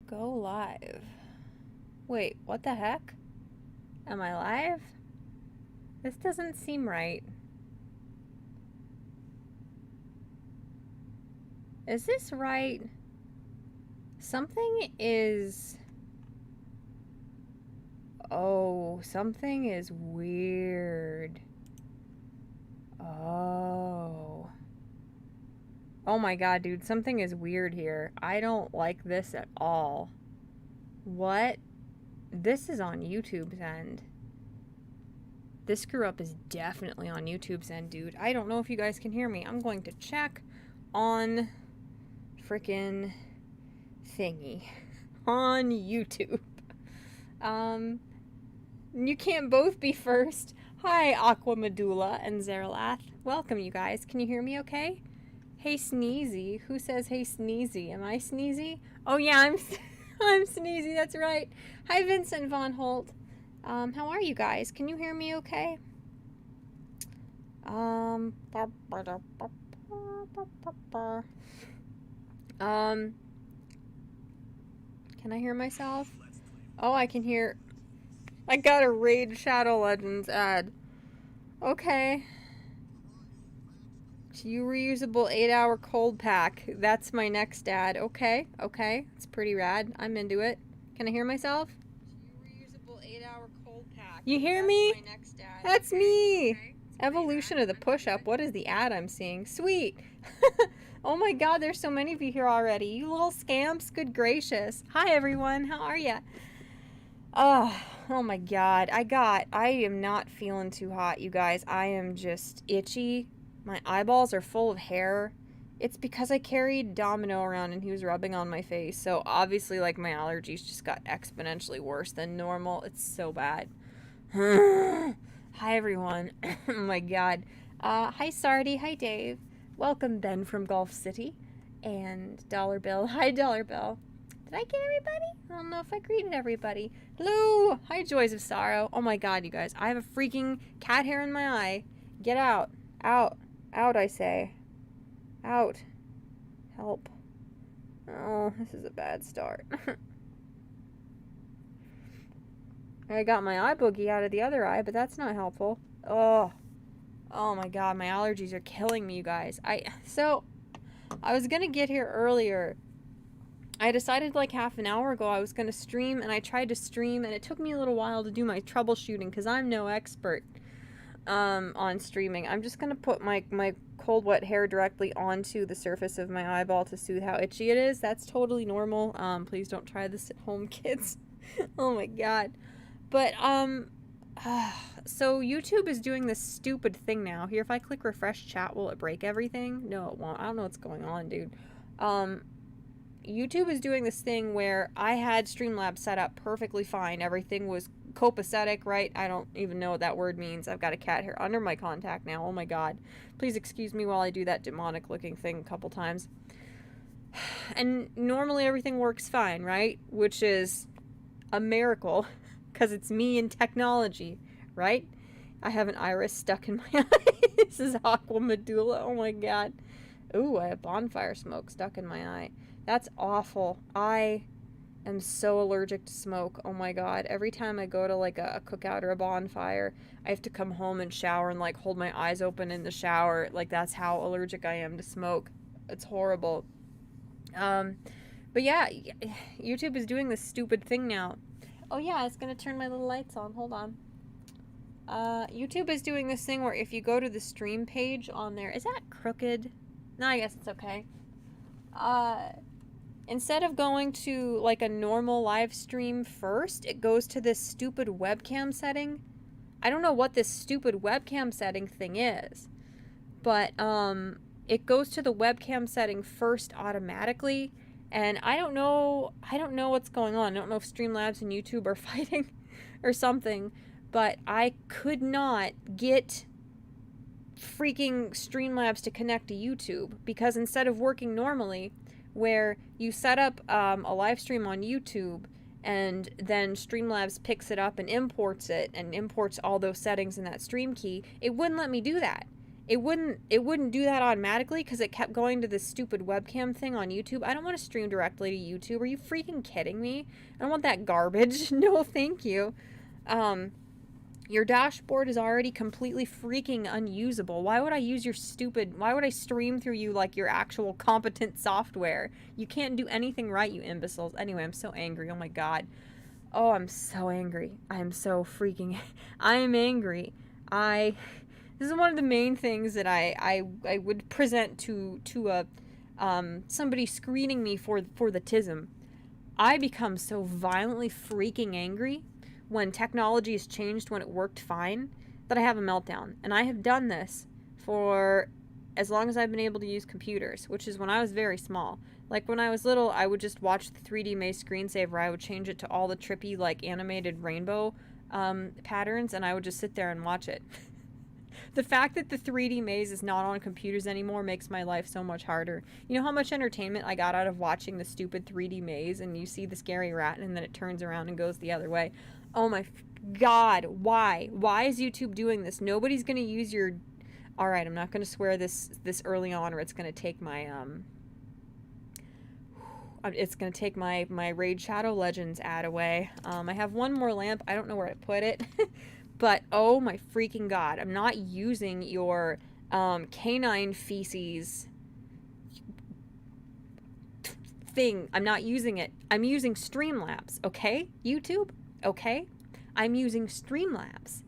Go live. Wait, what the heck? Am I live? This doesn't seem right. Is this right? Something is... Oh, something is weird. Oh. Oh my god, dude, something is weird here. I don't like this at all. What? This is on YouTube's end. This screw up is definitely on YouTube's end, dude. I don't know if you guys can hear me. I'm going to check on frickin' thingy on YouTube. You can't both be first. Hi, Aqua Medulla and Zeralath. Welcome, you guys. Can you hear me okay? Hey, Sneezy. Who says hey, Sneezy? Am I Sneezy? Oh, yeah, I'm Sneezy. That's right. Hi, Vincent Von Holt. How are you guys? Can you hear me okay? Can I hear myself? Oh, I can hear... I got a Raid Shadow Legends ad. Okay. You reusable 8-hour cold pack. That's my next ad. Okay, okay. It's pretty rad. I'm into it. Can I hear myself? You reusable 8-hour cold pack. You hear me? That's my next ad. That's me. Okay. Evolution of the push-up. What is the ad I'm seeing? Sweet. Oh my god, there's so many of you here already. You little scamps. Good gracious. Hi everyone. How are ya? Oh my god. I am not feeling too hot, you guys. I am just itchy. My eyeballs are full of hair. It's because I carried Domino around and he was rubbing on my face. So obviously, like, my allergies just got exponentially worse than normal. It's so bad. Hi, everyone. Oh my god. Hi, Sardi. Hi, Dave. Welcome, Ben from Gulf City. And Dollar Bill. Hi, Dollar Bill. Did I get everybody? I don't know if I greeted everybody. Hello! Hi, Joys of Sorrow. Oh my god, you guys. I have a freaking cat hair in my eye. Get out. Out. Out, I say. Out. Help. Oh, this is a bad start. I got my eye boogie out of the other eye, but that's not helpful. Oh. Oh my god, my allergies are killing me, you guys. So, I was gonna get here earlier. I decided like half an hour ago I was gonna stream, and I tried to stream, and it took me a little while to do my troubleshooting, because I'm no expert on streaming. I'm just gonna put my cold wet hair directly onto the surface of my eyeball to soothe how itchy it is. That's totally normal. Please don't try this at home, kids. Oh my god. But so YouTube is doing this stupid thing now. Here, if I click refresh chat, will it break everything? No, it won't. I don't know what's going on, dude. YouTube is doing this thing where I had Streamlabs set up perfectly fine. Everything was copacetic, right? I don't even know what that word means. I've got a cat hair under my contact now. Oh my god. Please excuse me while I do that demonic looking thing a couple times. And normally everything works fine, right? Which is a miracle, because it's me and technology, right? I have an iris stuck in my eye. This is Aqua Medulla. Oh my god. Ooh, I have bonfire smoke stuck in my eye. That's awful. I am so allergic to smoke. Oh my god. Every time I go to like a cookout or a bonfire, I have to come home and shower and like hold my eyes open in the shower. Like, that's how allergic I am to smoke. It's horrible. But yeah, YouTube is doing this stupid thing now. Oh yeah, I was gonna turn my little lights on. Hold on. YouTube is doing this thing where if you go to the stream page on there, is that crooked? No, I guess it's okay. Instead of going to like a normal live stream first, it goes to this stupid webcam setting. I don't know what this stupid webcam setting thing is, but it goes to the webcam setting first automatically, and I don't know what's going on. I don't know if Streamlabs and YouTube are fighting or something, but I could not get freaking Streamlabs to connect to YouTube, because instead of working normally where you set up a live stream on YouTube and then Streamlabs picks it up and imports it and imports all those settings in that stream key, it wouldn't let me do that. it wouldn't do that automatically because it kept going to this stupid webcam thing on YouTube. I don't want to stream directly to YouTube. Are you freaking kidding me? I don't want that garbage. No, thank you. Your dashboard is already completely freaking unusable. Why would I use your why would I stream through you like your actual competent software? You can't do anything right, you imbeciles. Anyway, I'm so angry. Oh my god. Oh, I'm so angry. I am so freaking I am angry. This is one of the main things that I would present to a somebody screening me for the tism. I become so violently freaking angry when technology has changed when it worked fine that I have a meltdown. And I have done this for as long as I've been able to use computers, which is when I was very small. Like when I was little, I would just watch the 3D Maze screensaver. I would change it to all the trippy like animated rainbow patterns, and I would just sit there and watch it. The fact that the 3D Maze is not on computers anymore makes my life so much harder. You know how much entertainment I got out of watching the stupid 3D Maze, and you see the scary rat and then it turns around and goes the other way? Oh my god, why? Why is YouTube doing this? Nobody's going to use your... Alright, I'm not going to swear this early on, or it's going to take my my Raid Shadow Legends ad away. I have one more lamp. I don't know where to put it. But, oh my freaking god, I'm not using your canine feces thing. I'm not using it. I'm using Streamlabs, okay? YouTube? Okay? I'm using Streamlabs.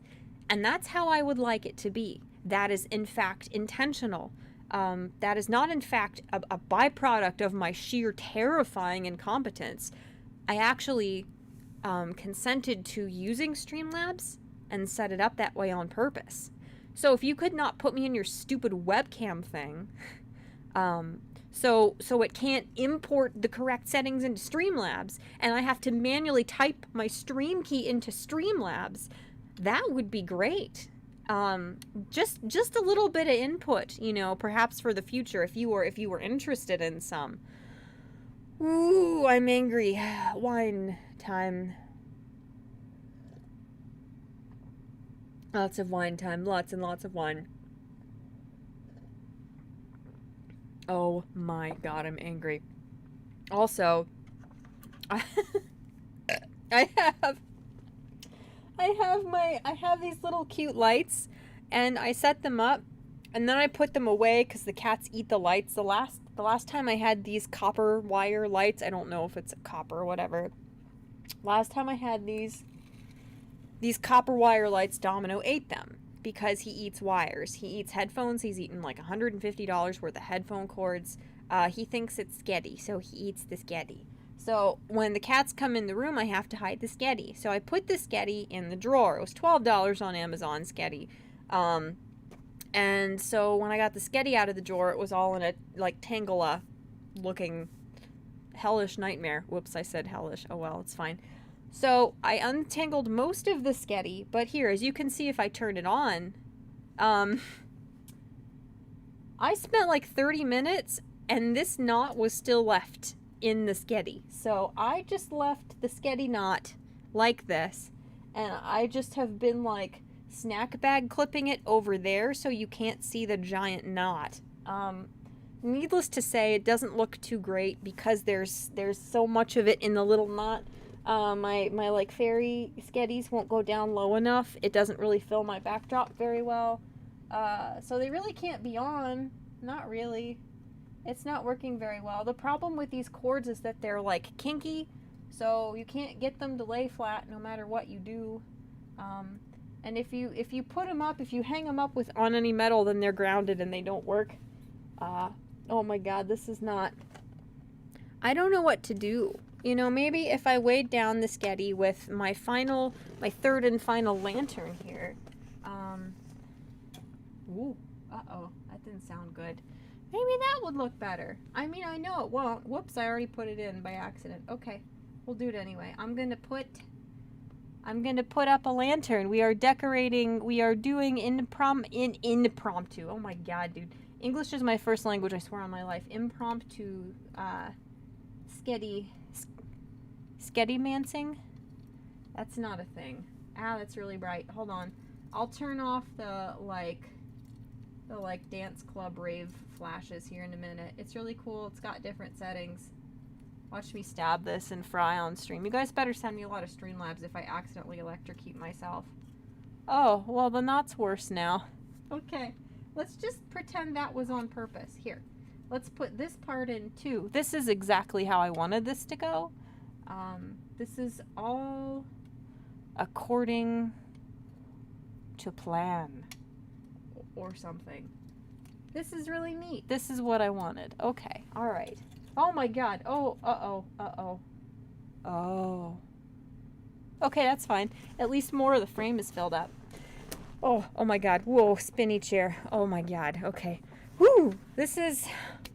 And that's how I would like it to be. That is, in fact, intentional. That is not, in fact, a byproduct of my sheer terrifying incompetence. I actually consented to using Streamlabs and set it up that way on purpose. So if you could not put me in your stupid webcam thing, so it can't import the correct settings into Streamlabs, and I have to manually type my stream key into Streamlabs, that would be great. Just a little bit of input, you know, perhaps for the future if you were interested in some. Ooh, I'm angry. Wine time. Lots of wine time. Lots and lots of wine. Oh my god, I'm angry. Also, I have these little cute lights, and I set them up, and then I put them away because the cats eat the lights. The last time I had these copper wire lights, I don't know if it's copper or whatever. Last time I had these copper wire lights, Domino ate them because he eats wires. He eats headphones. He's eaten like $150 worth of headphone cords. He thinks it's sketty, so he eats the sketty. So when the cats come in the room, I have to hide the sketty. So I put the sketty in the drawer. It was $12 on Amazon, sketty. And so when I got the sketty out of the drawer, it was all in a like Tangela looking hellish nightmare. Whoops, I said hellish. Oh well, it's fine. So I untangled most of the sketty, but here, as you can see if I turn it on, I spent like 30 minutes and this knot was still left in the sketty. So I just left the sketty knot like this, and I just have been like snack bag clipping it over there so you can't see the giant knot. Needless to say, it doesn't look too great because there's so much of it in the little knot. My like fairy sketties won't go down low enough. It doesn't really fill my backdrop very well. So they really can't be on. Not really. It's not working very well. The problem with these cords is that they're like kinky, so you can't get them to lay flat no matter what you do. And if you put them up, if you hang them up on any metal, then they're grounded and they don't work. Oh my god, this is not... I don't know what to do. You know, maybe if I weighed down the sketty with my third and final lantern here. Ooh, uh-oh, that didn't sound good. Maybe that would look better. I mean, I know it won't. Whoops, I already put it in by accident. Okay, we'll do it anyway. I'm gonna put up a lantern. We are decorating, we are doing impromptu. Oh my god, dude. English is my first language, I swear on my life. Impromptu, sketty-mancing? That's not a thing. Ah, that's really bright. Hold on. I'll turn off the, like, the like dance club rave flashes here in a minute. It's really cool. It's got different settings. Watch me stab this and fry on stream. You guys better send me a lot of Streamlabs if I accidentally electrocute myself. Oh, well then that's worse now. Okay, let's just pretend that was on purpose. Here, let's put this part in too. This is exactly how I wanted this to go. This is all according to plan or something. This is really neat. This is what I wanted. Okay, all right. Oh my god. Oh, uh-oh, uh-oh. Oh. Okay, that's fine. At least more of the frame is filled up. Oh, oh my god. Whoa, spinny chair. Oh my god. Okay. Woo! This is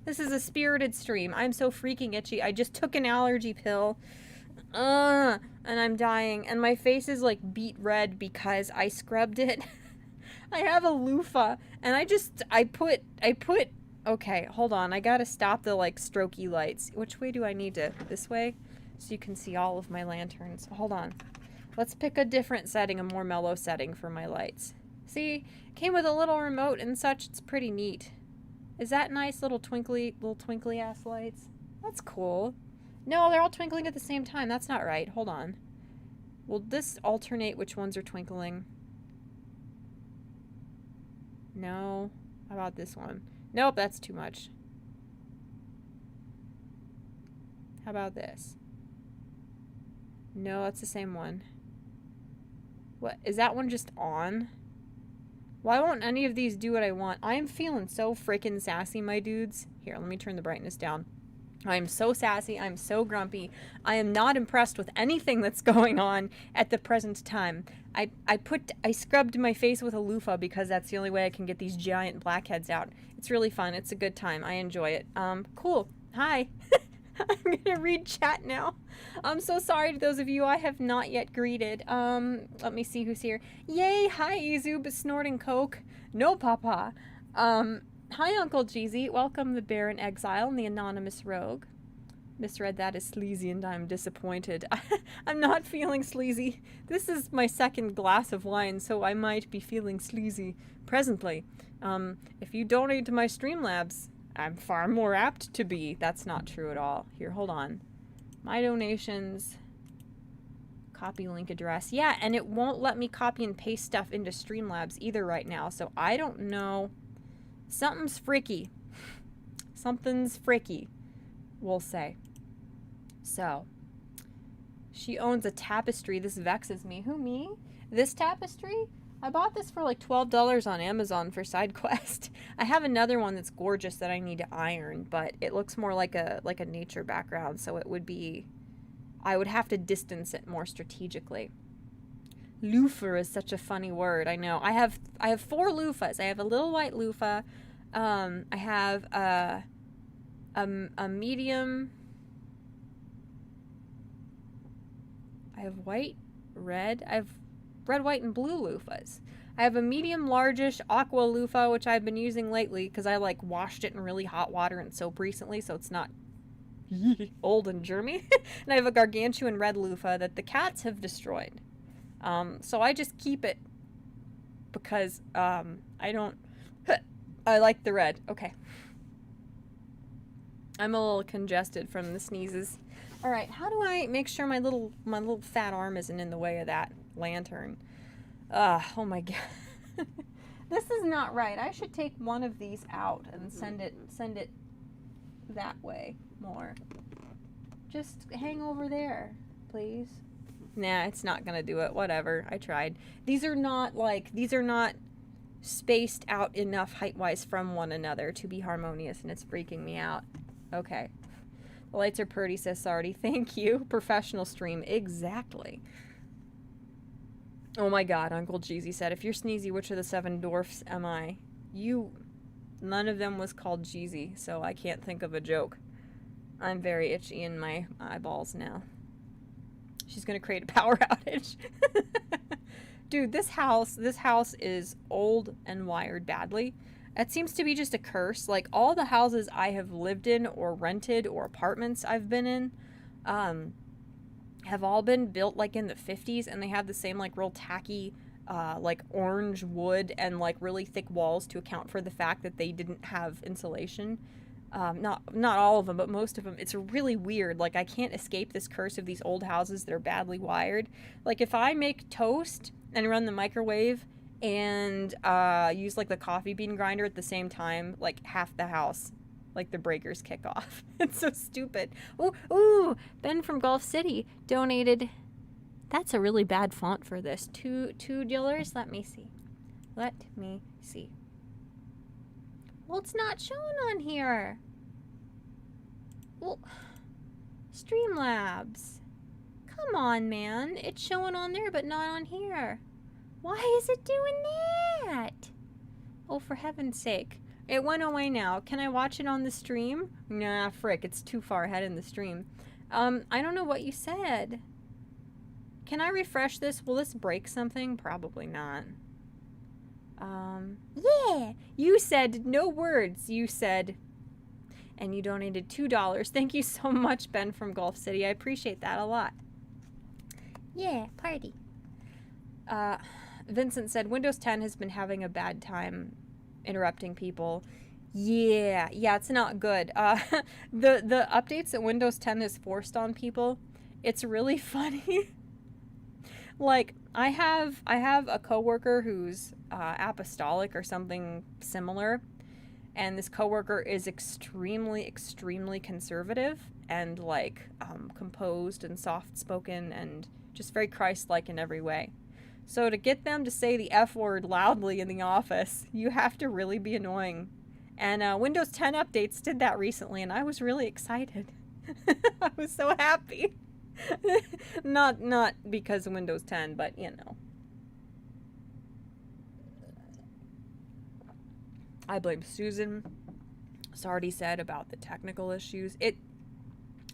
a spirited stream. I'm so freaking itchy. I just took an allergy pill. And I'm dying. And my face is like beet red because I scrubbed it. I have a loofah. And I put okay, hold on. I gotta stop the like strokey lights. Which way do I need to? This way? So you can see all of my lanterns. Hold on. Let's pick a different setting, a more mellow setting for my lights. See? Came with a little remote and such. It's pretty neat. Is that nice? Little twinkly ass lights? That's cool. No, they're all twinkling at the same time. That's not right. Hold on. Will this alternate which ones are twinkling? No. How about this one? Nope, that's too much. How about this? No, that's the same one. What? Is that one just on? Why won't any of these do what I want? I am feeling so freaking sassy, my dudes. Here, let me turn the brightness down. I am so sassy. I'm so grumpy. I am not impressed with anything that's going on at the present time. I scrubbed my face with a loofah because that's the only way I can get these giant blackheads out. It's really fun. It's a good time. I enjoy it. Cool. Hi. I'm gonna read chat now. I'm so sorry to those of you I have not yet greeted. Let me see who's here. Yay! Hi, Izub, snorting coke. No, Papa. Hi, Uncle Jeezy. Welcome the Bear in Exile and the Anonymous Rogue. Misread that as sleazy and I'm disappointed. I'm not feeling sleazy. This is my second glass of wine, so I might be feeling sleazy presently. If you donate to my Streamlabs, I'm far more apt to be. That's not true at all. Here, hold on. My donations. Copy link address. Yeah, and it won't let me copy and paste stuff into Streamlabs either right now, so I don't know. Something's freaky. Something's freaky, we'll say. So, she owns a tapestry. This vexes me. Who, me? This tapestry? I bought this for like $12 on Amazon for side quest. I have another one that's gorgeous that I need to iron, but it looks more like a nature background, so it would be, I would have to distance it more strategically. Loofah is such a funny word. I know. I have 4 loofahs. I have a little white loofah. I have a medium. I have white, red. I have red, white, and blue loofahs. I have a medium largish aqua loofah, which I've been using lately because I like washed it in really hot water and soap recently, so it's not old and germy. And I have a gargantuan red loofah that the cats have destroyed. So I just keep it because I don't. I like the red. Okay. I'm a little congested from the sneezes. All right, how do I make sure my little fat arm isn't in the way of that lantern? Oh my god. This is not right. I should take one of these out and send it that way more. Just hang over there, please. Nah, it's not gonna do it. Whatever. I tried. These are not spaced out enough height-wise from one another to be harmonious, and it's freaking me out. Okay. The lights are pretty, says Sardi. Thank you. Professional stream. Exactly. Oh my god, Uncle Jeezy said, if you're Sneezy, which of the 7 dwarfs am I? None of them was called Jeezy, so I can't think of a joke. I'm very itchy in my eyeballs now. She's gonna create a power outage. Dude, this house is old and wired badly. It seems to be just a curse. Like, all the houses I have lived in or rented or apartments I've been in have all been built, like, in the 50s, and they have the same, like, real tacky like orange wood and like really thick walls to account for the fact that they didn't have insulation. Not all of them, but most of them. It's really weird. Like, I can't escape this curse of these old houses that are badly wired. Like, if I make toast and run the microwave and use like the coffee bean grinder at the same time, like half the house, like the breakers kick off. It's so stupid. Ooh, Ben from Gulf City donated. That's a really bad font for this. $2. Let me see. Let me see. Well, it's not showing on here. Well, Streamlabs. Come on, man. It's showing on there, but not on here. Why is it doing that? Oh, for heaven's sake. It went away now. Can I watch it on the stream? Nah, frick. It's too far ahead in the stream. I don't know what you said. Can I refresh this? Will this break something? Probably not. Yeah. You said no words. You said, and you donated $2. Thank you so much, Ben from Gulf City. I appreciate that a lot. Yeah, party. Vincent said, Windows 10 has been having a bad time interrupting people. Yeah, it's not good. The updates that Windows 10 has forced on people, it's really funny. Like, I have a coworker who's apostolic or something similar, and this coworker is extremely conservative and like composed and soft-spoken and just very Christ-like in every way. So to get them to say the F word loudly in the office, you have to really be annoying. And Windows 10 updates did that recently, and I was really excited. I was so happy. not because of Windows 10, but you know. I blame Susan. Sardi said about the technical issues.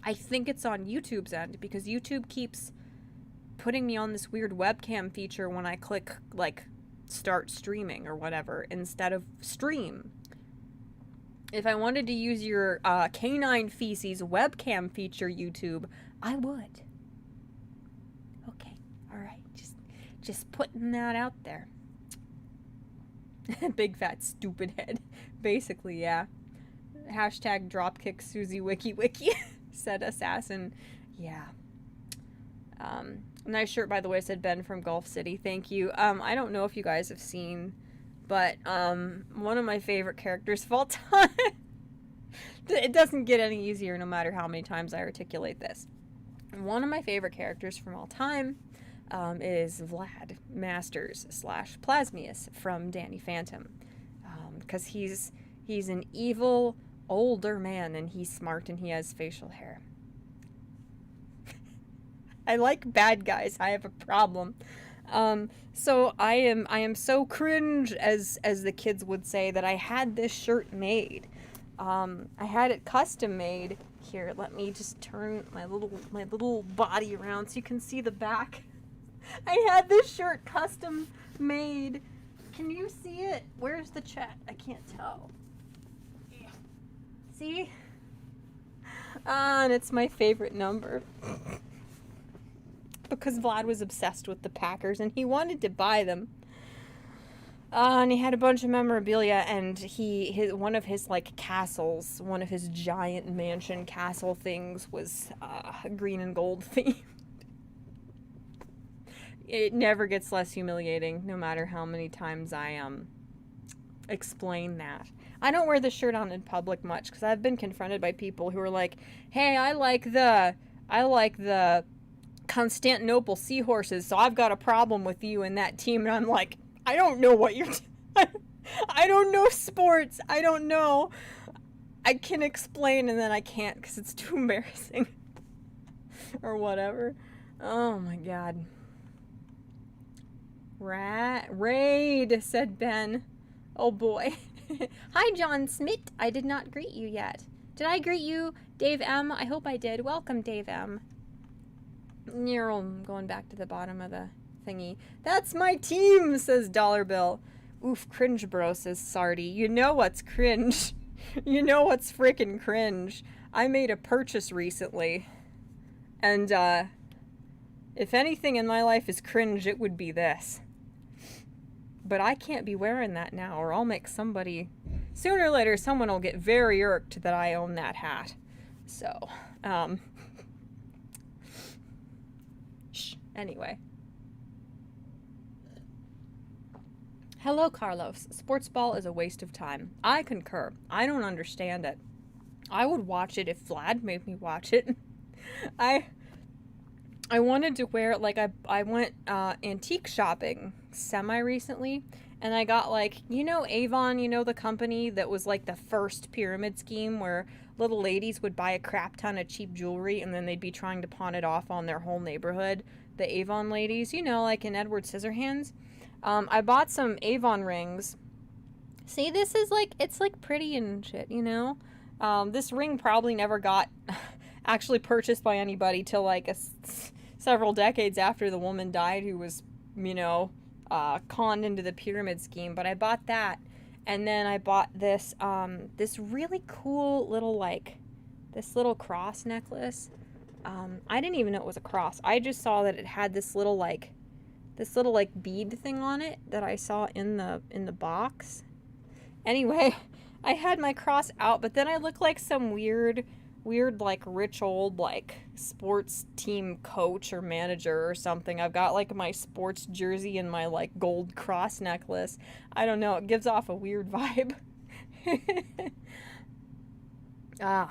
I think it's on YouTube's end, because YouTube keeps putting me on this weird webcam feature when I click like start streaming or whatever instead of stream. If I wanted to use your canine feces webcam feature, YouTube, I would. Okay, all right, just putting that out there. Big fat stupid head. Basically, yeah. Hashtag dropkick Susie wiki said Assassin. Yeah. Nice shirt, by the way, said Ben from Gulf City. Thank you. I don't know if you guys have seen, but one of my favorite characters of all time. It doesn't get any easier no matter how many times I articulate this. One of my favorite characters from all time is Vlad Masters / Plasmius from Danny Phantom, because he's an evil older man and he's smart and he has facial hair. I like bad guys. I have a problem. So I am so cringe, as the kids would say, that I had this shirt made. I had it custom made. Here, let me just turn my little body around so you can see the back. I had this shirt custom made. Can you see it? Where's the chat? I can't tell. Yeah. See? And it's my favorite number. Because Vlad was obsessed with the Packers and he wanted to buy them. And he had a bunch of memorabilia, and one of his like castles, one of his giant mansion castle things was green and gold themed. It never gets less humiliating, no matter how many times I explain that. I don't wear this shirt on in public much because I've been confronted by people who are like, "Hey, I like the Constantinople Seahorses, so I've got a problem with you and that team." And I'm like, I don't know what you're I don't know sports. I don't know. I can explain and then I can't because it's too embarrassing. Or whatever. Oh my god. Raid, said Ben. Oh boy. Hi, John Smith. I did not greet you yet. Did I greet you, Dave M? I hope I did. Welcome, Dave M. You're going back to the bottom of the thingy. That's my team, says Dollar Bill. Oof, cringe bro, says Sardi. You know what's cringe. You know what's frickin' cringe. I made a purchase recently. And, if anything in my life is cringe, it would be this. but I can't be wearing that now, or I'll make somebody, sooner or later, someone will get very irked that I own that hat. So, anyway. Hello, Carlos. Sports ball is a waste of time. I concur. I don't understand it. I would watch it if Vlad made me watch it. I wanted to wear, like, I went antique shopping semi-recently, and I got, like, you know Avon, you know the company that was, like, the first pyramid scheme where little ladies would buy a crap ton of cheap jewelry and then they'd be trying to pawn it off on their whole neighborhood? The Avon ladies, you know, like in Edward Scissorhands. I bought some Avon rings. See, this is, like, it's, like, pretty and shit, you know? This ring probably never got actually purchased by anybody till, like, several decades after the woman died who was, you know, conned into the pyramid scheme. But I bought that. And then I bought this, this really cool little, like, this little cross necklace. I didn't even know it was a cross. I just saw that it had this little, like, bead thing on it that I saw in the box. Anyway, I had my cross out, but then I looked like some weird, like, rich old, like, sports team coach or manager or something. I've got, like, my sports jersey and my, like, gold cross necklace. I don't know. It gives off a weird vibe. Hi,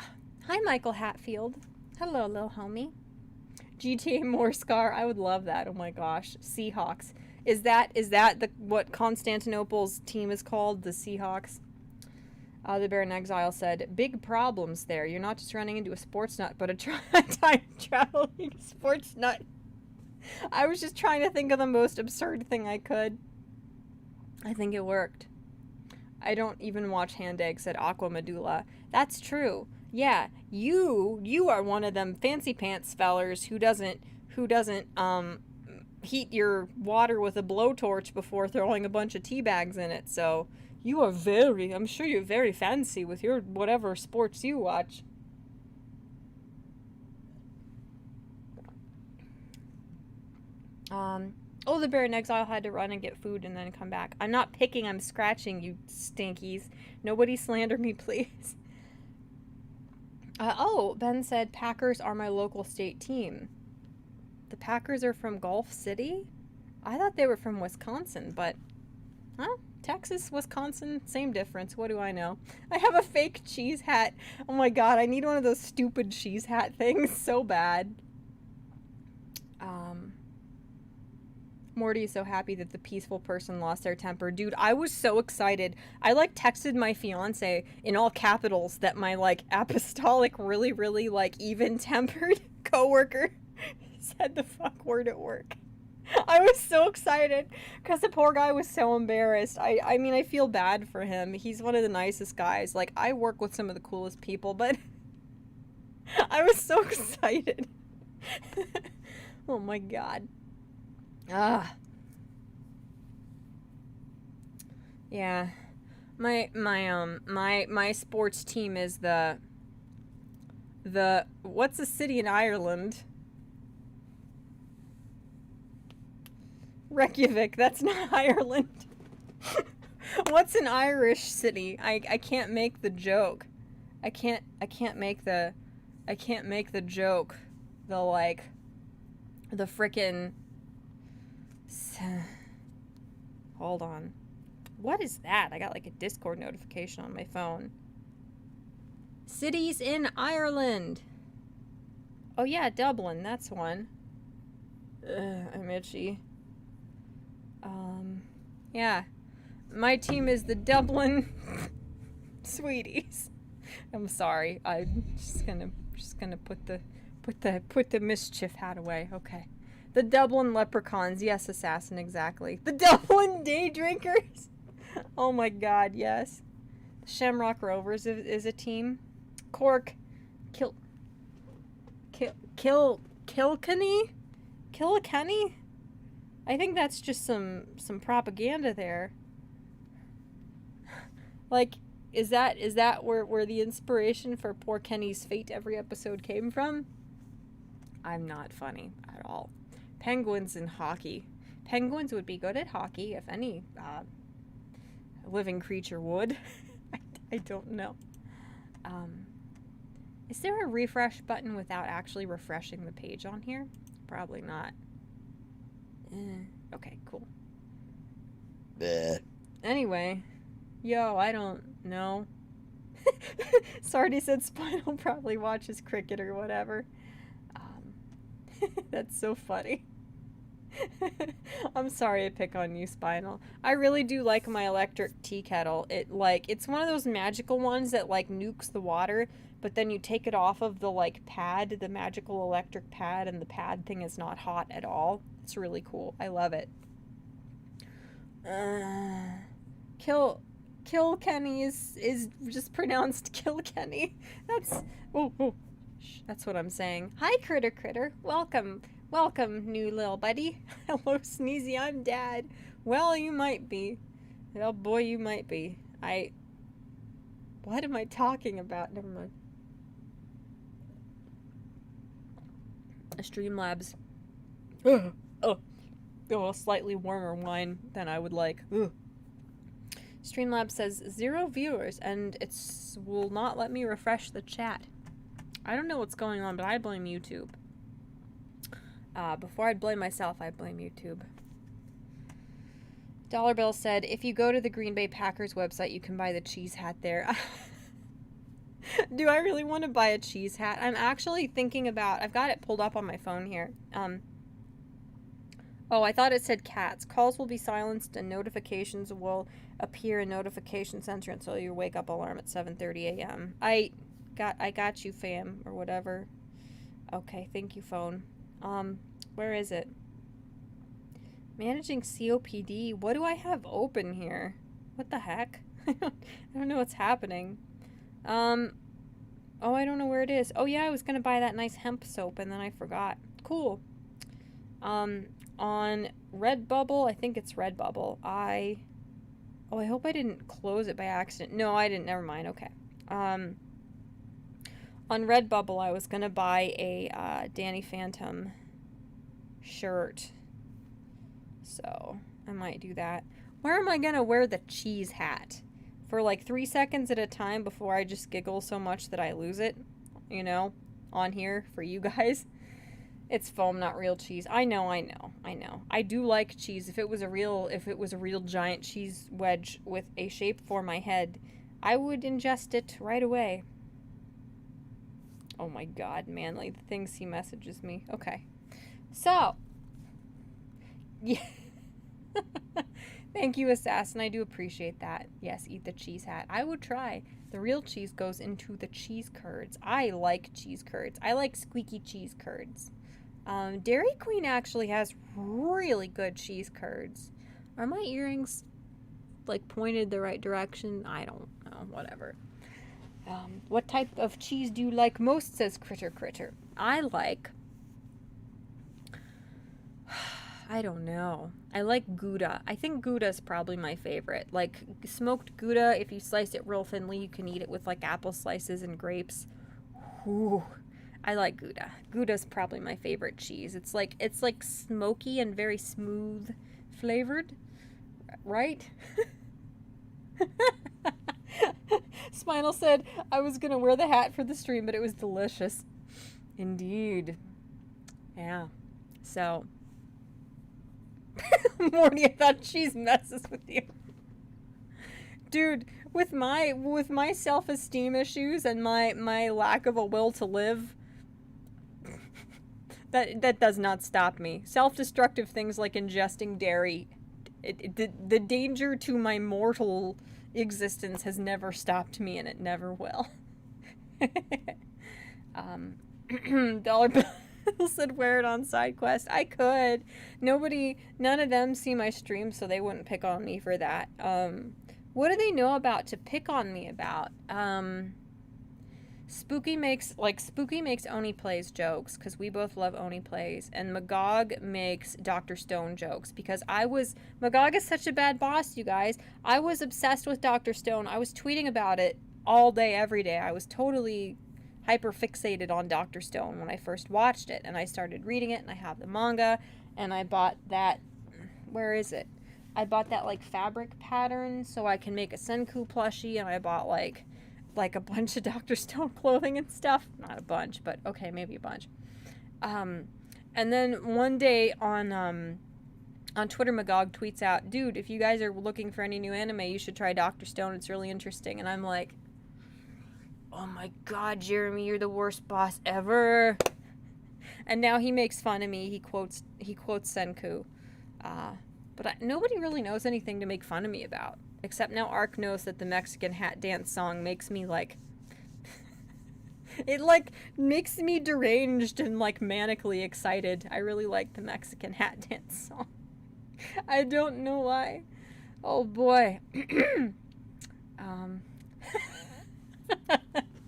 Michael Hatfield. Hello, little homie. GTA Morscar. I would love that. Oh my gosh. Seahawks. Is that what Constantinople's team is called? The Seahawks? The Bear in Exile said, big problems there. You're not just running into a sports nut, but a time traveling sports nut. I was just trying to think of the most absurd thing I could. I think it worked. I don't even watch Hand Egg, said Aqua Medulla. That's true. Yeah, you are one of them fancy pants fellers who doesn't heat your water with a blowtorch before throwing a bunch of tea bags in it. So you are I'm sure you're very fancy with your whatever sports you watch. Oh, the Bear in Exile had to run and get food and then come back. I'm not picking, I'm scratching, you stinkies. Nobody slander me, please. Ben said, Packers are my local state team. The Packers are from Gulf City? I thought they were from Wisconsin, but... Huh? Texas, Wisconsin, same difference. What do I know? I have a fake cheese hat. Oh my god, I need one of those stupid cheese hat things so bad. Morty is so happy that the peaceful person lost their temper. Dude, I was so excited. I, like, texted my fiance in all capitals that my, like, apostolic, really, really, like, even-tempered coworker said the fuck word at work. I was so excited because the poor guy was so embarrassed. I mean, I feel bad for him. He's one of the nicest guys. Like, I work with some of the coolest people, but I was so excited. Oh my god. Yeah. My sports team is the what's a city in Ireland? Reykjavik, that's not Ireland. What's an Irish city? I can't make the joke. I can't make the joke. The frickin' hold on. What is that? I got, like, a Discord notification on my phone. Cities in Ireland. Oh yeah, Dublin, that's one. I'm itchy. Yeah. My team is the Dublin Sweeties. I'm sorry. I'm just gonna put the mischief hat away. Okay. The Dublin Leprechauns. Yes, Assassin, exactly. The Dublin Day Drinkers. Oh my god, yes. The Shamrock Rovers is a team. Cork. Kilkenny? I think that's just some propaganda there. Like, is that where the inspiration for poor Kenny's fate every episode came from? I'm not funny at all. Penguins in hockey. Penguins would be good at hockey, if any living creature would. I don't know. Is there a refresh button without actually refreshing the page on here? Probably not. Okay, cool. Anyway, yo, I don't know. Sardi said Spinal probably watches cricket or whatever. That's so funny. I'm sorry I pick on you, Spinal. I really do like my electric tea kettle. It's one of those magical ones that like nukes the water, but then you take it off of the like pad, the magical electric pad, and the pad thing is not hot at all. It's really cool. I love it. Kilkenny is just pronounced Kilkenny. That's that's what I'm saying. Hi, Critter. Welcome, new little buddy. Hello, Sneezy. I'm Dad. Well, you might be. Oh boy, you might be. What am I talking about? Never mind. Streamlabs. A slightly warmer wine than I would like. Streamlabs says 0 viewers, and will not let me refresh the chat. I don't know what's going on, but I blame YouTube. Before I'd blame myself, I blame YouTube. Dollar Bill said, if you go to the Green Bay Packers website, you can buy the cheese hat there. Do I really want to buy a cheese hat? I'm actually thinking about... I've got it pulled up on my phone here. Oh, I thought it said cats. Calls will be silenced and notifications will appear in Notification Center until your wake-up alarm at 7:30 a.m. I got you, fam, or whatever. Okay, thank you, phone. Where is it? Managing COPD. What do I have open here? What the heck? I don't know what's happening. Oh, I don't know where it is. Oh, yeah, I was gonna buy that nice hemp soap, and then I forgot. Cool. On Redbubble, I think it's Redbubble, I hope I didn't close it by accident. No, I didn't. Never mind. Okay. On Redbubble, I was going to buy a Danny Phantom shirt. So, I might do that. Where am I going to wear the cheese hat? For like 3 seconds at a time before I just giggle so much that I lose it, you know, on here for you guys. It's foam, not real cheese. I know. I do like cheese. If it was a real giant cheese wedge with a shape for my head, I would ingest it right away. Oh my god, Manly, the things he messages me. Okay. So, yeah. Thank you, Assassin. I do appreciate that. Yes, eat the cheese hat. I would try. The real cheese goes into the cheese curds. I like cheese curds. I like squeaky cheese curds. Dairy Queen actually has really good cheese curds. Are my earrings, like, pointed the right direction? I don't know. Whatever. What type of cheese do you like most, says Critter. I like... I don't know. I like Gouda. I think Gouda's probably my favorite. Like, smoked Gouda, if you slice it real thinly, you can eat it with, like, apple slices and grapes. Ooh. I like Gouda. Gouda's probably my favorite cheese. It's like smoky and very smooth flavored, right? Spinal said I was gonna wear the hat for the stream, but it was delicious. Indeed. Yeah. So, Morty, I thought cheese messes with you. Dude, with my self-esteem issues and my lack of a will to live, that does not stop me. Self-destructive things like ingesting dairy, the danger to my mortal existence has never stopped me, and it never will. Dollar Bill said wear it on side quest. I could. None of them see my stream, so they wouldn't pick on me for that. What do they know about to pick on me about? Spooky makes Oni Plays jokes, because we both love Oni Plays, and Magog makes Dr. Stone jokes, because Magog is such a bad boss, you guys. I was obsessed with Dr. Stone. I was tweeting about it all day, every day. I was totally hyper fixated on Dr. Stone when I first watched it, and I started reading it, and I have the manga, and I bought that where is it? I bought that like fabric pattern so I can make a Senku plushie, and I bought like a bunch of Dr. Stone clothing and stuff. Not a bunch, but okay, maybe a bunch. And then one day on Twitter, Magog tweets out, dude, if you guys are looking for any new anime, you should try Dr. Stone. It's really interesting. And I'm like, oh my god, Jeremy, you're the worst boss ever. And now he makes fun of me. He quotes Senku. But nobody really knows anything to make fun of me about. Except now Ark knows that the Mexican hat dance song makes me like... it like makes me deranged and like manically excited. I really like the Mexican hat dance song. I don't know why. Oh boy.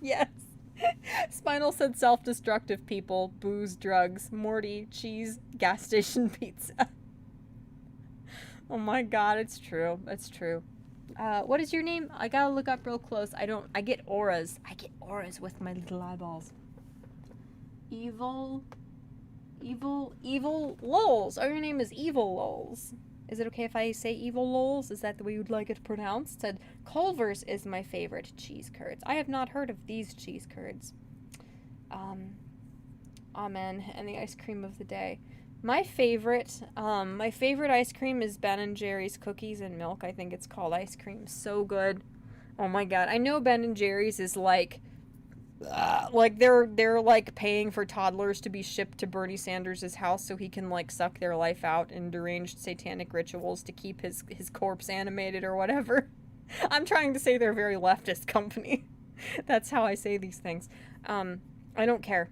Yes. Spinal said self-destructive people, booze, drugs, Morty, cheese, gas station pizza. Oh my god, it's true. It's true. What is your name? I gotta look up real close. I get auras. I get auras with my little eyeballs. Evil Lols. Oh, your name is Evil Lols. Is it okay if I say Evil Lols? Is that the way you'd like it pronounced? Said, Culver's is my favorite cheese curds. I have not heard of these cheese curds. Amen. And the ice cream of the day. My favorite ice cream is Ben & Jerry's cookies and milk. I think it's called ice cream. So good. Oh my god. I know Ben & Jerry's is like they're like paying for toddlers to be shipped to Bernie Sanders' house so he can like suck their life out in deranged satanic rituals to keep his corpse animated or whatever. I'm trying to say they're a very leftist company. That's how I say these things. I don't care.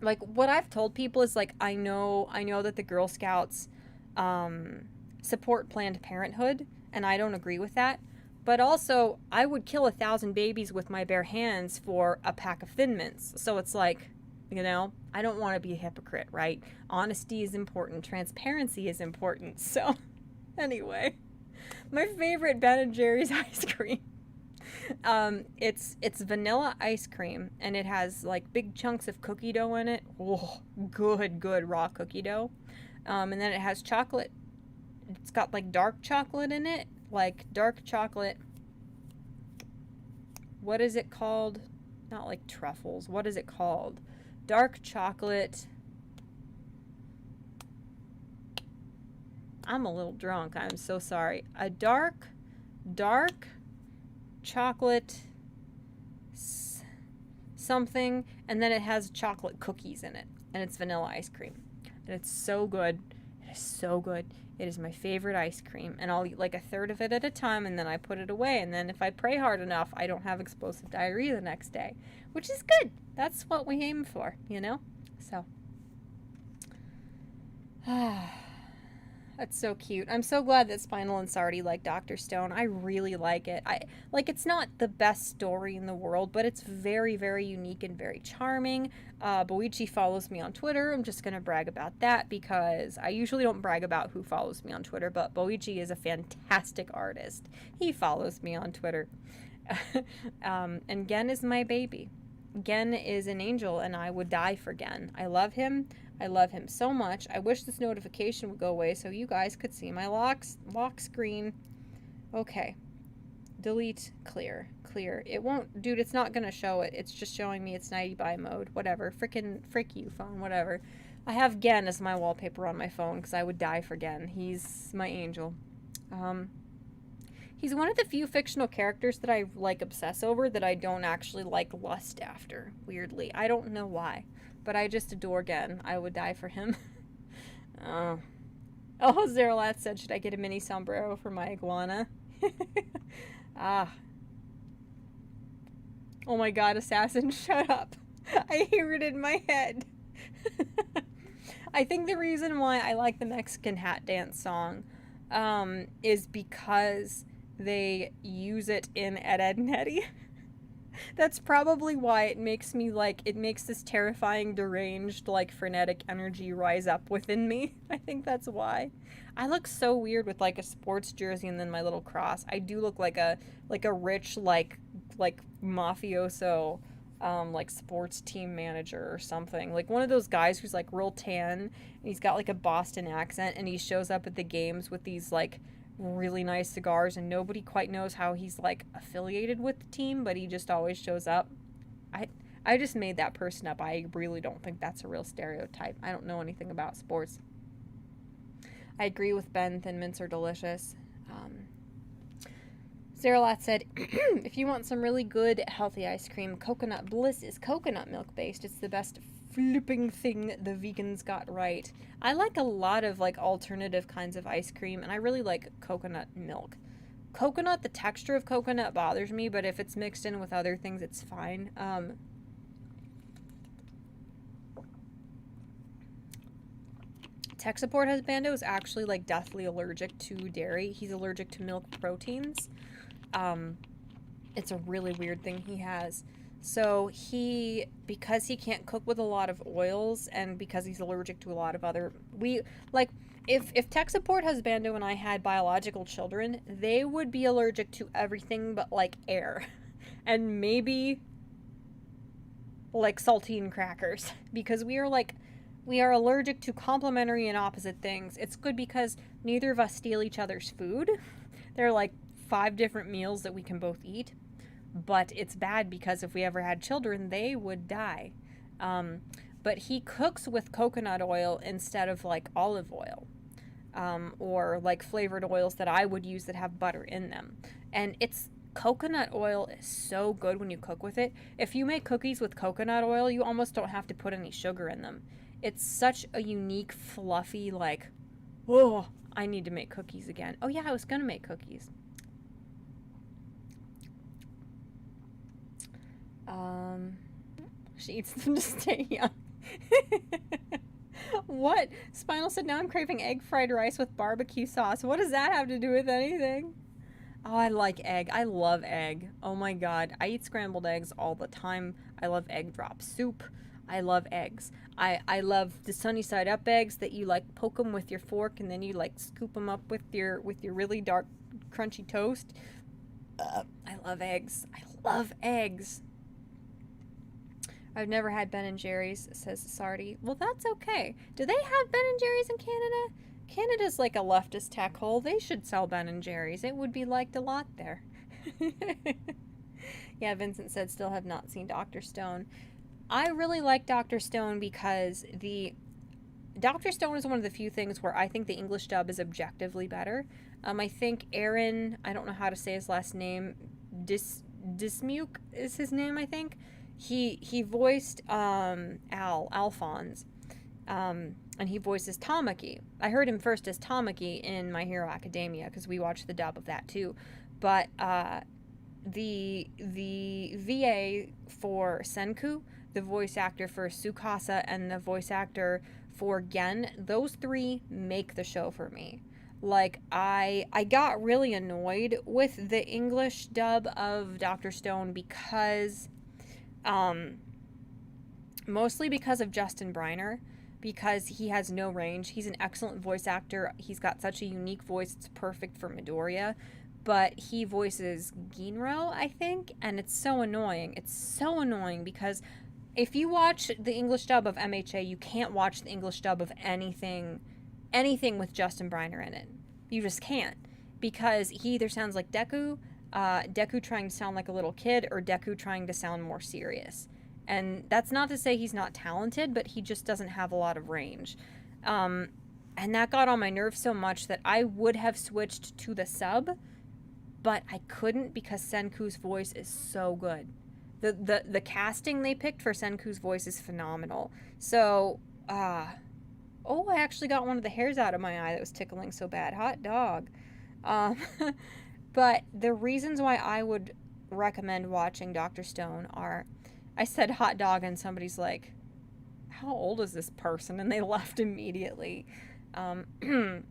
Like, what I've told people is, like, I know that the Girl Scouts support Planned Parenthood, and I don't agree with that. But also, I would kill 1,000 babies with my bare hands for a pack of Thin Mints. So it's like, you know, I don't want to be a hypocrite, right? Honesty is important. Transparency is important. So, anyway, my favorite Ben & Jerry's ice cream. It's vanilla ice cream, and it has like big chunks of cookie dough in it. Oh, good raw cookie dough. And then it has chocolate. It's got like dark chocolate in it, like dark chocolate. What is it called? Not like truffles. What is it called? Dark chocolate. I'm a little drunk. I'm so sorry. A dark chocolate something, and then it has chocolate cookies in it, and it's vanilla ice cream, and it's so good. It is so good. It is my favorite ice cream, and I'll eat like a third of it at a time, and then I put it away, and then if I pray hard enough, I don't have explosive diarrhea the next day, which is good. That's what we aim for, you know? So that's so cute. I'm so glad that Spinal and Sardi like Dr. Stone. I really like it. It's not the best story in the world, but it's very, very unique and very charming. Boichi follows me on Twitter. I'm just going to brag about that because I usually don't brag about who follows me on Twitter, but Boichi is a fantastic artist. He follows me on Twitter. And Gen is my baby. Gen is an angel, and I would die for Gen. I love him. I love him so much. I wish this notification would go away so you guys could see my lock screen. Okay. Delete, clear. It won't, dude, it's not going to show it. It's just showing me it's 90 by mode. Whatever. Frick you, phone, whatever. I have Gen as my wallpaper on my phone because I would die for Gen. He's my angel. He's one of the few fictional characters that I, like, obsess over that I don't actually, like, lust after, weirdly. I don't know why. But I just adore Gen. I would die for him. Oh, Zeralat said, should I get a mini sombrero for my iguana? Oh my god, Assassin, shut up. I hear it in my head. I think the reason why I like the Mexican hat dance song is because they use it in Ed, Edd n Eddy. That's probably why it makes this terrifying, deranged, like, frenetic energy rise up within me. I think that's why. I look so weird with, like, a sports jersey and then my little cross. I do look like a rich, like mafioso, like sports team manager or something. Like one of those guys who's like real tan and he's got like a Boston accent and he shows up at the games with these like really nice cigars and nobody quite knows how he's like affiliated with the team, but he just always shows up. I I just made that person up. I really don't think that's a real stereotype. I don't know anything about sports. I agree with Ben. Thin mints are delicious. Zeralat said, if you want some really good, healthy ice cream, Coconut Bliss is coconut milk based. It's the best flipping thing the vegans got right. I like a lot of like alternative kinds of ice cream, and I really like coconut milk. Coconut, the texture of coconut bothers me, but if it's mixed in with other things, it's fine. Tech support husbando is actually like deathly allergic to dairy. He's allergic to milk proteins. It's a really weird thing he has. So because he can't cook with a lot of oils and because he's allergic to a lot of other, if tech support husbando and I had biological children, they would be allergic to everything but like air and maybe like saltine crackers because we are allergic to complementary and opposite things. It's good because neither of us steal each other's food. There are like 5 different meals that we can both eat, but it's bad because if we ever had children, they would die. But he cooks with coconut oil instead of like olive oil, or like flavored oils that I would use that have butter in them. And coconut oil is so good when you cook with it. If you make cookies with coconut oil, you almost don't have to put any sugar in them. It's such a unique, fluffy, like, whoa, I need to make cookies again. Oh yeah, I was gonna make cookies. She eats them to stay young. What? Spinal said, now I'm craving egg fried rice with barbecue sauce. What does that have to do with anything? Oh, I like egg. I love egg. Oh my god. I eat scrambled eggs all the time. I love egg drop soup. I love eggs. I love the sunny side up eggs that you like poke them with your fork and then you like scoop them up with your really dark crunchy toast. I love eggs. I love eggs. I've never had Ben and Jerry's, says Sardi. Well, that's okay. Do they have Ben and Jerry's in Canada? Canada's like a leftist tech hole. They should sell Ben and Jerry's. It would be liked a lot there. Yeah, Vincent said, still have not seen Dr. Stone. I really like Dr. Stone because Dr. Stone is one of the few things where I think the English dub is objectively better. I think Aaron, I don't know how to say his last name, Dismuke is his name, I think. He voiced Alphonse, and he voices Tamaki. I heard him first as Tamaki in My Hero Academia because we watched the dub of that too. But the VA for Senku, the voice actor for Tsukasa, and the voice actor for Gen, those 3 make the show for me. Like, I got really annoyed with the English dub of Dr. Stone because, mostly because of Justin Briner, because he has no range. He's an excellent voice actor. He's got such a unique voice. It's perfect for Midoriya. But he voices Ginro, I think, and it's so annoying. It's so annoying because if you watch the English dub of MHA, you can't watch the English dub of anything with Justin Briner in it. You just can't. Because he either sounds like Deku, Deku trying to sound like a little kid, or Deku trying to sound more serious. And that's not to say he's not talented, but he just doesn't have a lot of range. And that got on my nerves so much that I would have switched to the sub, but I couldn't because Senku's voice is so good. The casting they picked for Senku's voice is phenomenal. So, oh, I actually got one of the hairs out of my eye that was tickling so bad. Hot dog. But the reasons why I would recommend watching Dr. Stone are, I said hot dog and somebody's like, how old is this person? And they left immediately. The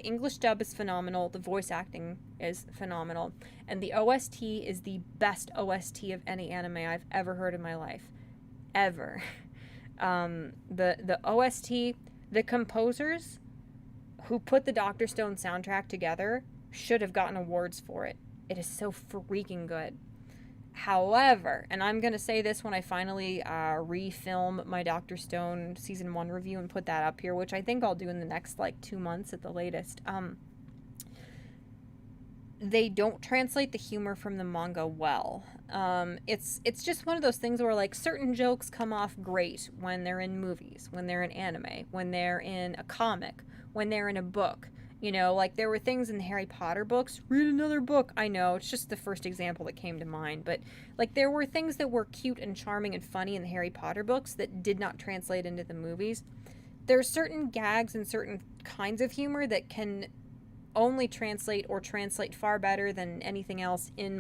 English dub is phenomenal. The voice acting is phenomenal. And the OST is the best OST of any anime I've ever heard in my life. Ever. The OST, the composers who put the Dr. Stone soundtrack together should have gotten awards for it. It is so freaking good. However, and I'm going to say this when I finally refilm my Dr. Stone season 1 review and put that up here, which I think I'll do in the next like 2 months at the latest. They don't translate the humor from the manga well. It's just one of those things where like certain jokes come off great when they're in movies, when they're in anime, when they're in a comic, when they're in a book. You know, like there were things in the Harry Potter books. Read another book. I know, it's just the first example that came to mind. But like there were things that were cute and charming and funny in the Harry Potter books that did not translate into the movies. There are certain gags and certain kinds of humor that can only translate or translate far better than anything else in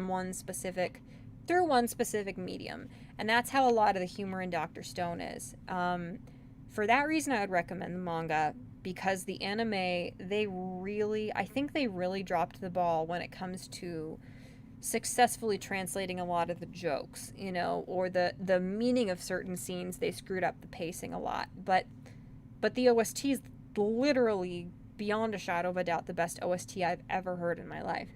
through one specific medium. And that's how a lot of the humor in Dr. Stone is. For that reason, I would recommend the manga, because the anime, I think they really dropped the ball when it comes to successfully translating a lot of the jokes, you know, or the meaning of certain scenes. They screwed up the pacing a lot. But the OST is literally, beyond a shadow of a doubt, the best OST I've ever heard in my life.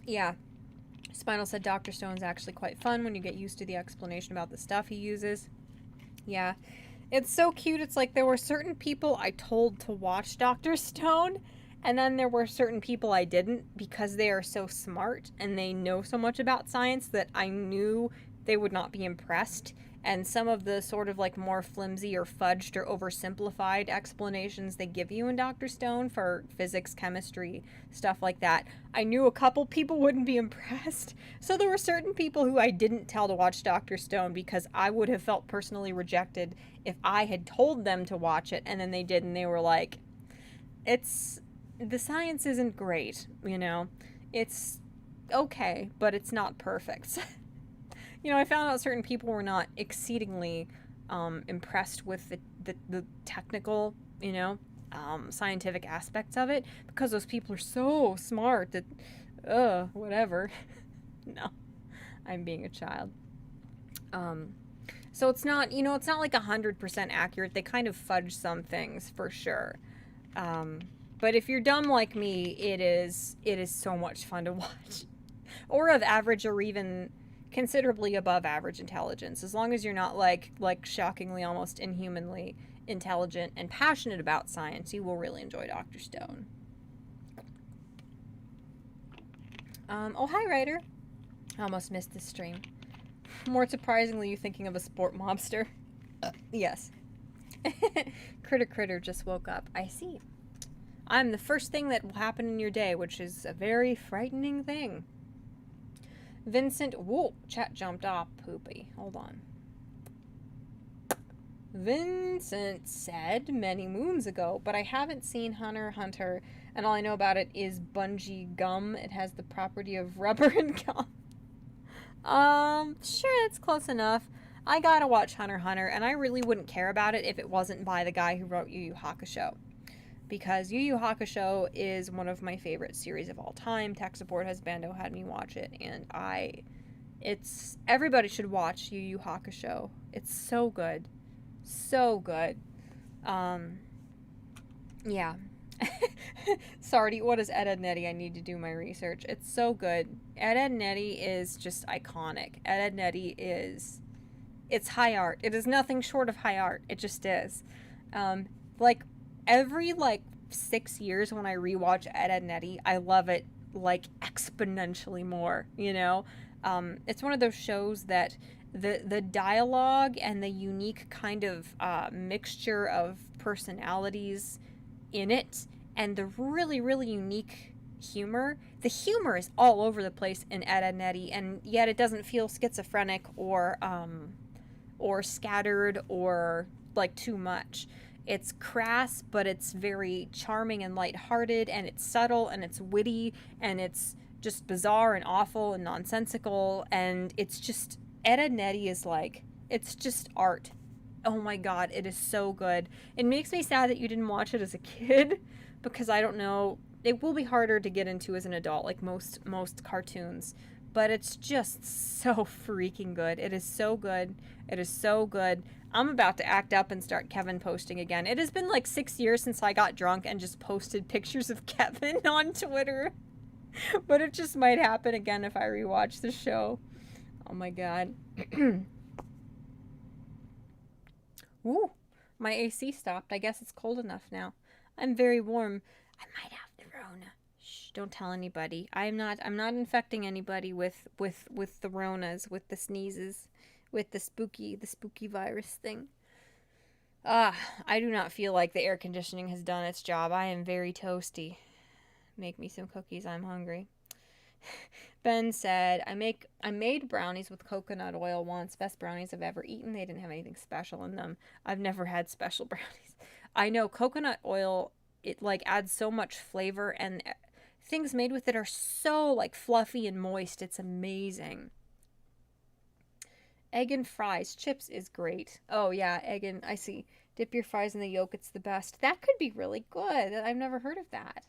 Yeah. Spinal said Dr. Stone's actually quite fun when you get used to the explanation about the stuff he uses. Yeah. It's so cute. It's like there were certain people I told to watch Dr. Stone, and then there were certain people I didn't, because they are so smart and they know so much about science that I knew they would not be impressed. And some of the sort of like more flimsy or fudged or oversimplified explanations they give you in Dr. Stone for physics, chemistry, stuff like that, I knew a couple people wouldn't be impressed. So there were certain people who I didn't tell to watch Dr. Stone, because I would have felt personally rejected if I had told them to watch it and then they did and they were like, the science isn't great, you know? It's okay, but it's not perfect. You know, I found out certain people were not exceedingly impressed with the technical, you know, scientific aspects of it, because those people are so smart that, whatever. No, I'm being a child. So it's not, you know, it's not like 100% accurate. They kind of fudge some things for sure. But if you're dumb like me, it is so much fun to watch. Or of average or even considerably above average intelligence, as long as you're not like shockingly, almost inhumanly intelligent and passionate about science, you will really enjoy Dr. Stone. Oh, hi, Ryder. I almost missed this stream. More surprisingly, you thinking of a sport mobster? Yes. Critter just woke up. I see. I'm the first thing that will happen in your day, which is a very frightening thing. Vincent, whoa, chat jumped off, poopy. Hold on. Vincent said many moons ago, but I haven't seen Hunter x Hunter, and all I know about it is bungee gum. It has the property of rubber and gum. Sure, that's close enough. I gotta watch Hunter x Hunter, and I really wouldn't care about it if it wasn't by the guy who wrote Yu Yu Hakusho. Because Yu Yu Hakusho is one of my favorite series of all time. Tech Support Husbando had me watch it, and everybody should watch Yu Yu Hakusho. It's so good. So good. Yeah. Sardi, what is Ed Nettie? I need to do my research. It's so good. Ed Nettie is just iconic. Ed Nettie it's high art. It is nothing short of high art. It just is. Like, every 6 years when I rewatch Ed Nettie, I love it like exponentially more, you know? It's one of those shows that the dialogue and the unique kind of mixture of personalities in it, and the really, really unique humor. The humor is all over the place in Ed Nettie, and yet it doesn't feel schizophrenic or scattered or too much. It's crass, but it's very charming and lighthearted, and it's subtle, and it's witty, and it's just bizarre and awful and nonsensical, and it's just, Ed Nettie is it's just art. Oh my god, it is so good. It makes me sad that you didn't watch it as a kid, because I don't know, it will be harder to get into as an adult, like most cartoons, but it's just so freaking good. It is so good. It is so good. I'm about to act up and start Kevin posting again. It has been 6 years since I got drunk and just posted pictures of Kevin on Twitter. But it just might happen again if I rewatch the show. Oh my god. Ooh, my AC stopped. I guess it's cold enough now. I'm very warm. I might have the Rona. Shh, don't tell anybody. I'm not infecting anybody with the Ronas, with the sneezes, with the spooky virus thing. Ah, I do not feel like the air conditioning has done its job. I am very toasty. Make me some cookies. I'm hungry. Ben said, I made brownies with coconut oil once. Best brownies I've ever eaten. They didn't have anything special in them. I've never had special brownies. I know coconut oil, it like adds so much flavor, and things made with it are so like fluffy and moist. It's amazing. Egg and fries. Chips is great. Oh yeah, egg and I see. Dip your fries in the yolk. It's the best. That could be really good. I've never heard of that.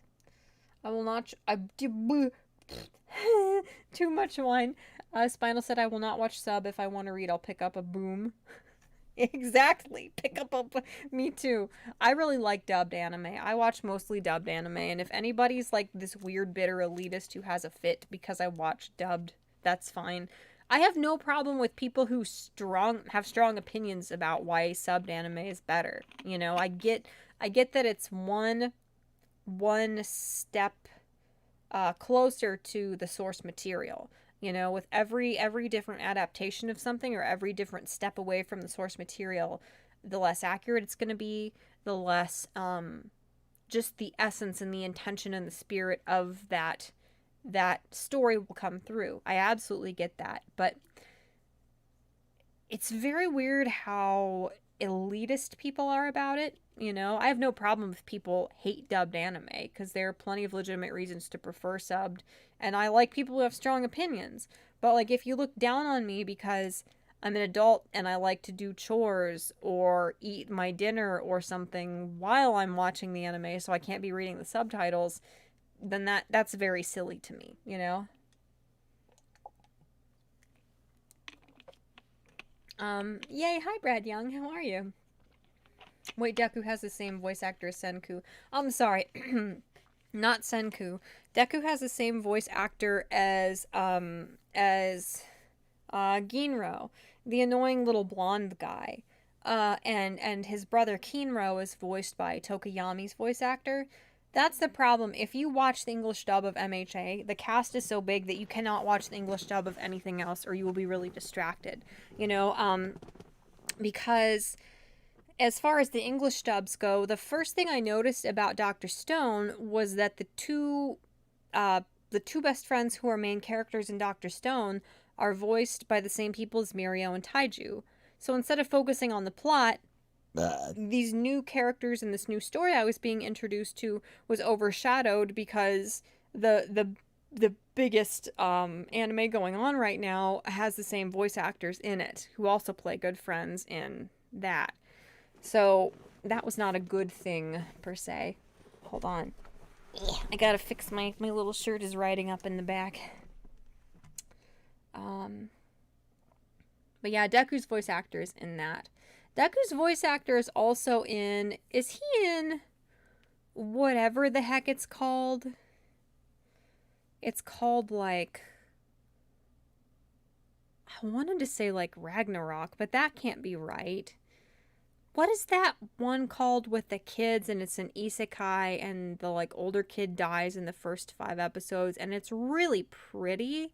I will not. Too much wine. Spinal said, I will not watch sub. If I want to read, I'll pick up a boom. Exactly. Pick up a. Me too. I really like dubbed anime. I watch mostly dubbed anime. And if anybody's like this weird, bitter elitist who has a fit because I watch dubbed, that's fine. I have no problem with people who have strong opinions about why subbed anime is better. You know, I get that it's one step closer to the source material. You know, with every different adaptation of something or every different step away from the source material, the less accurate it's going to be, the less just the essence and the intention and the spirit of that story will come through. I absolutely get that, but it's very weird how elitist people are about it. You know, I have no problem if people hate dubbed anime because there are plenty of legitimate reasons to prefer subbed, and I like people who have strong opinions. But like, if you look down on me because I'm an adult and I like to do chores or eat my dinner or something while I'm watching the anime, so I can't be reading the subtitles, then that's very silly to me. You know. Yay! Hi, Brad Young. How are you? Wait, Deku has the same voice actor as Senku. I'm sorry, not Senku. Deku has the same voice actor as Ginro, the annoying little blonde guy. And his brother Kinro is voiced by Tokuyami's voice actor. That's the problem. If you watch the English dub of MHA, the cast is so big that you cannot watch the English dub of anything else, or you will be really distracted. You know, because as far as the English dubs go, the first thing I noticed about Dr. Stone was that the two best friends who are main characters in Dr. Stone are voiced by the same people as Mirio and Taiju. So instead of focusing on the plot, these new characters in this new story I was being introduced to was overshadowed because the biggest anime going on right now has the same voice actors in it who also play good friends in that. So that was not a good thing per se. Hold on. I gotta fix my little shirt is riding up in the back. But yeah, Deku's voice actor is in that. Deku's voice actor is also in. Is he in whatever the heck it's called? It's called like. I wanted to say like Ragnarok, but that can't be right. What is that one called with the kids and it's an isekai and the like older kid dies in the first 5 episodes and it's really pretty,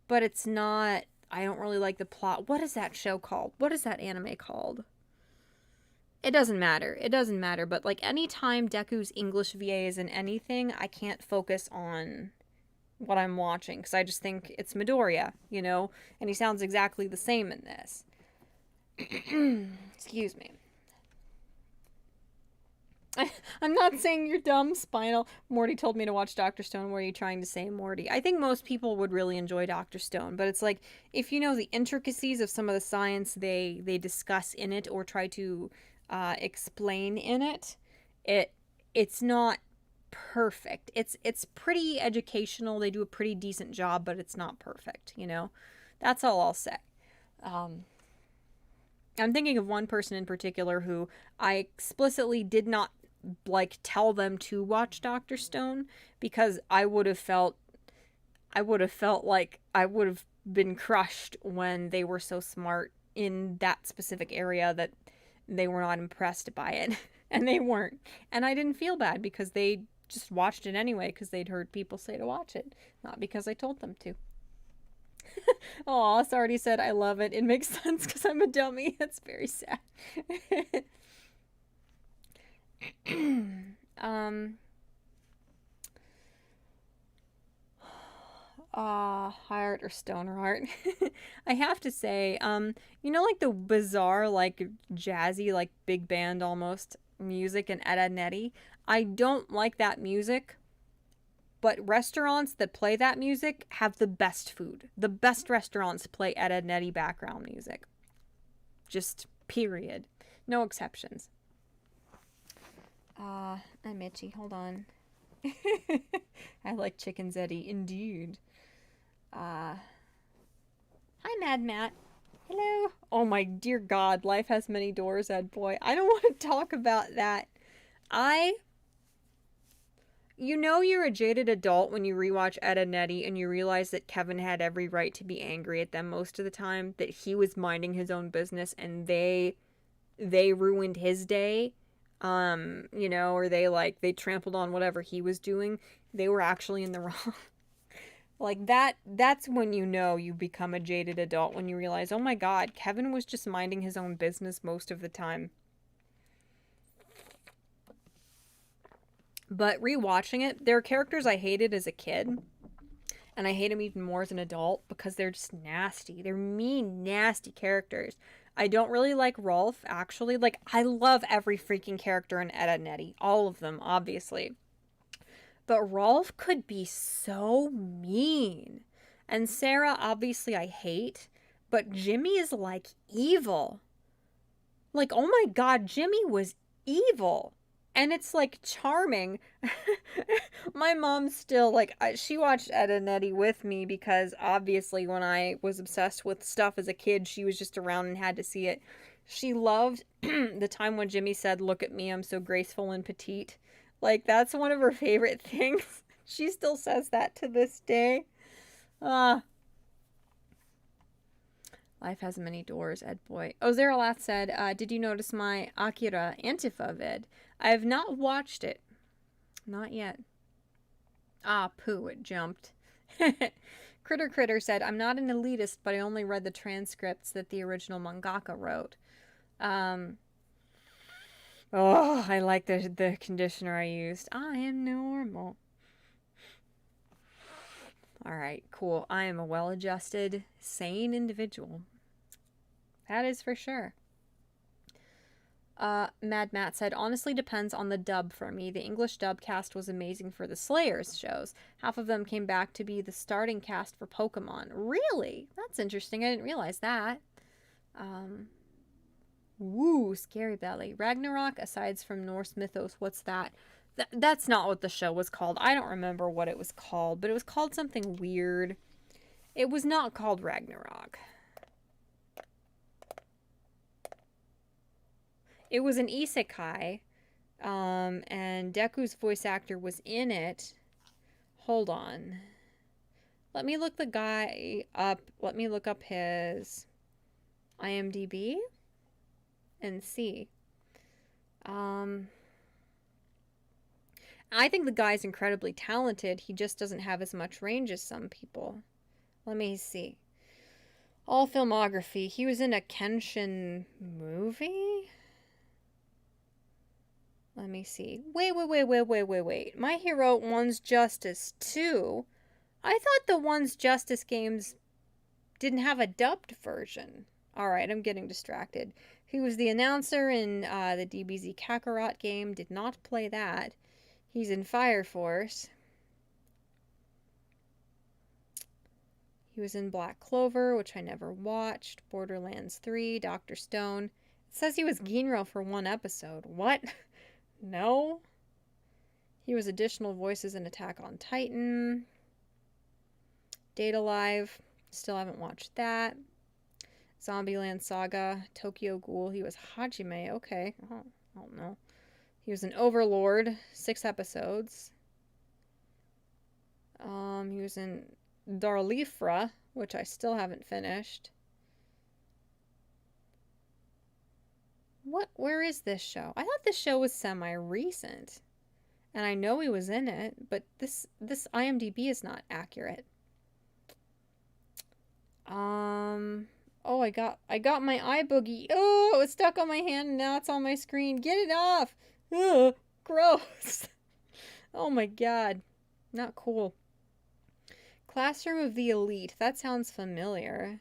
but it's not. I don't really like the plot. What is that show called? What is that anime called? It doesn't matter. It doesn't matter. But like anytime Deku's English VA is in anything, I can't focus on what I'm watching because I just think it's Midoriya, you know? And he sounds exactly the same in this. Excuse me. I'm not saying you're dumb, Spinal. Morty told me to watch Dr. Stone. What are you trying to say, Morty? I think most people would really enjoy Dr. Stone, but it's like if you know the intricacies of some of the science they discuss in it or try to explain in it, it's not perfect. It's pretty educational. They do a pretty decent job, but it's not perfect. You know, that's all I'll say. I'm thinking of one person in particular who I explicitly did not like tell them to watch Dr. Stone because I would have felt I would have felt like I would have been crushed when they were so smart in that specific area that they were not impressed by it. And they weren't. And I didn't feel bad because they just watched it anyway because they'd heard people say to watch it, not because I told them to. Oh, already said I love it. It makes sense because I'm a dummy. That's very sad. um, heart or stoner heart. I have to say, you know, like the bizarre, like jazzy, like big band almost music in Ed, Edd n Eddy. I don't like that music, but restaurants that play that music have the best food. The best restaurants play Ed, Edd n Eddy background music. Just period. No exceptions. I'm itchy. Hold on. I like chickens, Eddie. Indeed. Hi, Mad Matt. Hello. Oh my dear God, life has many doors, Ed boy. I don't want to talk about that. You know you're a jaded adult when you rewatch Ed and Eddy and you realize that Kevin had every right to be angry at them most of the time, that he was minding his own business and they ruined his day. You know, or they trampled on whatever he was doing. They were actually in the wrong. Like that's when you know you become a jaded adult, when you realize, oh my God, Kevin was just minding his own business most of the time. But rewatching it, there are characters I hated as a kid, and I hate them even more as an adult because they're just nasty. They're mean, nasty characters. I don't really like Rolf, actually. Like, I love every freaking character in Ed, Edd n Eddy. All of them, obviously. But Rolf could be so mean. And Sarah, obviously, I hate. But Jimmy is, like, evil. Like, oh my God, Jimmy was evil. And it's, like, charming. My mom still, like, she watched Ed and Eddy with me because, obviously, when I was obsessed with stuff as a kid, she was just around and had to see it. She loved the time when Jimmy said, "Look at me, I'm so graceful and petite." Like, that's one of her favorite things. She still says that to this day. Ah. Life has many doors, Ed boy. Oh, Zeralath said, did you notice my Akira Antifa vid? I have not watched it. Not yet. Ah, poo, it jumped. Critter said, I'm not an elitist, but I only read the transcripts that the original mangaka wrote. I like the conditioner I used. I am normal. Alright, cool. I am a well-adjusted, sane individual. That is for sure. Mad Matt said, honestly depends on the dub for me. The English dub cast was amazing for the Slayers shows. Half of them came back to be the starting cast for Pokemon. Really? That's interesting. I didn't realize that. Woo, Scary Belly. Ragnarok, aside from Norse mythos, what's that? That's not what the show was called. I don't remember what it was called, but it was called something weird. It was not called Ragnarok. It was an isekai, and Deku's voice actor was in it. Hold on. Let me look the guy up. Let me look up his IMDb and see. I think the guy's incredibly talented. He just doesn't have as much range as some people. Let me see. All filmography. He was in a Kenshin movie? Let me see. Wait. My Hero One's Justice 2. I thought the One's Justice games didn't have a dubbed version. Alright, I'm getting distracted. He was the announcer in the DBZ Kakarot game. Did not play that. He's in Fire Force. He was in Black Clover, which I never watched. Borderlands 3, Dr. Stone. It says he was Ginro for one episode. What? No. He was additional voices in Attack on Titan. Data Live. Still haven't watched that. Zombieland Saga. Tokyo Ghoul. He was Hajime. Okay. Oh, I don't know. He was an Overlord. 6 episodes. He was in Darlifra, which I still haven't finished. Where is this show? I thought this show was semi-recent. And I know he was in it, but this IMDb is not accurate. Oh, I got my eye boogie. Oh, it was stuck on my hand and now it's on my screen. Get it off. Ugh, gross. Oh my god. Not cool. Classroom of the Elite. That sounds familiar.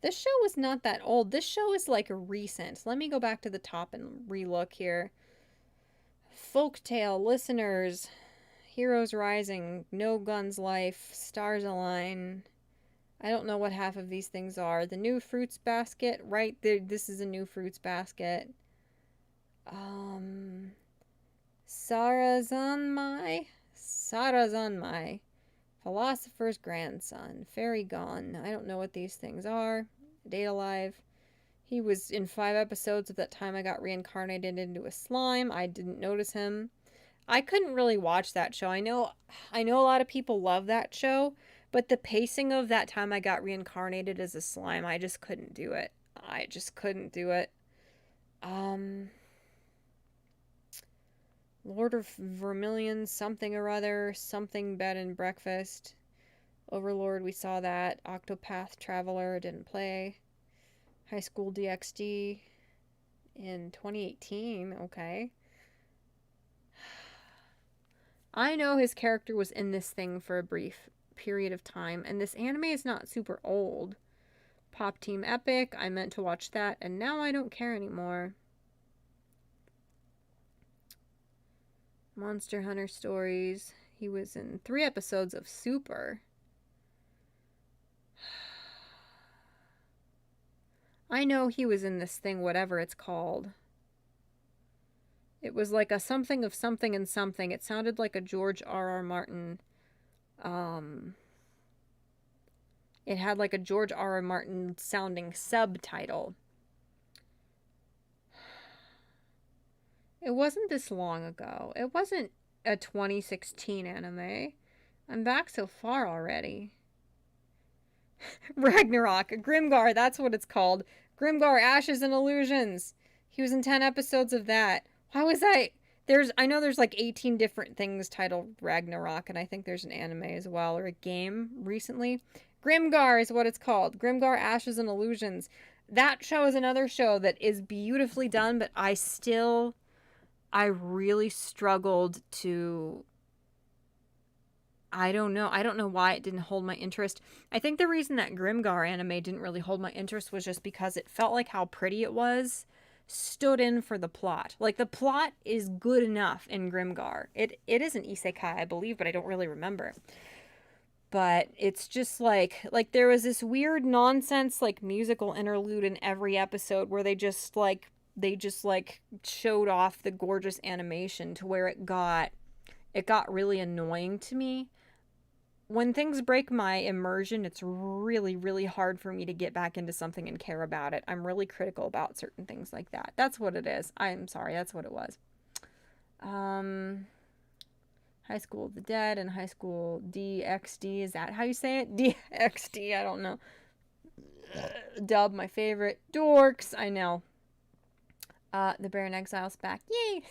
This show was not that old. This show is like recent. Let me go back to the top and relook here. Folktale, Listeners, Heroes Rising, No Guns Life, Stars Align. I don't know what half of these things are. The New Fruits Basket, right there. This is a New Fruits Basket. Sarazanmai, Philosopher's Grandson, Fairy Gone. I don't know what these things are. Date Alive. He was in 5 episodes of That Time I Got Reincarnated into a Slime. I didn't notice him. I couldn't really watch that show. I know a lot of people love that show, but the pacing of That Time I Got Reincarnated as a Slime, I just couldn't do it. Lord of Vermilion, something or other, something Bed and Breakfast. Overlord, we saw that. Octopath Traveler, didn't play. High School DxD in 2018, okay. I know his character was in this thing for a brief period of time, and this anime is not super old. Pop Team Epic, I meant to watch that, and now I don't care anymore. Monster Hunter Stories, he was in 3 episodes of Super. I know he was in this thing, whatever it's called. It was like a something of something and something. It sounded like a George R.R. Martin. It had like a George R.R. Martin sounding subtitle. It wasn't this long ago. It wasn't a 2016 anime. I'm back so far already. Ragnarok. Grimgar, that's what it's called. Grimgar, Ashes and Illusions. He was in 10 episodes of that. Why was I know there's like 18 different things titled Ragnarok, and I think there's an anime as well, or a game recently. Grimgar is what it's called. Grimgar, Ashes and Illusions. That show is another show that is beautifully done, but I really struggled to... I don't know why it didn't hold my interest. I think the reason that Grimgar anime didn't really hold my interest was just because it felt like how pretty it was stood in for the plot. Like, the plot is good enough in Grimgar. It is an isekai, I believe, but I don't really remember. But it's just like there was this weird nonsense like musical interlude in every episode where they just showed off the gorgeous animation to where it got really annoying to me. When things break my immersion, it's really, really hard for me to get back into something and care about it. I'm really critical about certain things like that. That's what it is. I'm sorry, that's what it was. High School of the Dead and High School DxD. Is that how you say it? DxD, I don't know. Dub, my favorite. Dorks, I know. The Bear in Exile's back. Yay!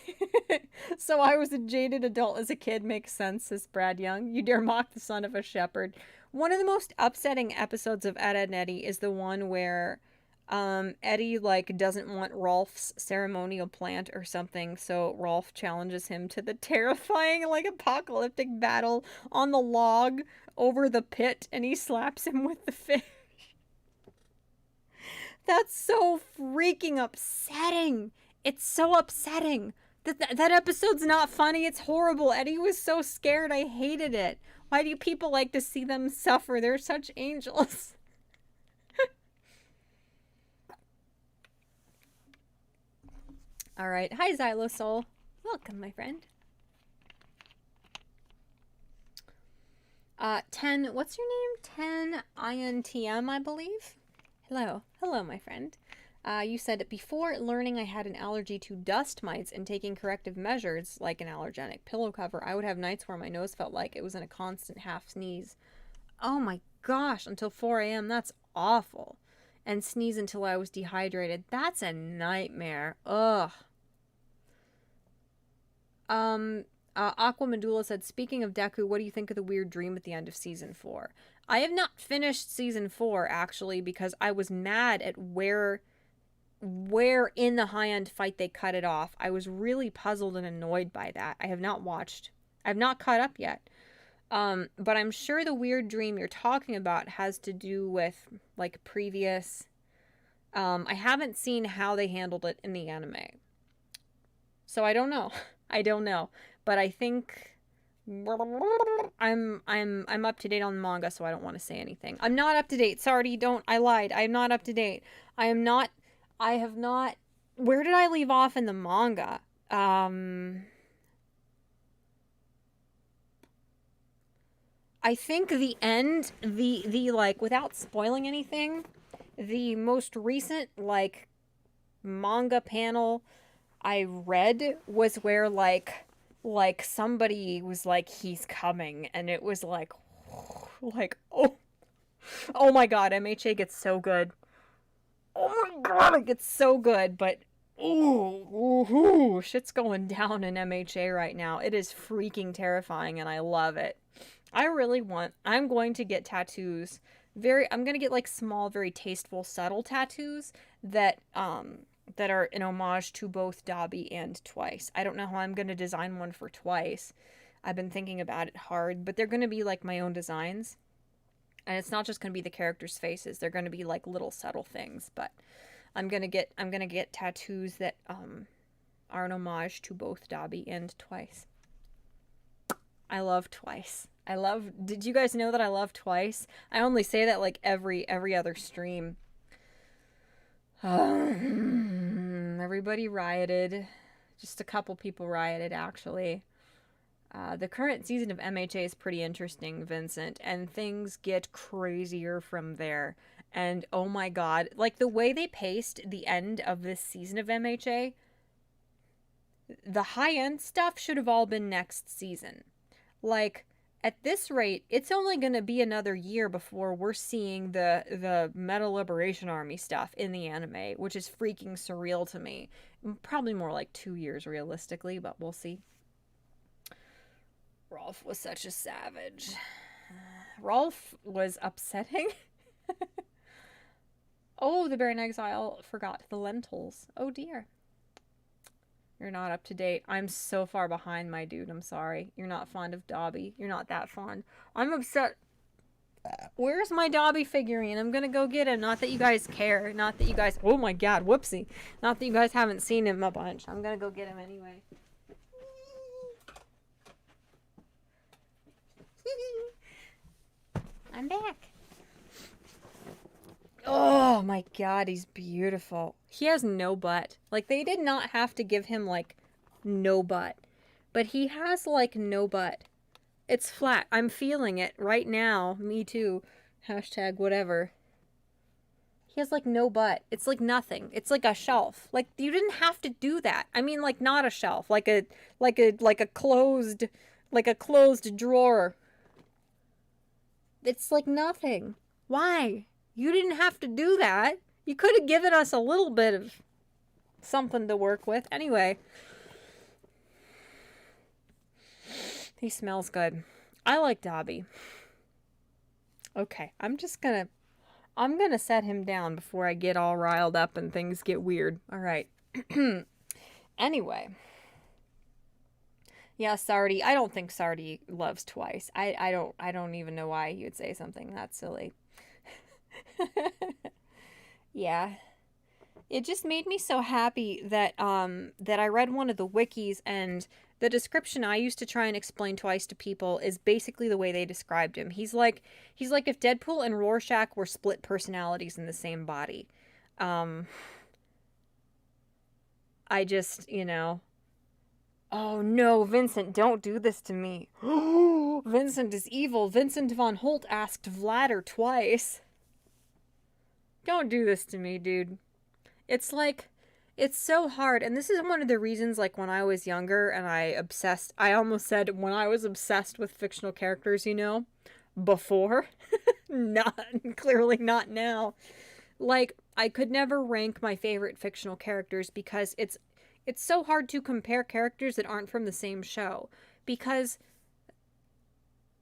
So I was a jaded adult as a kid makes sense, says Brad Young. You dare mock the son of a shepherd. One of the most upsetting episodes of Ed, Edd n Eddy is the one where Eddie doesn't want Rolf's ceremonial plant or something, so Rolf challenges him to the terrifying apocalyptic battle on the log over the pit, and he slaps him with the fish. That's so freaking upsetting. It's so upsetting. That episode's not funny. It's horrible. Eddie was so scared. I hated it. Why do people like to see them suffer? They're such angels. All right. Hi, Xylosol. Welcome, my friend. 10, what's your name? 10 INTM, I believe. Hello, my friend. You said, before learning I had an allergy to dust mites and taking corrective measures like an allergenic pillow cover, I would have nights where my nose felt like it was in a constant half sneeze. Oh my gosh, until 4 a.m. That's awful. And sneeze until I was dehydrated. That's a nightmare. Ugh. Aqua Medulla said, speaking of Deku, what do you think of the weird dream at the end of season 4? I have not finished season 4, actually, because I was mad at where in the high end fight they cut it off. I was really puzzled and annoyed by that. I have not caught up yet. But I'm sure the weird dream you're talking about has to do with like previous. I haven't seen how they handled it in the anime, so I don't know. I don't know, but I think I'm up to date on the manga, so I don't want to say anything. I'm not up to date. Sorry, don't. I lied. I'm not up to date. I am not. I have not. Where did I leave off in the manga? I think the end, the like, without spoiling anything, the most recent like manga panel I read was where like somebody was like, he's coming, and it was like, oh my god, MHA gets so good. Oh my god, it gets so good. But ooh, shit's going down in MHA right now. It is freaking terrifying, and I love it. I'm going to get tattoos. I'm going to get like small, very tasteful, subtle tattoos that are in homage to both Dobby and Twice. I don't know how I'm going to design one for Twice. I've been thinking about it hard, but they're going to be like my own designs. And it's not just going to be the characters' faces. They're going to be like little subtle things, but I'm going to get tattoos that are an homage to both Dobby and Twice. I love Twice. Did you guys know that I love Twice? I only say that like every other stream. Everybody rioted. Just a couple people rioted, actually. The current season of MHA is pretty interesting, Vincent, and things get crazier from there. And oh my god, like the way they paced the end of this season of MHA, the high end stuff should have all been next season. Like, at this rate, it's only going to be another year before we're seeing the Meta Liberation Army stuff in the anime, which is freaking surreal to me. Probably more like 2 years realistically, but we'll see. Rolf was such a savage. Rolf was upsetting. Oh, the Baron Exile forgot the lentils. Oh dear. You're not up to date. I'm so far behind, my dude. I'm sorry. You're not fond of Dobby. You're not that fond. I'm upset. Where's my Dobby figurine? I'm gonna go get him. Not that you guys care. Not that you guys... Oh my god, whoopsie. Not that you guys haven't seen him a bunch. I'm gonna go get him anyway. I'm back. Oh my god, he's beautiful. He has no butt. Like, they did not have to give him, like, no butt. But he has, like, no butt. It's flat. I'm feeling it right now. Me too. Hashtag whatever. He has, like, no butt. It's, like, nothing. It's, like, a shelf. Like, you didn't have to do that. I mean, like, not a shelf. Like a closed drawer. It's, like, nothing. Why? You didn't have to do that. You could have given us a little bit of something to work with. Anyway. He smells good. I like Dobby. Okay, I'm gonna set him down before I get all riled up and things get weird. Alright. Anyway. Yeah, Sardi. I don't think Sardi loves Twice. I don't even know why he would say something that silly. Yeah. It just made me so happy that that I read one of the wikis, and the description I used to try and explain Twice to people is basically the way they described him. He's like if Deadpool and Rorschach were split personalities in the same body. I just, oh no, Vincent, don't do this to me. Vincent is evil. Vincent von Holt asked Vladder Twice. Don't do this to me, dude. It's like, it's so hard. And this is one of the reasons, like, when I was younger and I almost said when I was obsessed with fictional characters, before. Not, clearly not now. Like, I could never rank my favorite fictional characters because it's so hard to compare characters that aren't from the same show, because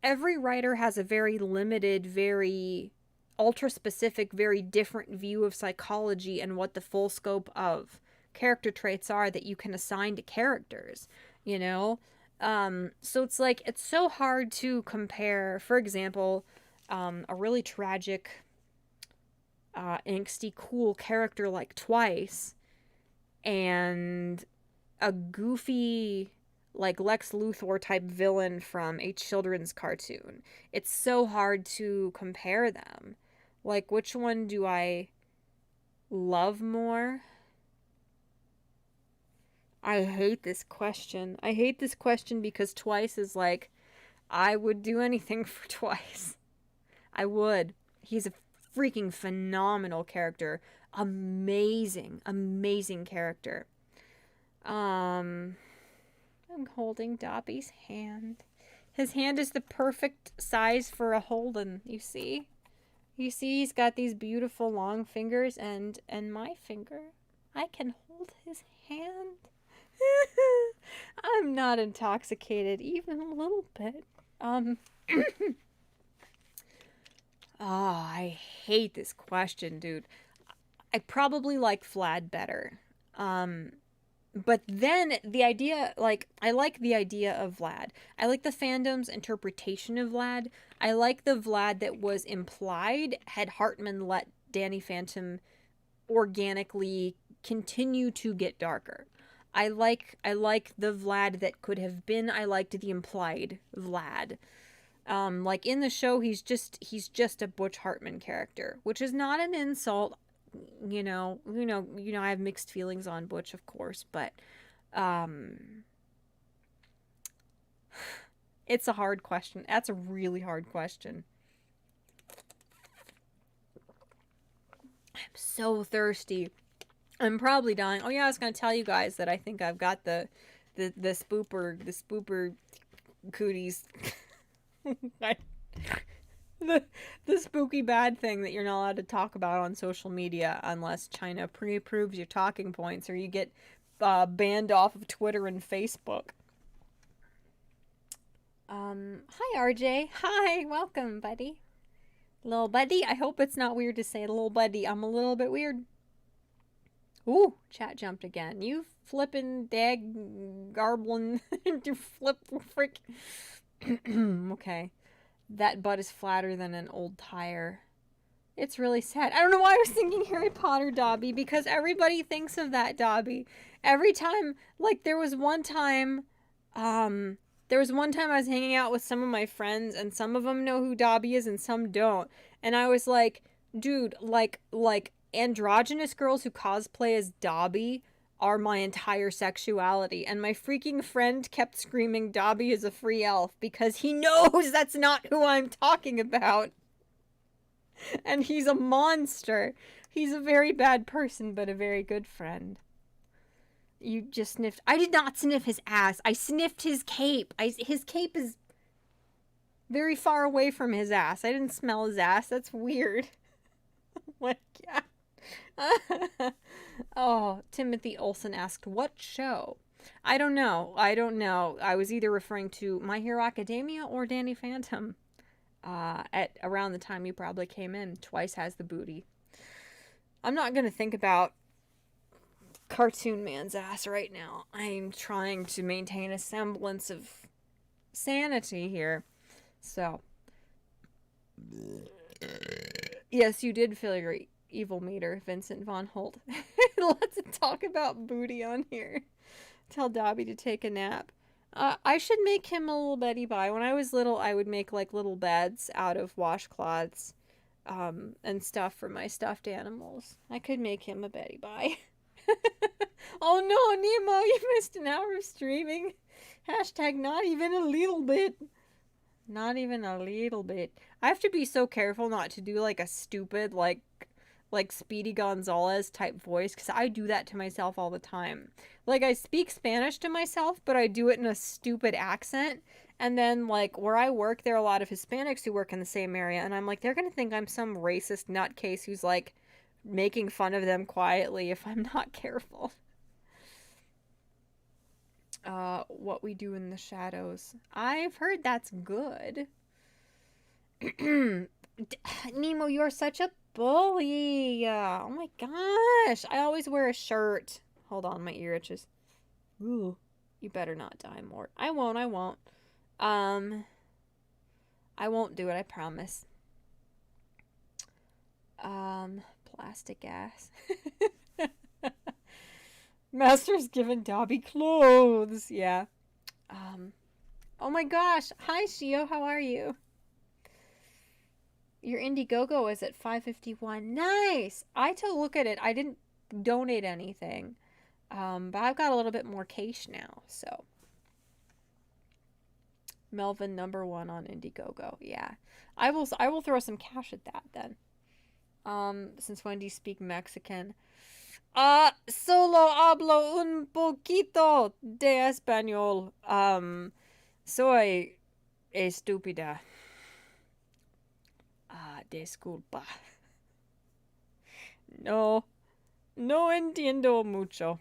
every writer has a very limited, very ultra specific, very different view of psychology and what the full scope of character traits are that you can assign to characters, you know? So it's like, it's so hard to compare, for example, a really tragic, angsty, cool character like Twice and a goofy, like Lex Luthor type villain from a children's cartoon. It's so hard to compare them. Like, which one do I love more? I hate this question. I hate this question because Twice is like, I would do anything for Twice. I would. He's a freaking phenomenal character. Amazing, amazing character. I'm holding Dobby's hand. His hand is the perfect size for a Holden, you see? You see, he's got these beautiful long fingers, and my finger. I can hold his hand. I'm not intoxicated, even a little bit. I hate this question, dude. I probably like Vlad better. But then the idea, like, I like the idea of Vlad. I like the fandom's interpretation of Vlad. I like the Vlad that was implied had Hartman let Danny Phantom organically continue to get darker. I like the Vlad that could have been. I liked the implied Vlad. Like in the show, he's just a Butch Hartman character, which is not an insult. You know, I have mixed feelings on Butch, of course, but it's a hard question. That's a really hard question. I'm so thirsty. I'm probably dying. Oh yeah, I was gonna tell you guys that I think I've got the spooper cooties. The spooky bad thing that you're not allowed to talk about on social media unless China pre-approves your talking points or you get banned off of Twitter and Facebook. Hi RJ. Hi, welcome, buddy. Little buddy. I hope it's not weird to say little buddy. I'm a little bit weird. Ooh, chat jumped again. You flippin' dag garblin' you flip frick. Okay. That butt is flatter than an old tire. It's really sad. I don't know why I was thinking Harry Potter Dobby, because everybody thinks of that Dobby. Every time, like there was one time I was hanging out with some of my friends and some of them know who Dobby is and some don't. And I was like, dude, like androgynous girls who cosplay as Dobby are my entire sexuality. And my freaking friend kept screaming Dobby is a free elf because he knows that's not who I'm talking about. And he's a monster. He's a very bad person, but a very good friend. You just sniffed. I did not sniff his ass. I sniffed his cape. His cape is very far away from his ass. I didn't smell his ass. That's weird. What? Yeah. Oh, Timothy Olsen asked, what show? I don't know. I was either referring to My Hero Academia or Danny Phantom. At around the time you probably came in. Twice has the booty. I'm not going to think about Cartoon Man's ass right now. I'm trying to maintain a semblance of sanity here. So. Yes, you did fill your evil meter, Vincent Von Holt. Let's talk about booty on here. Tell Dobby to take a nap. I should make him a little Betty Bye. When I was little, I would make like little beds out of washcloths and stuff for my stuffed animals. I could make him a Betty Bye. Oh no, Nemo, you missed an hour of streaming. Hashtag not even a little bit. Not even a little bit. I have to be so careful not to do like a stupid like Speedy Gonzalez type voice, because I do that to myself all the time. Like I speak Spanish to myself, but I do it in a stupid accent, And then, like, where I work, there are a lot of Hispanics who work in the same area. And I'm like, they're going to think I'm some racist nutcase who's, like, making fun of them quietly if I'm not careful. What we do in the shadows. I've heard that's good. Nemo, you're such a bully. Oh my gosh. I always wear a shirt. Hold on, my ear itches. Ooh. You better not die, Mort. I won't. I won't do it, I promise. Plastic ass. Master's given Dobby clothes. Yeah. Oh my gosh. Hi, Shio. How are you? Your Indiegogo is at 551. Nice. I took a look at it. I didn't donate anything. But I've got a little bit more cash now, so. Melvin #1 on Indiegogo. Yeah. I will throw some cash at that then. Since when do you speak Mexican? Solo hablo un poquito de español. Soy estúpida. Disculpa. No entiendo mucho.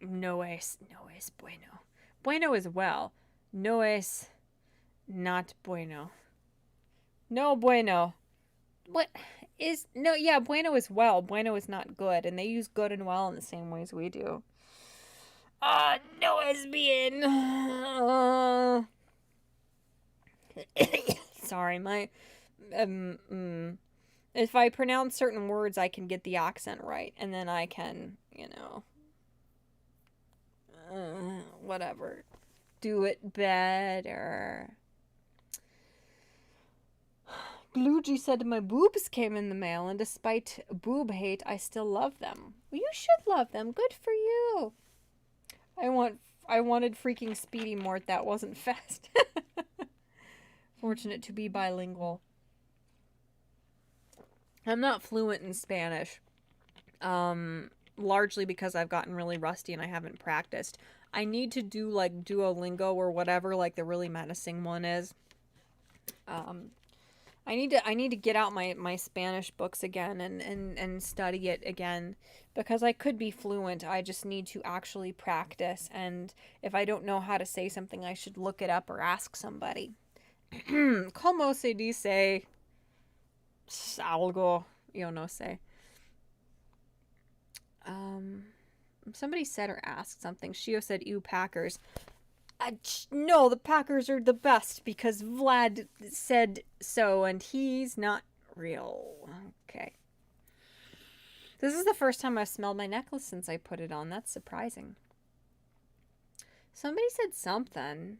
No es bueno. Bueno is well. No es not bueno. No bueno. What is no? Yeah, bueno is well. Bueno is not good, and they use good and well in the same ways we do. No es bien. Sorry, my if I pronounce certain words, I can get the accent right, and then I can, whatever, do it better. Gluji said my boobs came in the mail, and despite boob hate, I still love them. Well, you should love them. Good for you. I wanted freaking Speedy Mort. That wasn't fast. Fortunate to be bilingual. I'm not fluent in Spanish. Largely because I've gotten really rusty and I haven't practiced. I need to do like Duolingo or whatever, like the really menacing one is. I need to get out my Spanish books again and study it again, because I could be fluent. I just need to actually practice, and if I don't know how to say something, I should look it up or ask somebody. Como se dice algo? Yo no sé. Somebody said or asked something. Shio said, ew, Packers. No, the Packers are the best because Vlad said so, and he's not real. Okay. This is the first time I've smelled my necklace since I put it on. That's surprising. Somebody said something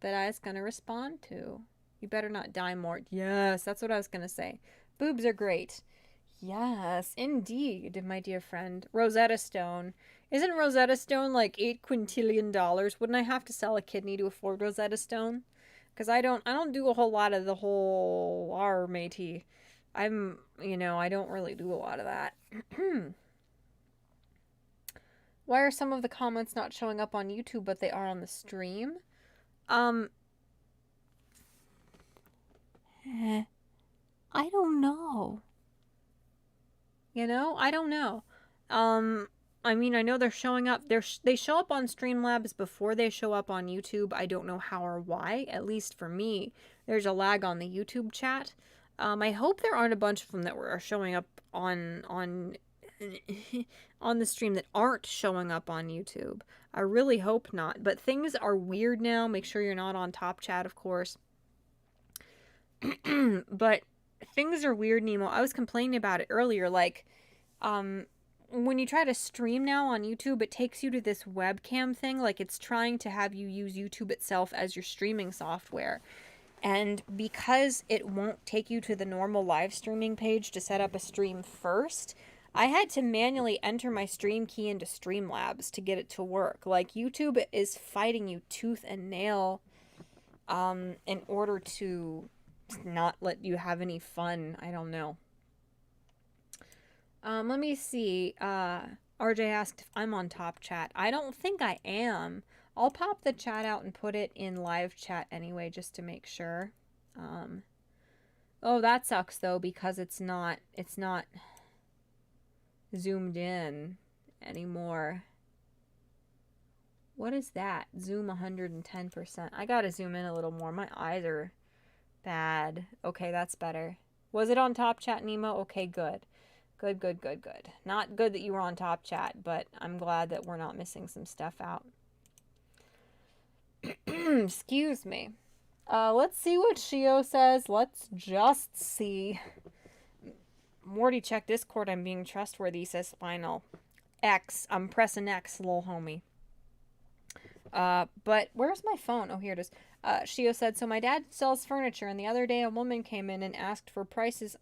that I was going to respond to. You better not die, Mort. Yes, that's what I was going to say. Boobs are great. Yes, indeed, my dear friend. Rosetta Stone. Isn't Rosetta Stone like $8 quintillion? Wouldn't I have to sell a kidney to afford Rosetta Stone? Because I don't do a whole lot of the whole R, matey. I don't really do a lot of that. Why are some of the comments not showing up on YouTube, but they are on the stream? I don't know. I don't know. I mean, I know they're showing up. They show up on Streamlabs before they show up on YouTube. I don't know how or why. At least for me, there's a lag on the YouTube chat. I hope there aren't a bunch of them that are showing up on on the stream that aren't showing up on YouTube. I really hope not. But things are weird now. Make sure you're not on Top Chat, of course. But things are weird, Nemo. I was complaining about it earlier. Like, when you try to stream now on YouTube, it takes you to this webcam thing. Like, it's trying to have you use YouTube itself as your streaming software. And because it won't take you to the normal live streaming page to set up a stream first, I had to manually enter my stream key into Streamlabs to get it to work. Like, YouTube is fighting you tooth and nail in order to not let you have any fun. I don't know. Let me see. RJ asked if I'm on Top Chat. I don't think I am. I'll pop the chat out and put it in live chat anyway, just to make sure. Oh, that sucks though, because it's not zoomed in anymore. What is that? Zoom 110%. I gotta zoom in a little more. My eyes are bad. Okay, that's better. Was it on top chat, Nemo? Okay, good. Good, good, good, good. Not good that you were on top chat, but I'm glad that we're not missing some stuff out. Excuse me. Let's see what Shio says. Let's just see. Morty, check Discord. I'm being trustworthy, he says Spinal. X. I'm pressing X, lol homie. But where's my phone? Oh, here it is. Shio said, so my dad sells furniture, and the other day a woman came in and asked for prices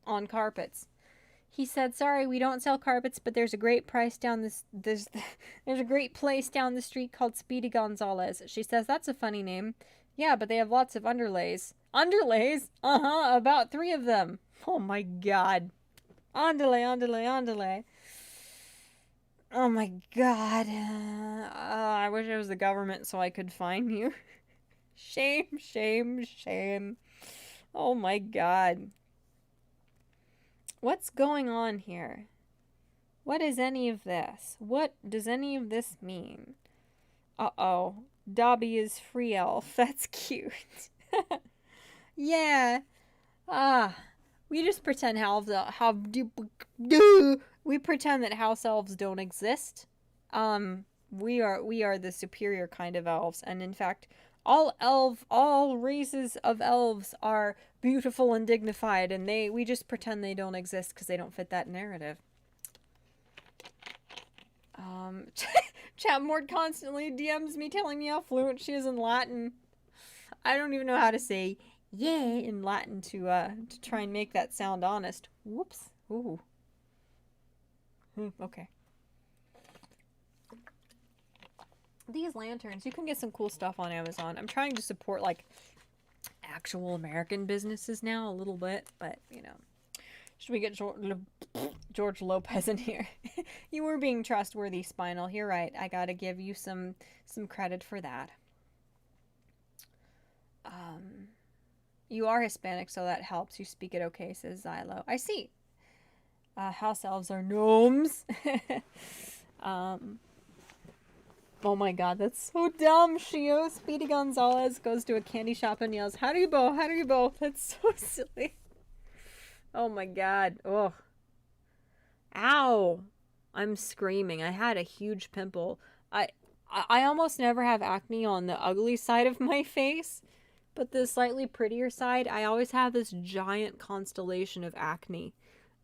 on carpets. He said, sorry, we don't sell carpets, but there's a great price down there's a great place down the street called Speedy Gonzalez. She says, that's a funny name. Yeah, but they have lots of underlays. Underlays? Uh-huh, about 3 of them. Oh my god. Underlay. Oh my god. I wish it was the government so I could find you. Shame. Oh my god. What's going on here? What is any of this? What does any of this mean? Uh-oh. Dobby is free elf. That's cute. Yeah. We just pretend we pretend that house elves don't exist. We are the superior kind of elves, and in fact, all races of elves are beautiful and dignified, and we just pretend they don't exist because they don't fit that narrative. Chat-Mort constantly DMs me telling me how fluent she is in Latin. I don't even know how to say yeah in Latin to try and make that sound honest. Whoops. Ooh. Okay. These lanterns, you can get some cool stuff on Amazon. I'm trying to support like actual American businesses now a little bit, but you know. Should we get George Lopez in here? You were being trustworthy, Spinal. You're right. I gotta give you some credit for that. You are Hispanic, so that helps. You speak it okay, says Xylo. I see. House elves are gnomes. Oh my god, that's so dumb, Shio. Speedy Gonzalez goes to a candy shop and yells, Haribo. That's so silly. Oh my god. Oh. Ow. I'm screaming. I had a huge pimple. I almost never have acne on the ugly side of my face, but the slightly prettier side, I always have this giant constellation of acne,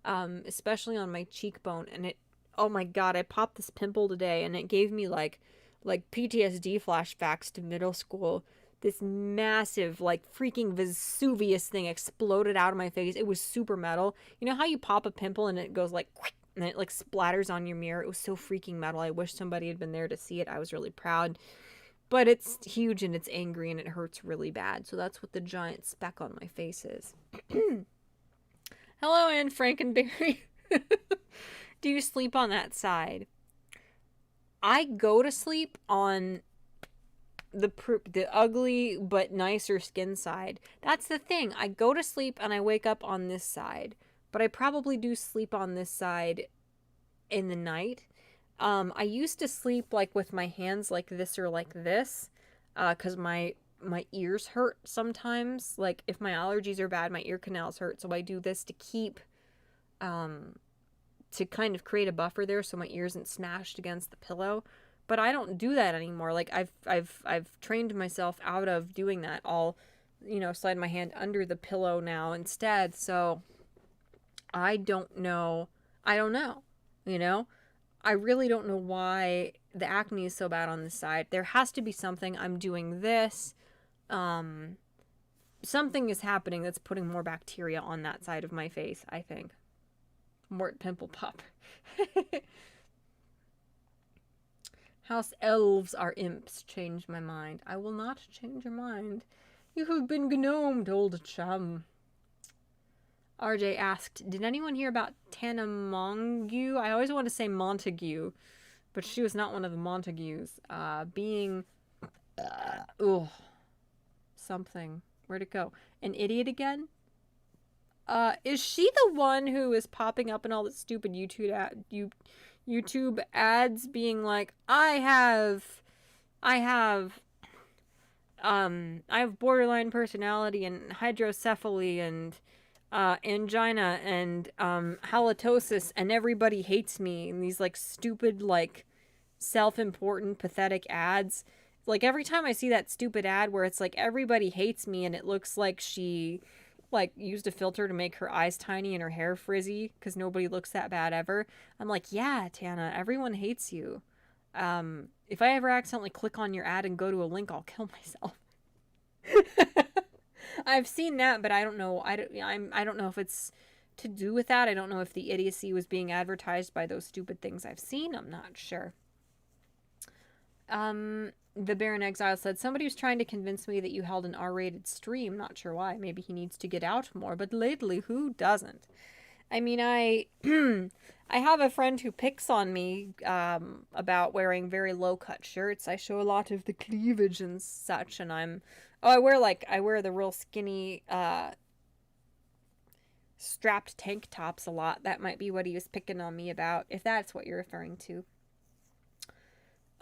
especially on my cheekbone. And it, oh my god, I popped this pimple today, and it gave me like PTSD flashbacks to middle school. This massive, like, freaking Vesuvius thing exploded out of my face. It was super metal. You know how you pop a pimple and it goes like, and it like splatters on your mirror? It was so freaking metal. I wish somebody had been there to see it. I was really proud. But it's huge and it's angry and it hurts really bad. So that's what the giant speck on my face is. Hello, Anne Frankenberry. Do you sleep on that side? I go to sleep on the ugly but nicer skin side. That's the thing. I go to sleep and I wake up on this side, but I probably do sleep on this side in the night. I used to sleep like with my hands like this or like this, because my ears hurt sometimes. Like if my allergies are bad, my ear canals hurt, so I do this to keep to kind of create a buffer there so my ear isn't smashed against the pillow. But I don't do that anymore. Like I've trained myself out of doing that. I'll, slide my hand under the pillow now instead. So I don't know. I really don't know why the acne is so bad on this side. There has to be something. I'm doing this. Something is happening that's putting more bacteria on that side of my face, I think. Mort pimple pop. House elves are imps. Change my mind. I will not change your mind. You have been gnomed, old chum. RJ asked, did anyone hear about Tanamongu? I always want to say Montague. But she was not one of the Montagues. Being, ugh, something. Where'd it go? An idiot again? Is she the one who is popping up in all the stupid YouTube ads being like, I have borderline personality and hydrocephaly and angina and halitosis and everybody hates me, and these like stupid like self-important pathetic ads. Like every time I see that stupid ad where it's like everybody hates me and it looks like she like used a filter to make her eyes tiny and her hair frizzy because nobody looks that bad ever, I'm like, yeah, Tana, everyone hates you. If I ever accidentally click on your ad and go to a link, I'll kill myself. I've seen that, but I don't know. I don't know if it's to do with that. I don't know if the idiocy was being advertised by those stupid things I've seen. I'm not sure. The Baron Exile said, somebody was trying to convince me that you held an R-rated stream. Not sure why. Maybe he needs to get out more. But lately, who doesn't? I mean, I have a friend who picks on me about wearing very low-cut shirts. I show a lot of the cleavage and such, and I wear the real skinny strapped tank tops a lot. That might be what he was picking on me about, if that's what you're referring to.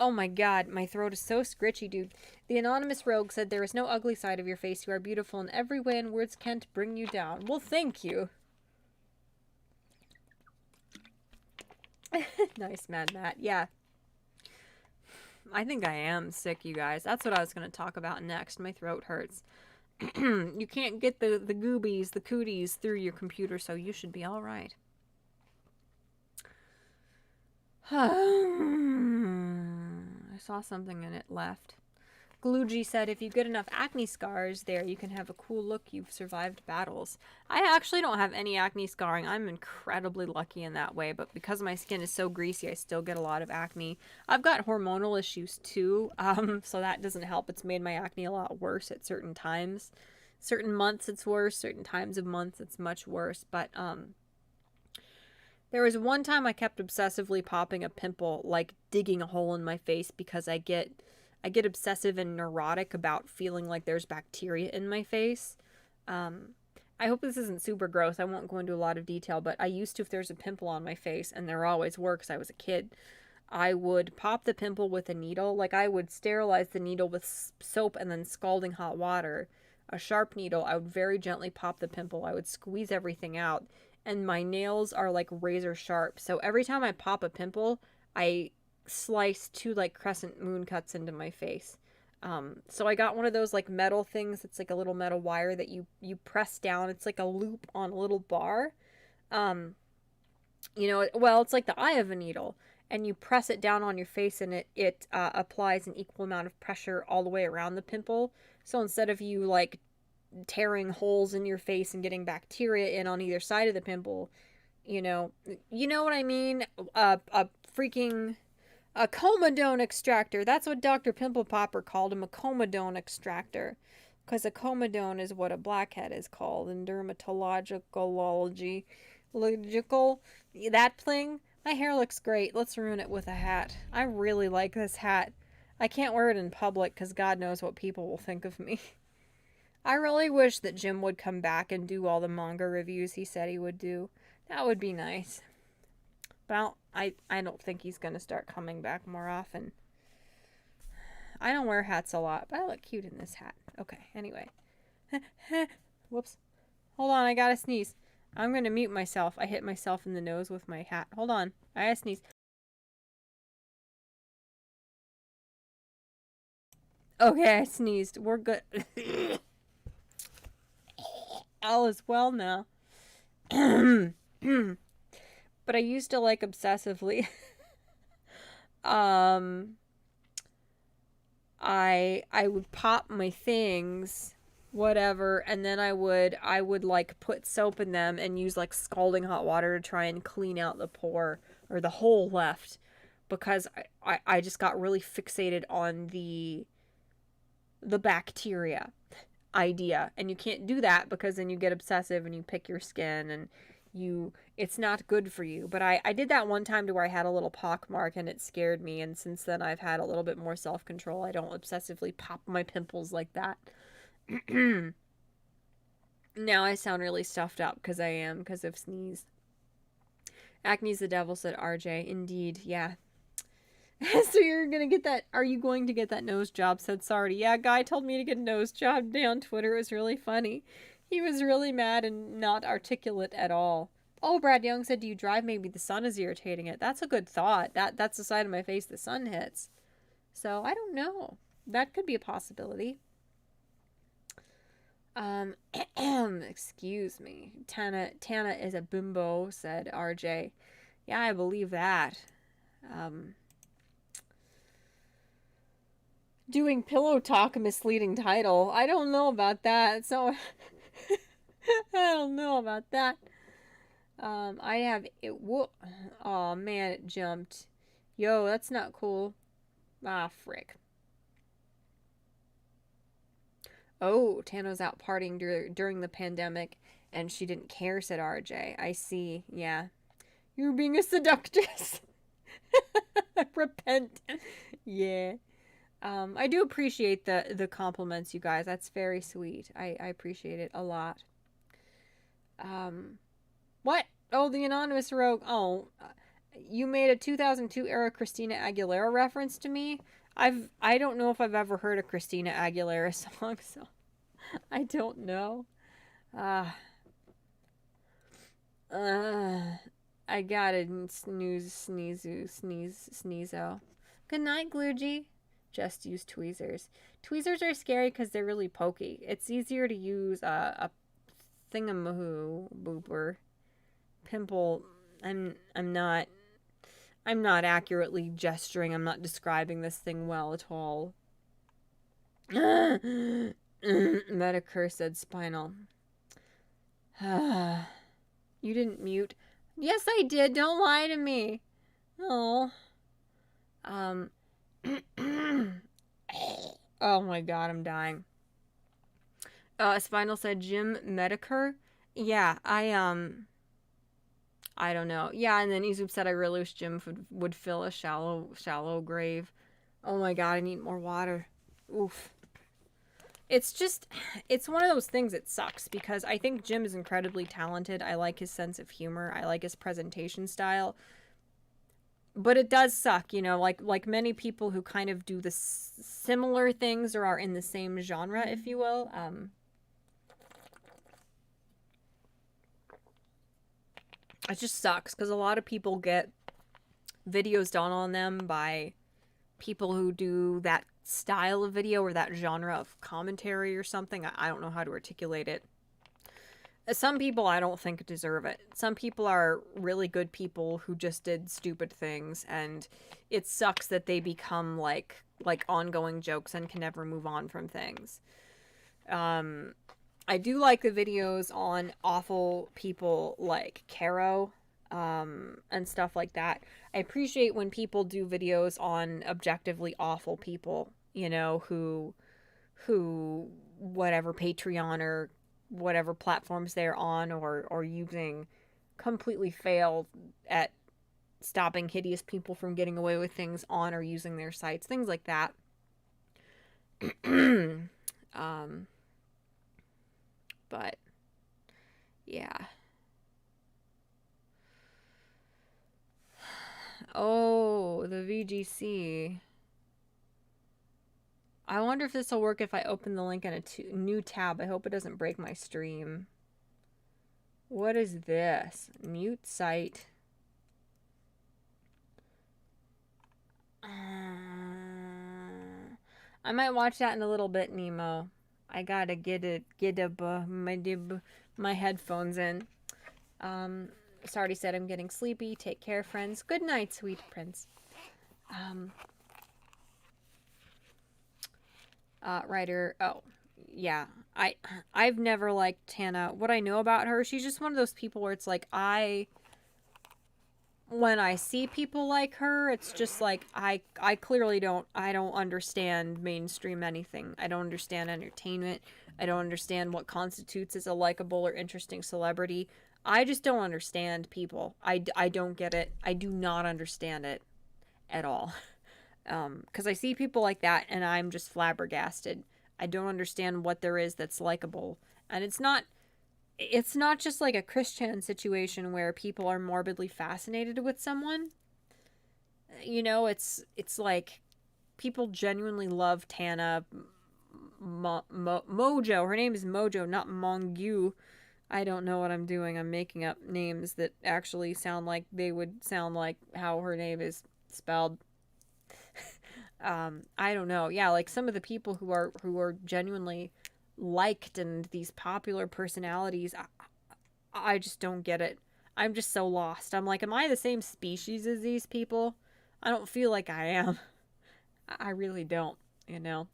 Oh my god, my throat is so scritchy, dude. The anonymous rogue said, there is no ugly side of your face. You are beautiful in every way, and words can't bring you down. Well, thank you. Nice, Mad Matt. Yeah. I think I am sick, you guys. That's what I was going to talk about next. My throat hurts. You can't get the goobies, the cooties through your computer, so you should be all right. I saw something and it left. Gluji said, if you get enough acne scars there, you can have a cool look. You've survived battles. I actually don't have any acne scarring. I'm incredibly lucky in that way, but because my skin is so greasy, I still get a lot of acne. I've got hormonal issues too, so that doesn't help. It's made my acne a lot worse at certain times. Certain months it's worse, certain times of months it's much worse, but there was one time I kept obsessively popping a pimple, like digging a hole in my face, because I get obsessive and neurotic about feeling like there's bacteria in my face. I hope this isn't super gross. I won't go into a lot of detail, but I used to, if there's a pimple on my face, and there always were because I was a kid, I would pop the pimple with a needle. Like I would sterilize the needle with soap and then scalding hot water. A sharp needle, I would very gently pop the pimple. I would squeeze everything out. And my nails are like razor sharp. So every time I pop a pimple, I slice 2 like crescent moon cuts into my face. So I got one of those like metal things. It's like a little metal wire that you press down. It's like a loop on a little bar. It's like the eye of a needle, and you press it down on your face, and it applies an equal amount of pressure all the way around the pimple. So instead of you like tearing holes in your face and getting bacteria in on either side of the pimple, you know what I mean? A comedone extractor. That's what Dr. Pimple Popper called him, a comedone extractor. Because a comedone is what a blackhead is called in dermatology. Logical. That thing. My hair looks great. Let's ruin it with a hat. I really like this hat. I can't wear it in public because God knows what people will think of me. I really wish that Jim would come back and do all the manga reviews he said he would do. That would be nice. But I don't think he's going to start coming back more often. I don't wear hats a lot, but I look cute in this hat. Okay, anyway. Whoops. Hold on, I gotta sneeze. I'm going to mute myself. I hit myself in the nose with my hat. Hold on. I gotta sneeze. Okay, I sneezed. We're good. All is well now. But I used to like obsessively. I would pop my things, whatever, and then I would like put soap in them and use like scalding hot water to try and clean out the pore or the hole left, because I just got really fixated on the bacteria idea. And you can't do that because then you get obsessive and you pick your skin and it's not good for you. But I did that one time to where I had a little pock mark and it scared me. And since then I've had a little bit more self-control. I don't obsessively pop my pimples like that. Now I sound really stuffed up because I am, because of sneeze. Acne's the devil, said RJ. Indeed, yeah. So you're gonna get that, are you going to get that nose job, said Sardi. Yeah, guy told me to get a nose job today on Twitter. It was really funny. He was really mad and not articulate at all. Oh, Brad Young said, do you drive? Maybe the sun is irritating it. That's a good thought. That's the side of my face the sun hits. So I don't know. That could be a possibility. Excuse me. Tana is a bimbo, said RJ. Yeah, I believe that. Doing pillow talk, a misleading title. I don't know about that. So I don't know about that. I have it. Oh man, it jumped. Yo, that's not cool. Ah, frick. Oh, Tano's out partying during the pandemic, and she didn't care, said RJ. I see. Yeah. You're being a seductress. Repent. Yeah. I do appreciate the compliments, you guys. That's very sweet. I appreciate it a lot. What? Oh, the anonymous rogue. Oh, you made a 2002 era Christina Aguilera reference to me. I don't know if I've ever heard a Christina Aguilera song, so I don't know. I got a sneezo. Good night, Glugy. Just use tweezers. Tweezers are scary because they're really pokey. It's easier to use a thingamahoo booper. Pimple. I'm not accurately gesturing. I'm not describing this thing well at all. Medicare said spinal. You didn't mute. Yes, I did. Don't lie to me. Oh. Oh my god, I'm dying. Spinal said Jim Medicare. Yeah, I don't know. Yeah, and then Izub said I really wish Jim would fill a shallow grave. Oh my god, I need more water. Oof. It's one of those things that sucks because I think Jim is incredibly talented. I like his sense of humor. I like his presentation style. But it does suck, you know, like many people who kind of do the similar things or are in the same genre, if you will. It just sucks because a lot of people get videos done on them by people who do that style of video or that genre of commentary or something. I don't know how to articulate it. Some people I don't think deserve it. Some people are really good people who just did stupid things, and it sucks that they become like ongoing jokes and can never move on from things. I do like the videos on awful people like Caro, and stuff like that. I appreciate when people do videos on objectively awful people, you know, who whatever Patreon or whatever platforms they're on or using completely failed at stopping hideous people from getting away with things on or using their sites, things like that. But yeah. Oh, the VGC. I wonder if this will work if I open the link in a new tab. I hope it doesn't break my stream. What is this? Mute site. I might watch that in a little bit, Nemo. I gotta get my headphones in. Sardi said I'm getting sleepy. Take care, friends. Good night, sweet prince. Writer. Oh, yeah. I've never liked Tana. What I know about her, she's just one of those people where it's like when I see people like her, it's just like I clearly don't understand mainstream anything. I don't understand entertainment. I don't understand what constitutes as a likable or interesting celebrity. I just don't understand people. I don't get it. I do not understand it at all. Because I see people like that and I'm just flabbergasted. I don't understand what there is that's likable. And it's not just like a Christian situation where people are morbidly fascinated with someone. You know, it's like people genuinely love Tana Mojo. Her name is Mojo, not Mongu. I don't know what I'm doing. I'm making up names that actually sound like they would sound like how her name is spelled. I don't know. Yeah, like some of the people who are genuinely liked and these popular personalities, I just don't get it. I'm just so lost. I'm like, am I the same species as these people? I don't feel like I am. I really don't, you know.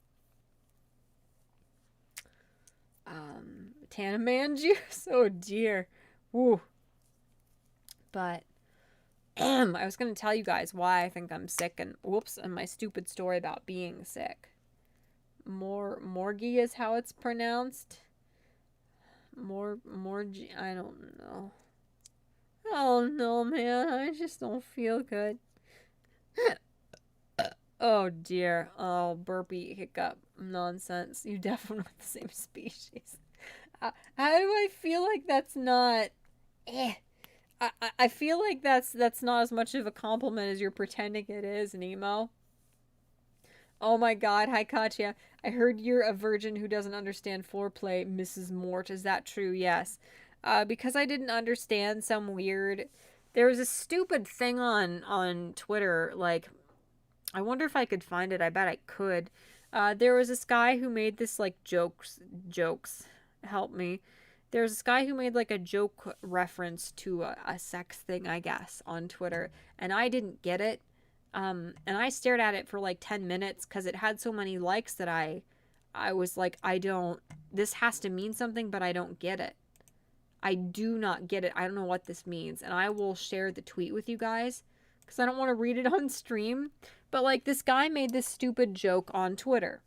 Tana man juice. Oh dear. Woo. But I was gonna tell you guys why I think I'm sick and whoops, and my stupid story about being sick. Morgie is how it's pronounced. Morgie. I don't know. Oh no, man. I just don't feel good. Oh dear. Oh, burpee, hiccup, nonsense. You definitely are the same species. How do I feel like that's not? Eh. I feel like that's not as much of a compliment as you're pretending it is, Nemo. Oh my god, hi Katya. I heard you're a virgin who doesn't understand foreplay, Mrs. Mort. Is that true? Yes. Because I didn't understand some weird. There was a stupid thing on Twitter. Like, I wonder if I could find it. I bet I could. There was this guy who made this like jokes. Help me. There's this guy who made like a joke reference to a sex thing, I guess, on Twitter, and I didn't get it. And I stared at it for like 10 minutes because it had so many likes that I was like, I don't, this has to mean something, but I don't get it. I do not get it. I don't know what this means. And I will share the tweet with you guys because I don't want to read it on stream. But like this guy made this stupid joke on Twitter.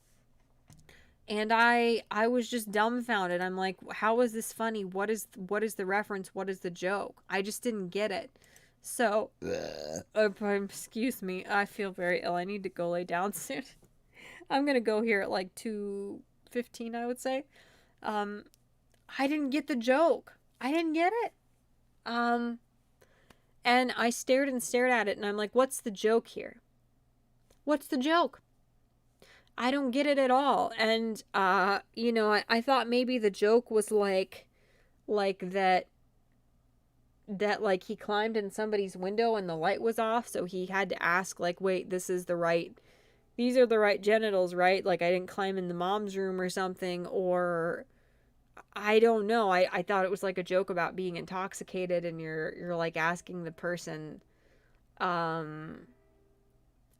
And I was just dumbfounded. I'm like, how is this funny? What is the reference? What is the joke? I just didn't get it. So, excuse me, I feel very ill. I need to go lay down soon. I'm gonna go here at like 2:15, I would say. I didn't get the joke. I didn't get it. And I stared and stared at it, and I'm like, what's the joke here? What's the joke? I don't get it at all. And, you know, I thought maybe the joke was like that like he climbed in somebody's window and the light was off, so he had to ask like, wait, these are the right genitals, right? Like I didn't climb in the mom's room or something, or I don't know. I thought it was like a joke about being intoxicated and you're like asking the person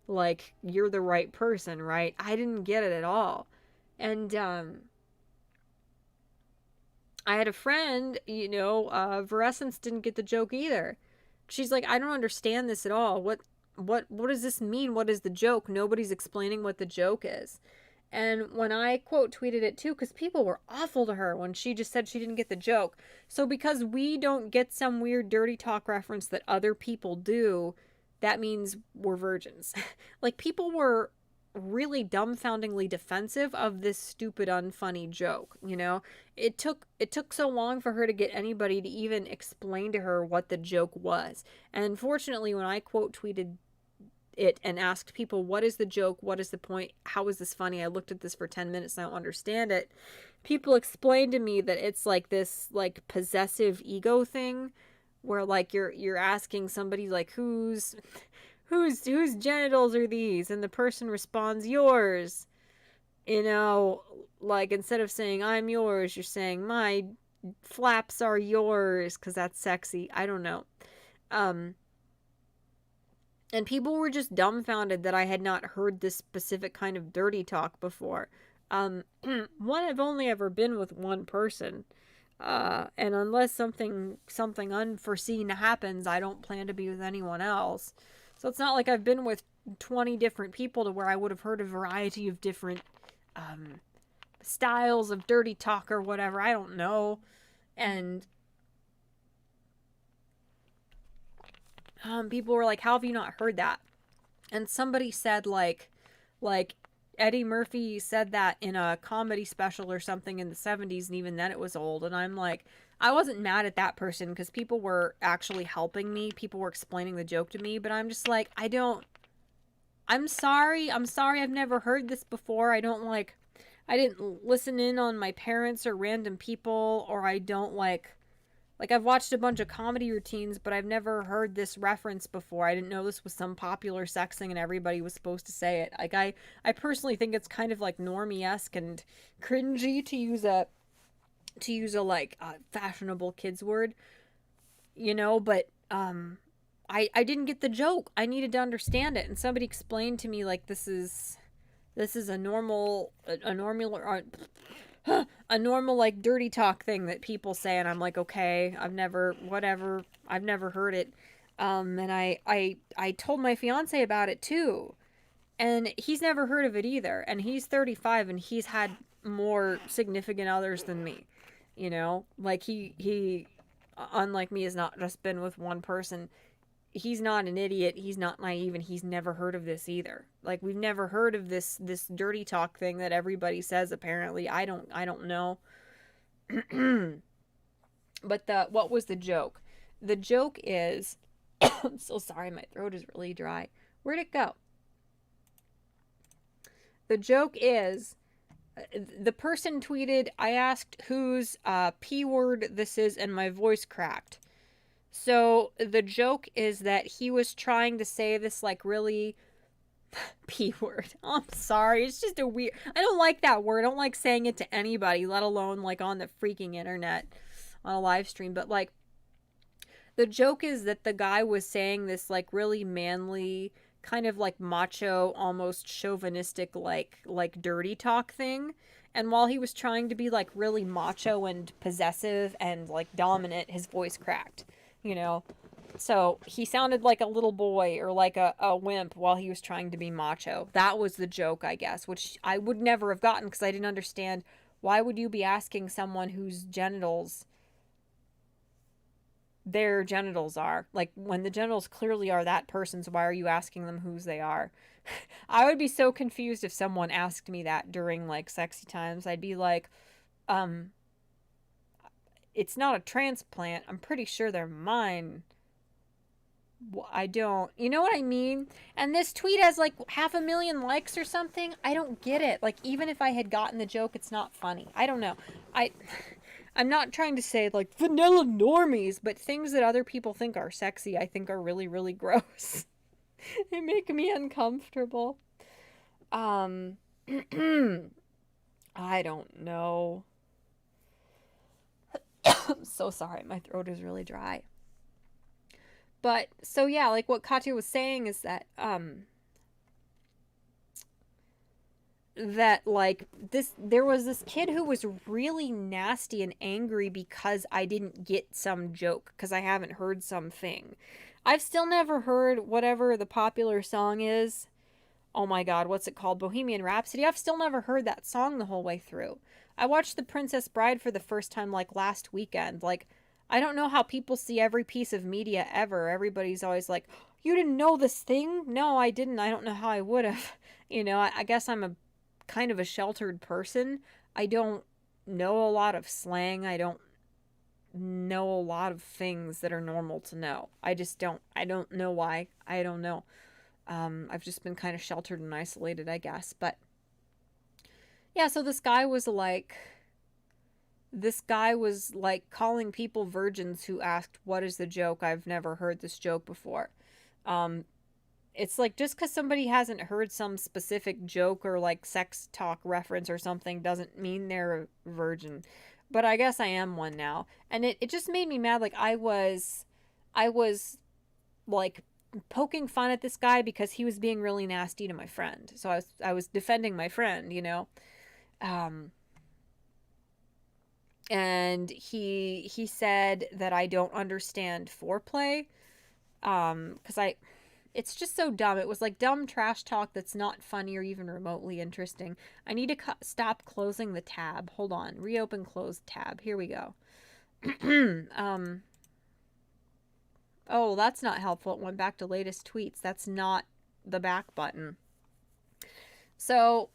like you're the right person, right? I didn't get it at all. And I had a friend, you know, Verescence didn't get the joke either. She's like, I don't understand this at all. What does this mean? What is the joke? Nobody's explaining what the joke is. And when I quote tweeted it too, because people were awful to her when she just said she didn't get the joke. So because we don't get some weird dirty talk reference that other people do, that means we're virgins. Like people were really dumbfoundingly defensive of this stupid unfunny joke, you know. It took so long for her to get anybody to even explain to her what the joke was. And unfortunately, when I quote tweeted it and asked people, what is the joke, what is the point, how is this funny, I looked at this for 10 minutes and I don't understand it. People explained to me that it's like this like possessive ego thing where like you're asking somebody like whose genitals are these, and the person responds yours, you know, like instead of saying I'm yours, you're saying my flaps are yours because that's sexy. I don't know. And people were just dumbfounded that I had not heard this specific kind of dirty talk before. One, I've only ever been with one person. And unless something unforeseen happens, I don't plan to be with anyone else. So it's not like I've been with 20 different people to where I would have heard a variety of different styles of dirty talk or whatever. I don't know. And people were like, how have you not heard that? And somebody said like Eddie Murphy said that in a comedy special or something in the 70s, and even then it was old. And I'm like, I wasn't mad at that person because people were actually helping me. People were explaining the joke to me, but I'm just like, I'm sorry. I'm sorry I've never heard this before. I didn't listen in on my parents or random people, or I don't like I've watched a bunch of comedy routines, but I've never heard this reference before. I didn't know this was some popular sex thing and everybody was supposed to say it. Like I personally think it's kind of like normie-esque and cringy to use a like fashionable kids word, you know, but I didn't get the joke. I needed to understand it, and somebody explained to me like this is a normal a normal like dirty talk thing that people say, and I'm like, okay, I've never heard it. And I told my fiance about it too, and he's never heard of it either, and he's 35 and he's had more significant others than me, you know, like he unlike me has not just been with one person. He's not an idiot, he's not naive, and he's never heard of this either. Like, we've never heard of this dirty talk thing that everybody says. Apparently I don't know. But the what was the joke? The joke is I'm so sorry, my throat is really dry. Where'd it go? The joke is the person tweeted, I asked whose P word this is, and my voice cracked. So the joke is that he was trying to say this like really P word. Oh, I'm sorry. It's just a weird. I don't like that word. I don't like saying it to anybody, let alone like on the freaking internet on a live stream. But like the joke is that the guy was saying this like really manly, kind of like macho, almost chauvinistic like dirty talk thing. And while he was trying to be like really macho and possessive and like dominant, his voice cracked, you know. So he sounded like a little boy or like a wimp while he was trying to be macho. That was the joke, I guess, which I would never have gotten because I didn't understand why would you be asking someone whose genitals their genitals are. Like, when the genitals clearly are that person's, why are you asking them whose they are? I would be so confused if someone asked me that during like sexy times. I'd be like, um, it's not a transplant. I'm pretty sure they're mine. I don't. You know what I mean? And this tweet has like 500,000 likes or something. I don't get it. Like, even if I had gotten the joke, it's not funny. I don't know. I I'm not trying to say like vanilla normies, but things that other people think are sexy, I think are really really gross. They make me uncomfortable. Um I don't know. I'm so sorry. My throat is really dry. But so yeah, like what Katya was saying is that like this there was this kid who was really nasty and angry because I didn't get some joke because I haven't heard something. I've still never heard whatever the popular song is. Oh my god, what's it called? Bohemian Rhapsody. I've still never heard that song the whole way through. I watched The Princess Bride for the first time like last weekend. Like, I don't know how people see every piece of media ever. Everybody's always like, "You didn't know this thing?" No, I didn't. I don't know how I would have. You know, I guess I'm a kind of a sheltered person. I don't know a lot of slang. I don't know a lot of things that are normal to know. I just don't. I don't know why. I don't know. I've just been kind of sheltered and isolated, I guess. But yeah, so this guy was like calling people virgins who asked, "What is the joke? I've never heard this joke before." Um, it's like just because somebody hasn't heard some specific joke or like sex talk reference or something doesn't mean they're a virgin. But I guess I am one now. And it just made me mad. Like I was like poking fun at this guy because he was being really nasty to my friend. So I was defending my friend, you know. Um and he said that I don't understand foreplay. Cuz I it's just so dumb. It was like dumb trash talk that's not funny or even remotely interesting. I need to stop closing the tab. Hold on. Reopen closed tab. Here we go. um Oh, that's not helpful. It went back to latest tweets. That's not the back button. So,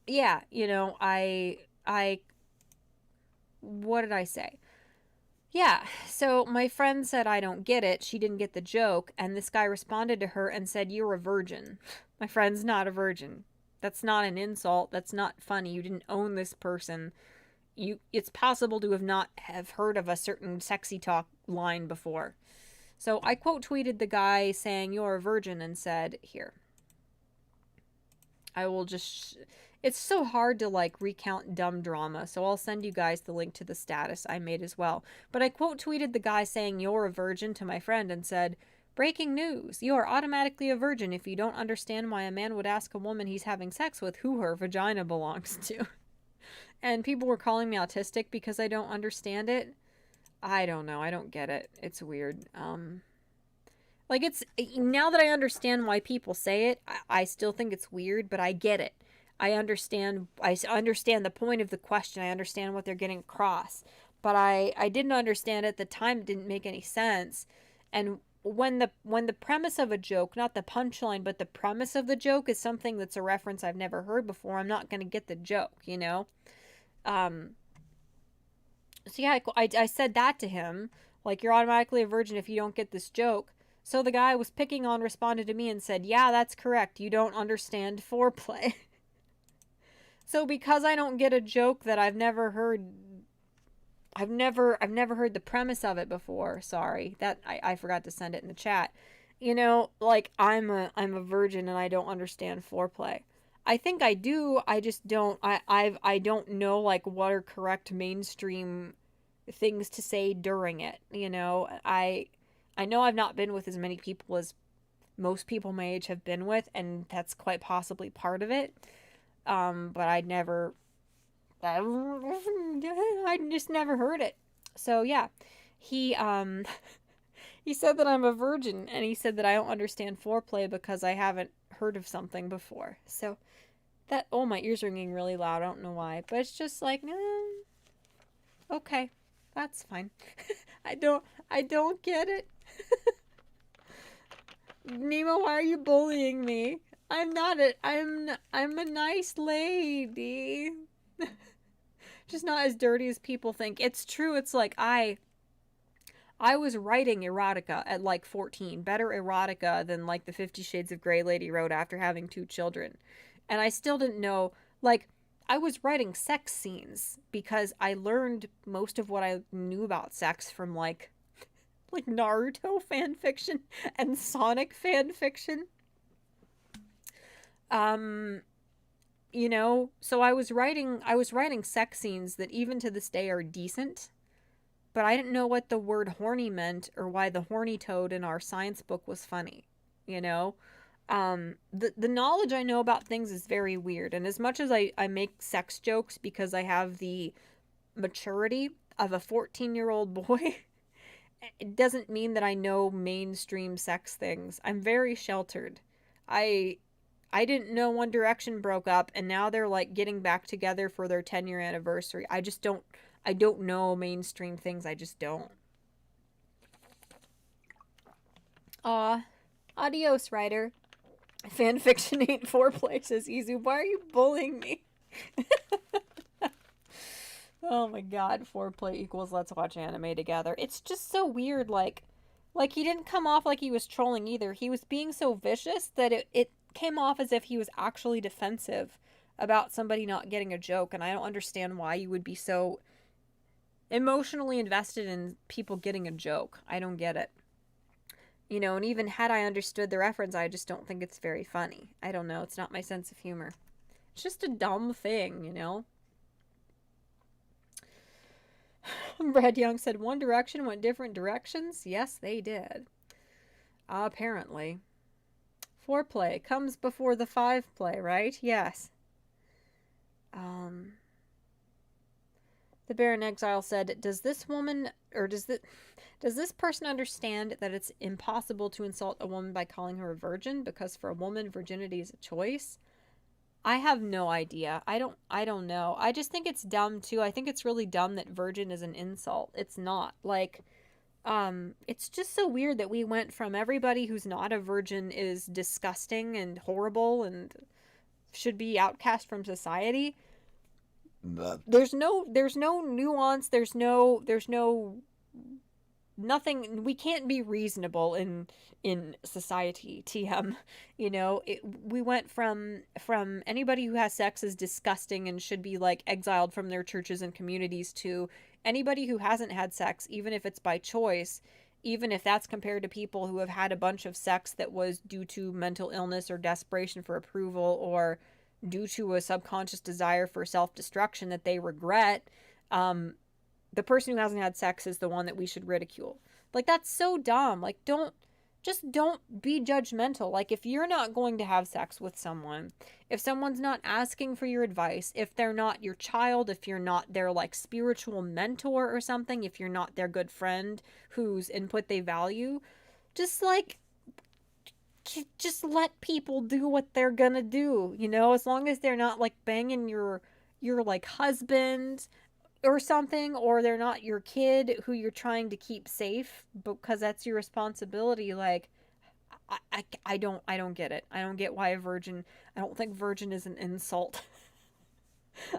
yeah, I what did I say? Yeah, so my friend said I don't get it. She didn't get the joke, and this guy responded to her and said, "You're a virgin." My friend's not a virgin. That's not an insult. That's not funny. You didn't own this person. It's possible to have heard of a certain sexy talk line before. So I quote tweeted the guy saying "You're a virgin" and said, "Here, I will just." It's so hard to like recount dumb drama, so I'll send you guys the link to the status I made as well. But I quote tweeted the guy saying "You're a virgin" to my friend and said, "Breaking news. You are automatically a virgin if you don't understand why a man would ask a woman he's having sex with who her vagina belongs to." And people were calling me autistic because I don't understand it. I don't know. I don't get it. It's weird. Like, it's now that I understand why people say it, I still think it's weird, but I get it. I understand. I understand the point of the question. I understand what they're getting across, but I didn't understand at the time. It didn't make any sense. And when the premise of a joke, not the punchline, but the premise of the joke is something that's a reference I've never heard before, I'm not going to get the joke, you know. Um, so yeah, I said that to him, like, "You're automatically a virgin if you don't get this joke." So the guy I was picking on responded to me and said, "Yeah, that's correct. You don't understand foreplay." So because I don't get a joke that I've never heard, I've never heard the premise of it before. Sorry, that I forgot to send it in the chat. Like, I'm a virgin and I don't understand foreplay. I think I do. I just don't. I don't know like what are correct mainstream things to say during it. I know I've not been with as many people as most people my age have been with, and that's quite possibly part of it. But I just never heard it. So yeah, he he said that I'm a virgin, and he said that I don't understand foreplay because I haven't heard of something before. So that, oh, my ears are ringing really loud. I don't know why, but it's just like, okay, that's fine. I don't get it. Nemo, why are you bullying me? I'm not a I'm a nice lady. Just not as dirty as people think. It's true. It's like I was writing erotica at like 14, better erotica than like the 50 Shades of Grey lady wrote after having 2 children. And I still didn't know, like, I was writing sex scenes because I learned most of what I knew about sex from like Naruto fan fiction and Sonic fan fiction. Um, so I was writing sex scenes that even to this day are decent, but I didn't know what the word horny meant or why the horny toad in our science book was funny, you know? The knowledge I know about things is very weird, and as much as I make sex jokes because I have the maturity of a 14-year-old boy, it doesn't mean that I know mainstream sex things. I'm very sheltered. I I didn't know One Direction broke up and now they're like getting back together for their 10-year anniversary. I don't know mainstream things. I just don't. Aw. Adios, writer. Fanfiction ain't four places, Izu. Why are you bullying me? Oh my god, foreplay equals let's watch anime together. It's just so weird, like he didn't come off like he was trolling either. He was being so vicious that it came off as if he was actually defensive about somebody not getting a joke, and I don't understand why you would be so emotionally invested in people getting a joke. I don't get it. And even had I understood the reference, I just don't think it's very funny. I don't know, it's not my sense of humor. It's just a dumb thing. Brad Young said One Direction went different directions. Yes, they did. Apparently. Foreplay comes before the five play, right? Yes. The Baron Exile said, "Does this woman, or does this person understand that it's impossible to insult a woman by calling her a virgin because for a woman virginity is a choice?" I have no idea. I don't know. I just think it's dumb too. I think it's really dumb that virgin is an insult. It's not. Like, It's just so weird that we went from everybody who's not a virgin is disgusting and horrible and should be outcast from society. There's no nuance, there's no nothing. We can't be reasonable in society. TM. We went from anybody who has sex is disgusting and should be like exiled from their churches and communities to anybody who hasn't had sex, even if it's by choice, even if that's compared to people who have had a bunch of sex that was due to mental illness or desperation for approval or due to a subconscious desire for self-destruction that they regret. um, the person who hasn't had sex is the one that we should ridicule. Like, that's so dumb. Like, don't be judgmental. Like, if you're not going to have sex with someone, if someone's not asking for your advice, if they're not your child, if you're not their like spiritual mentor or something, if you're not their good friend whose input they value, just like just let people do what they're gonna do, as long as they're not like banging your like husband or something, or they're not your kid who you're trying to keep safe because that's your responsibility. Like, I don't get it. I don't get why a virgin. I don't think virgin is an insult.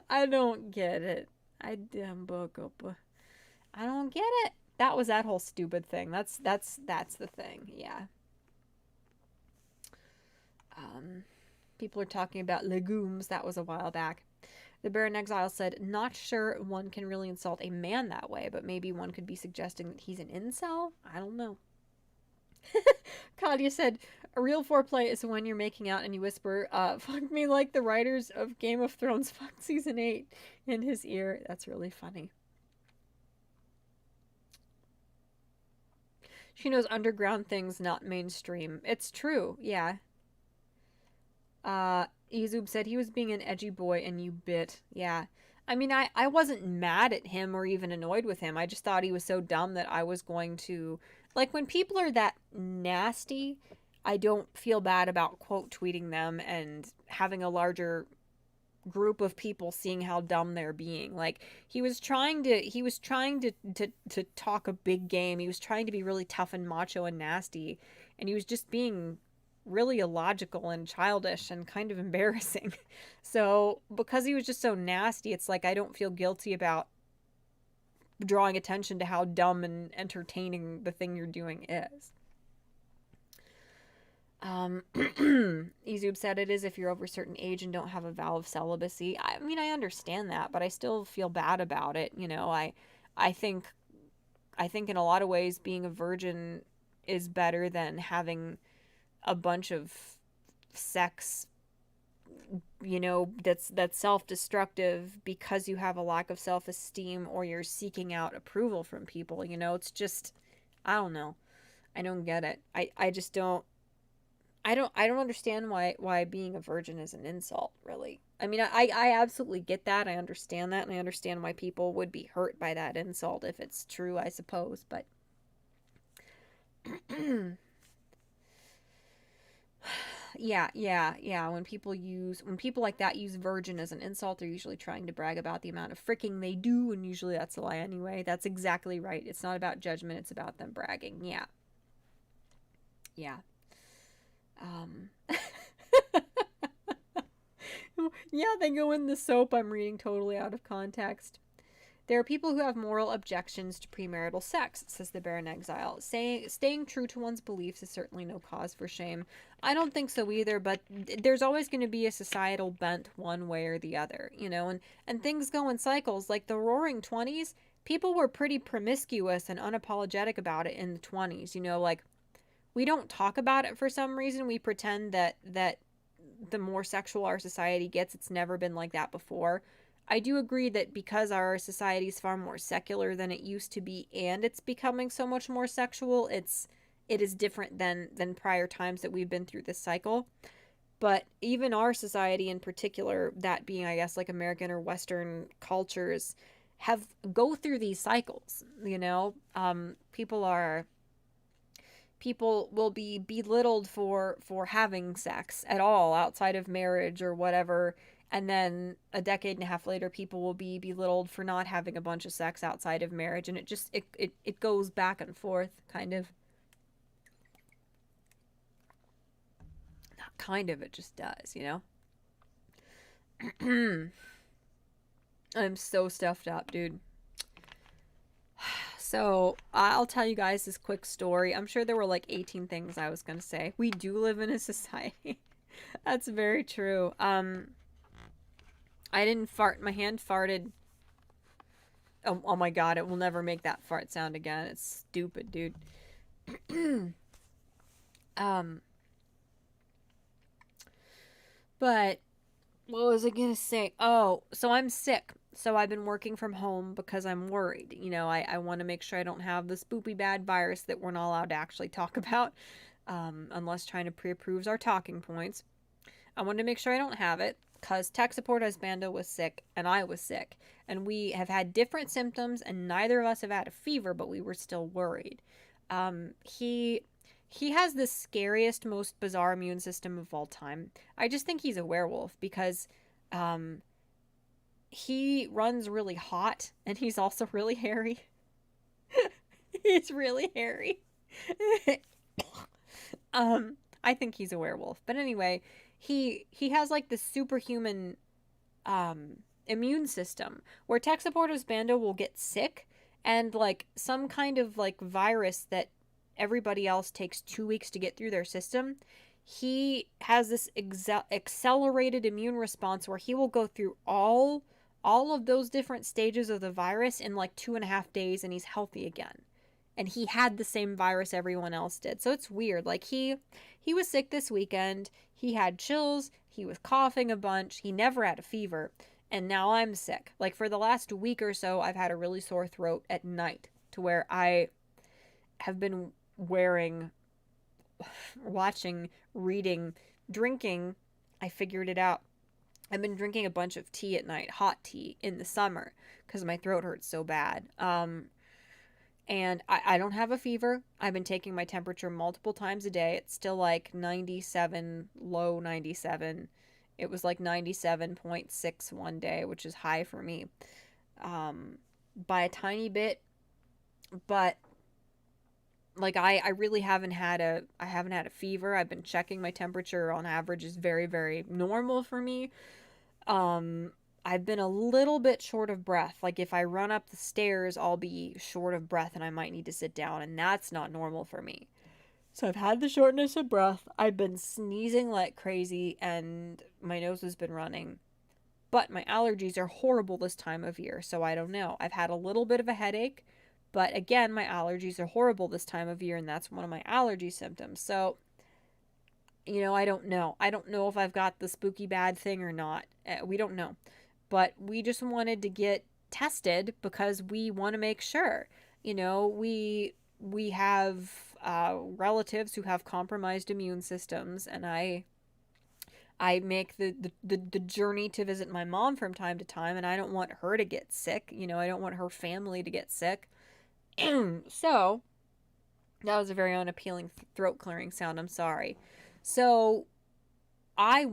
I don't get it. I don't get it. That was that whole stupid thing. That's the thing. Yeah. Um, People are talking about legumes. That was a while back. The Bear in Exile said, not sure one can really insult a man that way, but maybe one could be suggesting that he's an incel? I don't know. Kadia said, a real foreplay is when you're making out and you whisper, fuck me like the writers of Game of Thrones fucked season 8 in his ear. That's really funny. She knows underground things, not mainstream. It's true, yeah. Izub said he was being an edgy boy and you bit. Yeah. I mean, I wasn't mad at him or even annoyed with him. I just thought he was so dumb that I was going to. Like, when people are that nasty, I don't feel bad about quote tweeting them and having a larger group of people seeing how dumb they're being. Like, he was trying to talk a big game. He was trying to be really tough and macho and nasty, and he was just being really illogical and childish and kind of embarrassing. So, because he was just so nasty, it's like I don't feel guilty about drawing attention to how dumb and entertaining the thing you're doing is. Izub said it is if you're over a certain age and don't have a vow of celibacy. I mean, I understand that, but I still feel bad about it. I think in a lot of ways being a virgin is better than having a bunch of sex, that's self-destructive because you have a lack of self-esteem or you're seeking out approval from people. It's just, I don't know. I don't get it. I just don't. I don't understand why being a virgin is an insult, really. I mean, I absolutely get that. I understand that, and I understand why people would be hurt by that insult if it's true, I suppose. But yeah. When people like that use virgin as an insult, they're usually trying to brag about the amount of fricking they do, and usually that's a lie anyway. That's exactly right. It's not about judgment, it's about them bragging. Yeah. Yeah. Um Yeah, they go in the soap. I'm reading totally out of context. There are people who have moral objections to premarital sex, says the Bear in Exile. Staying true to one's beliefs is certainly no cause for shame. I don't think so either, but there's always going to be a societal bent one way or the other, and things go in cycles. Like the Roaring 20s, people were pretty promiscuous and unapologetic about it in the 20s, like we don't talk about it for some reason. We pretend that the more sexual our society gets, it's never been like that before. I do agree that because our society is far more secular than it used to be, and it's becoming so much more sexual, it is different than prior times that we've been through this cycle. But even our society in particular, that being, I guess, like American or Western cultures, have go through these cycles. People will be belittled for having sex at all outside of marriage or whatever, And then a decade and a half later, people will be belittled for not having a bunch of sex outside of marriage. And it goes back and forth, kind of. Not kind of, it just does, you know? I'm so stuffed up, dude. So, I'll tell you guys this quick story. I'm sure there were like 18 things I was going to say. We do live in a society. That's very true. I didn't fart. My hand farted. Oh my god, it will never make that fart sound again. It's stupid, dude. um, but what was I gonna say? Oh, so I'm sick. So I've been working from home because I'm worried. You know, I want to make sure I don't have this spoopy bad virus that we're not allowed to actually talk about, unless China pre-approves our talking points. I wanted to make sure I don't have it because tech support husbando was sick and I was sick. And we have had different symptoms and neither of us have had a fever, but we were still worried. He has the scariest, most bizarre immune system of all time. I just think he's a werewolf because um, he runs really hot and he's also really hairy. He's really hairy. I think he's a werewolf. But anyway, he has like this superhuman immune system where tech supporters bando will get sick and like some kind of like virus that everybody else takes 2 weeks to get through their system. He has this accelerated immune response where he will go through all of those different stages of the virus in like 2.5 days and he's healthy again. And he had the same virus everyone else did. So it's weird. Like he was sick this weekend. He had chills. He was coughing a bunch. He never had a fever. And now I'm sick. Like for the last week or so, I've had a really sore throat at night to where I have been wearing, watching, reading, drinking. I figured it out. I've been drinking a bunch of tea at night, hot tea in the summer because my throat hurts so bad. And I don't have a fever. I've been taking my temperature multiple times a day. It's still like 97, low 97. It was like 97.6 one day, which is high for me by a tiny bit. But like I really haven't had a fever. I've been checking my temperature on average is very, very normal for me. Um, I've been a little bit short of breath. Like if I run up the stairs, I'll be short of breath and I might need to sit down, and that's not normal for me. So I've had the shortness of breath. I've been sneezing like crazy and my nose has been running. But my allergies are horrible this time of year, so I don't know. I've had a little bit of a headache, but again, my allergies are horrible this time of year and that's one of my allergy symptoms. So I don't know. I don't know if I've got the spooky bad thing or not. We don't know. But we just wanted to get tested because we want to make sure. We have relatives who have compromised immune systems, and I make the journey to visit my mom from time to time, and I don't want her to get sick. I don't want her family to get sick. So that was a very unappealing throat clearing sound. I'm sorry. So I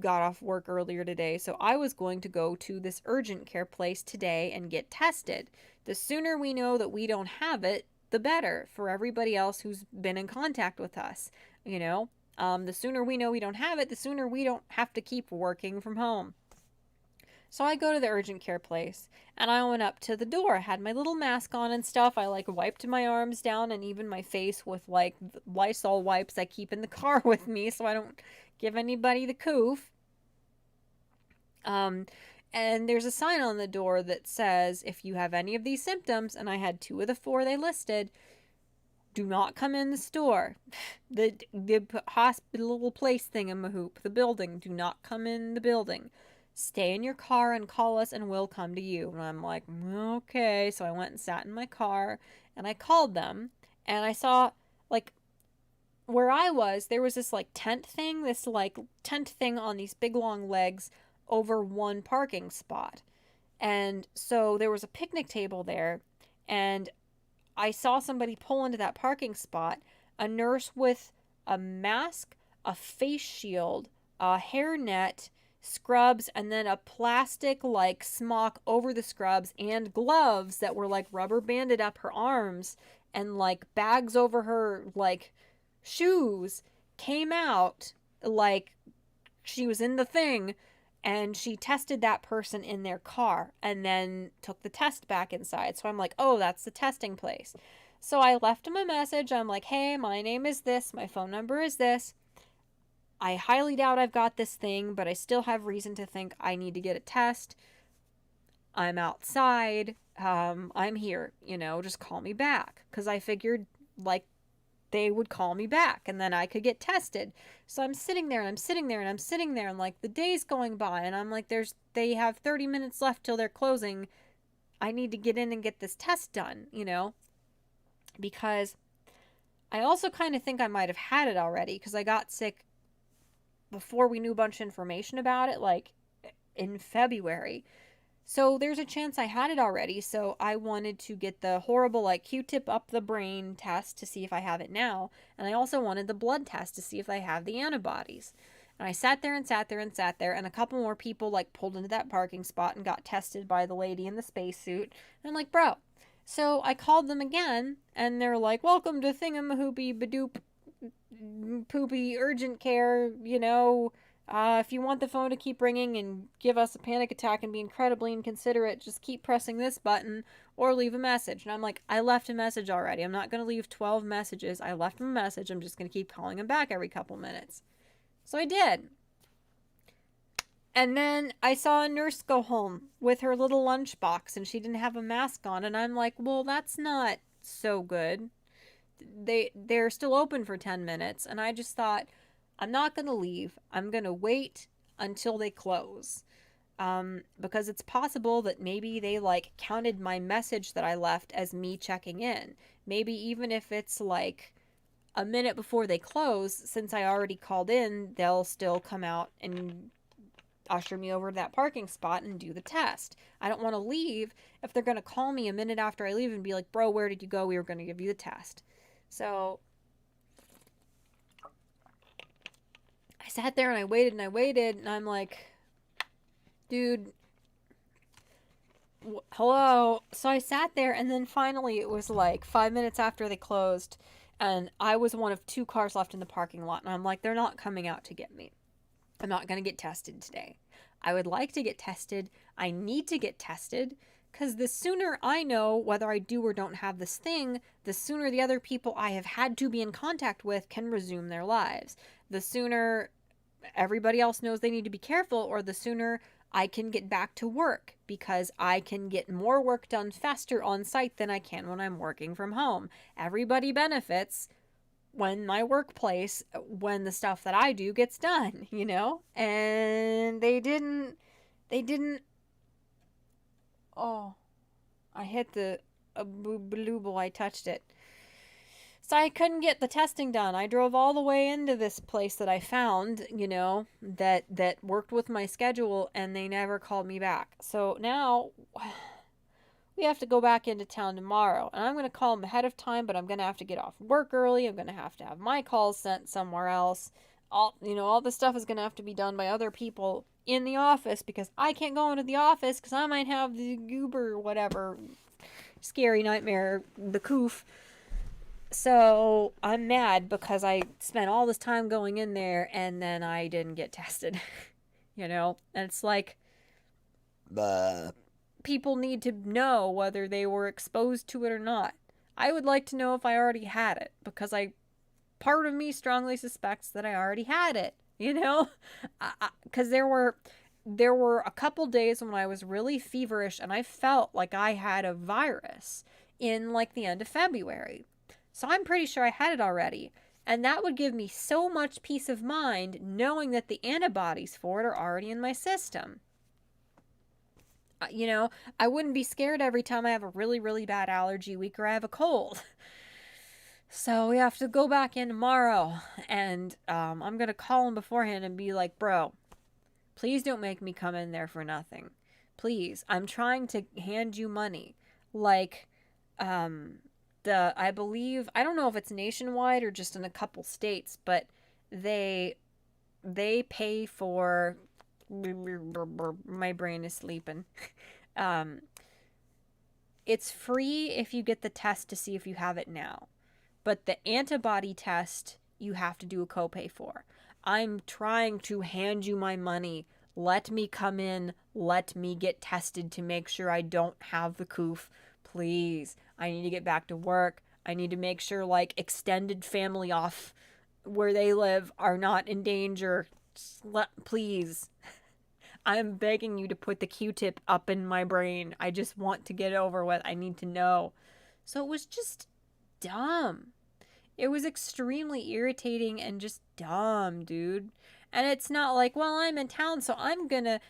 got off work earlier today, so I was going to go to this urgent care place today and get tested. The sooner we know that we don't have it, the better for everybody else who's been in contact with us. The sooner we know we don't have it, the sooner we don't have to keep working from home. So I go to the urgent care place and I went up to the door. I had my little mask on and stuff. I like wiped my arms down and even my face with like Lysol wipes I keep in the car with me so I don't give anybody the coof. And there's a sign on the door that says if you have any of these symptoms, and I had 2 of the 4 they listed, do not come in the store. The hospital place thingamahoop, the building, do not come in the building. Stay in your car and call us and we'll come to you. And I'm like, okay. So I went and sat in my car and I called them and I saw like where I was, there was this like tent thing on these big long legs over one parking spot. And so there was a picnic table there and I saw somebody pull into that parking spot, a nurse with a mask, a face shield, a hairnet, scrubs, and then a plastic like smock over the scrubs, and gloves that were like rubber banded up her arms, and like bags over her like shoes, came out like she was in the thing, and she tested that person in their car and then took the test back inside. So I'm like, oh, that's the testing place. So I left him a message. I'm like, hey, my name is this, my phone number is this. I highly doubt I've got this thing, but I still have reason to think I need to get a test. I'm outside. I'm here, just call me back. Because I figured, like, they would call me back and then I could get tested. So I'm sitting there and I'm sitting there and I'm sitting there, and like the day's going by, and I'm like, they have 30 minutes left till they're closing. I need to get in and get this test done, because I also kind of think I might have had it already, because I got sick before we knew a bunch of information about it, like in February. So there's a chance I had it already. So I wanted to get the horrible like Q-tip up the brain test to see if I have it now. And I also wanted the blood test to see if I have the antibodies. And I sat there and sat there and sat there, and a couple more people like pulled into that parking spot and got tested by the lady in the spacesuit. And I'm like, bro. So I called them again, and they're like, welcome to Thingamahoopy Badoop Poopy Urgent Care, if you want the phone to keep ringing and give us a panic attack and be incredibly inconsiderate, just keep pressing this button or leave a message. And I'm like, I left a message already. I'm not going to leave 12 messages. I left him a message. I'm just going to keep calling him back every couple minutes. So I did. And then I saw a nurse go home with her little lunchbox, and she didn't have a mask on. And I'm like, well, that's not so good. They're still open for 10 minutes. And I just thought, I'm not going to leave. I'm going to wait until they close. Because it's possible that maybe they like counted my message that I left as me checking in. Maybe even if it's like a minute before they close, since I already called in, they'll still come out and usher me over to that parking spot and do the test. I don't want to leave if they're going to call me a minute after I leave and be like, bro, where did you go? We were going to give you the test. So I sat there and I waited and I'm like, dude, hello. So I sat there, and then finally it was like 5 minutes after they closed, and I was one of 2 cars left in the parking lot, and I'm like, they're not coming out to get me. I'm not going to get tested today. I would like to get tested. I need to get tested, because the sooner I know whether I do or don't have this thing, the sooner the other people I have had to be in contact with can resume their lives. The sooner everybody else knows they need to be careful, or the sooner I can get back to work, because I can get more work done faster on site than I can when I'm working from home. Everybody benefits when my workplace, when the stuff that I do gets done, And they didn't, oh, I hit the blooble, I touched it. So I couldn't get the testing done. I drove all the way into this place that I found, that worked with my schedule, and they never called me back. So now we have to go back into town tomorrow, and I'm going to call them ahead of time, but I'm going to have to get off work early. I'm going to have my calls sent somewhere else. All this stuff is going to have to be done by other people in the office, because I can't go into the office because I might have the goober, whatever, scary nightmare, the coof. So I'm mad because I spent all this time going in there and then I didn't get tested, And it's like, people need to know whether they were exposed to it or not. I would like to know if I already had it, because part of me strongly suspects that I already had it, Because there were a couple days when I was really feverish and I felt like I had a virus in like the end of February. So I'm pretty sure I had it already. And that would give me so much peace of mind knowing that the antibodies for it are already in my system. I wouldn't be scared every time I have a really, really bad allergy week or I have a cold. So we have to go back in tomorrow. And I'm going to call him beforehand and be like, bro, please don't make me come in there for nothing. Please. I'm trying to hand you money. Like, I believe, I don't know if it's nationwide or just in a couple states, but they pay for my brain is sleeping. Um, it's free if you get the test to see if you have it now. But the antibody test, you have to do a copay for. I'm trying to hand you my money. Let me come in. Let me get tested to make sure I don't have the coof. Please. I need to get back to work. I need to make sure, like, extended family off where they live are not in danger. Please. I'm begging you to put the Q-tip up in my brain. I just want to get over with. I need to know. So it was just dumb. It was extremely irritating and just dumb, dude. And it's not like, well, I'm in town, so I'm gonna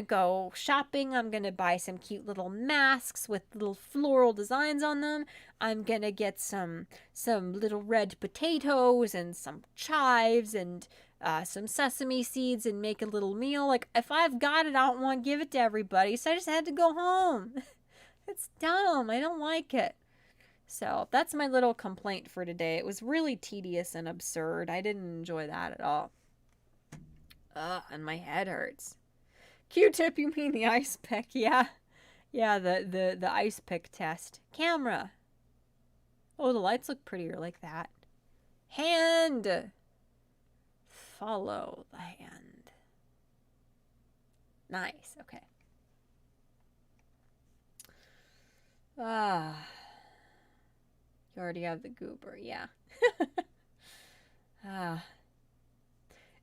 go shopping. I'm gonna buy some cute little masks with little floral designs on them. I'm gonna get some little red potatoes and some chives and some sesame seeds and make a little meal. Like, if I've got it, I don't want to give it to everybody, so I just had to go home. It's dumb. I don't like it. So that's my little complaint for today. It was really tedious and absurd. I didn't enjoy that at all. Ugh, and my head hurts. Q-tip, you mean the ice pick? Yeah. Yeah, the ice pick test. Camera. Oh, the lights look prettier like that. Hand. Follow the hand. Nice, okay. Ah. You already have the goober, yeah. Ah.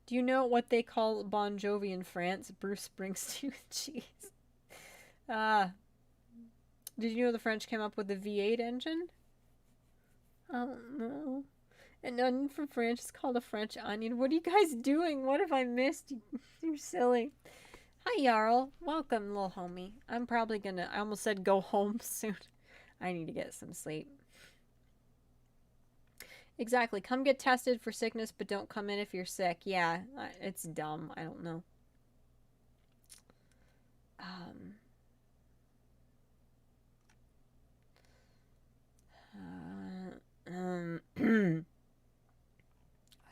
Do you know what they call Bon Jovi in France? Bruce Springsteen with cheese. Ah. Did you know the French came up with the V8 engine? I don't know. An onion from France is called a French onion. What are you guys doing? What have I missed? You're silly. Hi, Jarl. Welcome, little homie. I'm probably gonna... I almost said go home soon. I need to get some sleep. Exactly. Come get tested for sickness, but don't come in if you're sick. Yeah, it's dumb. I don't know. I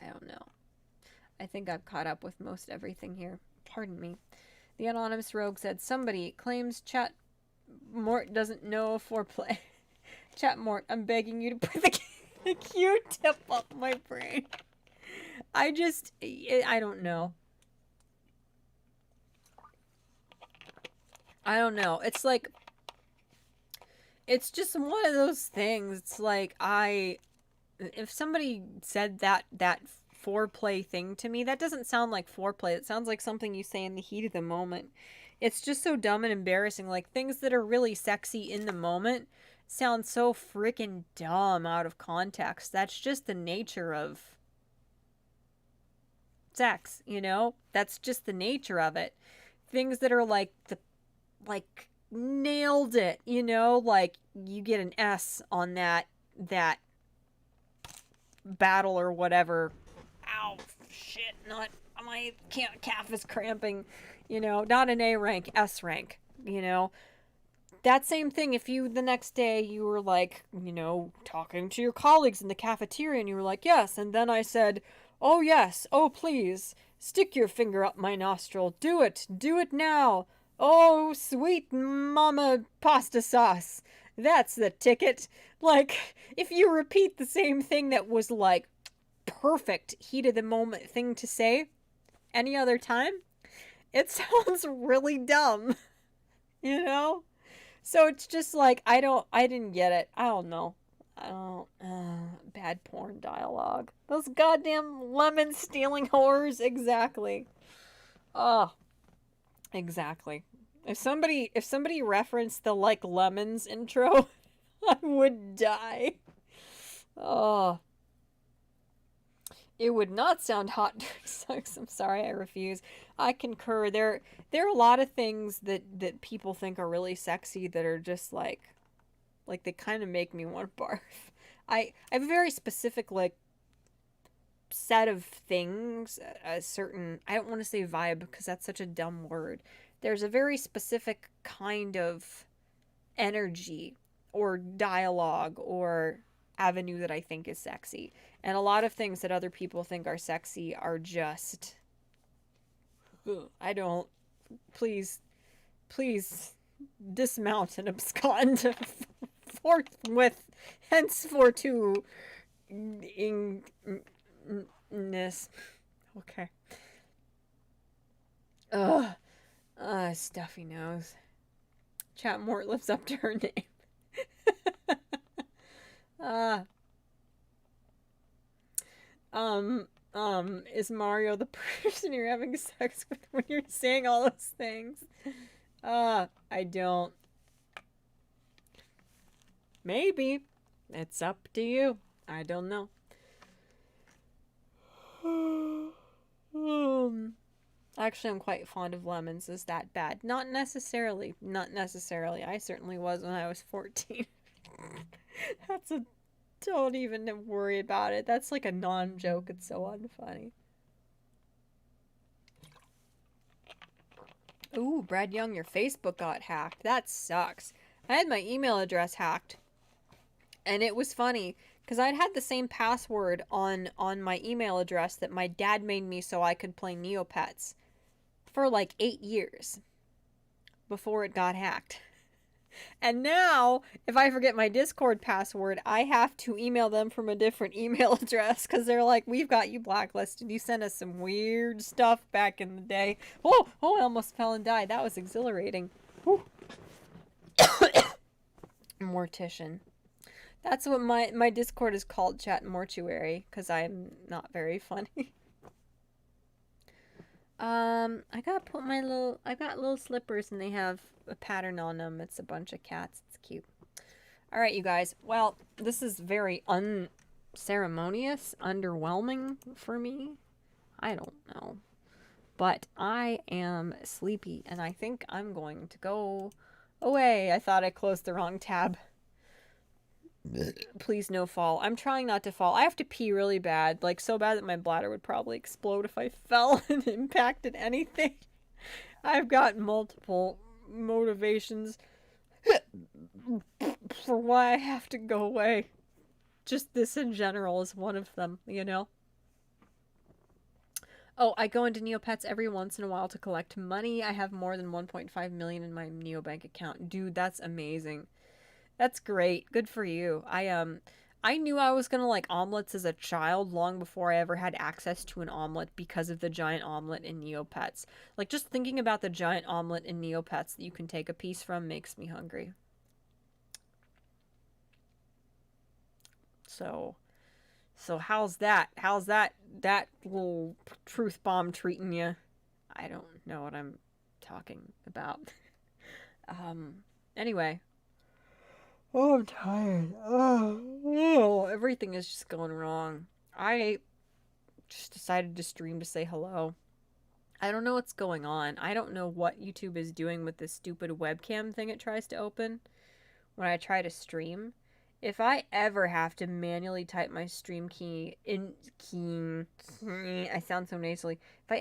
don't know. I think I've caught up with most everything here. Pardon me. The anonymous rogue said, somebody claims Chat-Mort doesn't know foreplay. Chat-Mort, I'm begging you to put the Q-tip up my brain. I don't know. I don't know. It's like, it's just one of those things. It's like, if somebody said that foreplay thing to me, that doesn't sound like foreplay. It sounds like something you say in the heat of the moment. It's just so dumb and embarrassing. Like, things that are really sexy in the moment sound so freaking dumb out of context. That's just the nature of sex, you know? That's just the nature of it. Things that are like nailed it, you know? Like, you get an S on that battle or whatever. Ow, shit, not my calf is cramping, you know, not an A rank, S rank, you know. That same thing, if you the next day you were like, you know, talking to your colleagues in the cafeteria and you were like, yes, and then I said, oh yes, oh please, stick your finger up my nostril, do it now. Oh, sweet mama pasta sauce. That's the ticket. Like, if you repeat the same thing that was like perfect heat of the moment thing to say any other time, it sounds really dumb, you know? So it's just like, I didn't get it. I don't know. Bad porn dialogue. Those goddamn lemon stealing whores. Exactly. Oh, exactly. If somebody referenced the like lemons intro, I would die. Oh. It would not sound hot during sex. I'm sorry, I refuse. I concur. There are a lot of things that people think are really sexy that are just like they kind of make me want to barf. I have a very specific like set of things, a certain, I don't want to say vibe because that's such a dumb word. There's a very specific kind of energy or dialogue or avenue that I think is sexy. And a lot of things that other people think are sexy are just I don't. Please, please dismount and abscond forthwith, henceforth to ness. Okay. Ugh. Stuffy nose. Chat-Mort lives up to her name. uh, is Mario the person you're having sex with when you're saying all those things? I don't. Maybe. It's up to you. I don't know. Actually, I'm quite fond of lemons. Is that bad? Not necessarily. Not necessarily. I certainly was when I was 14. That's a... Don't even worry about it. That's like a non-joke. It's so unfunny. Ooh, Brad Young, your Facebook got hacked. That sucks. I had my email address hacked. And it was funny because I'd had the same password on my email address that my dad made me so I could play Neopets for like 8 years before it got hacked. And now, if I forget my Discord password, I have to email them from a different email address because they're like, we've got you blacklisted. You sent us some weird stuff back in the day. Oh, I almost fell and died. That was exhilarating. Mortician. That's what my Discord is called, Chat-Mortuary, because I'm not very funny. I got little slippers and they have a pattern on them. It's a bunch of cats. It's cute. All right, you guys. Well, this is very unceremonious, underwhelming for me. I don't know. But I am sleepy and I think I'm going to go away. I thought I closed the wrong tab. Please no fall. I'm trying not to fall. I have to pee really bad. Like, so bad that my bladder would probably explode if I fell and impacted anything. I've got multiple motivations for why I have to go away. Just this in general is one of them, you know? Oh, I go into Neopets every once in a while to collect money. I have more than 1.5 million in my Neobank account. Dude, that's amazing. That's great. Good for you. I knew I was gonna like omelets as a child long before I ever had access to an omelet because of the giant omelet in Neopets. Like, just thinking about the giant omelet in Neopets that you can take a piece from makes me hungry. So how's that? How's that little truth bomb treating you? I don't know what I'm talking about. Anyway. Oh, I'm tired. Oh, everything is just going wrong. I just decided to stream to say hello. I don't know what's going on. I don't know what YouTube is doing with this stupid webcam thing it tries to open when I try to stream. If I ever have to manually type my stream key in I sound so nasally. If I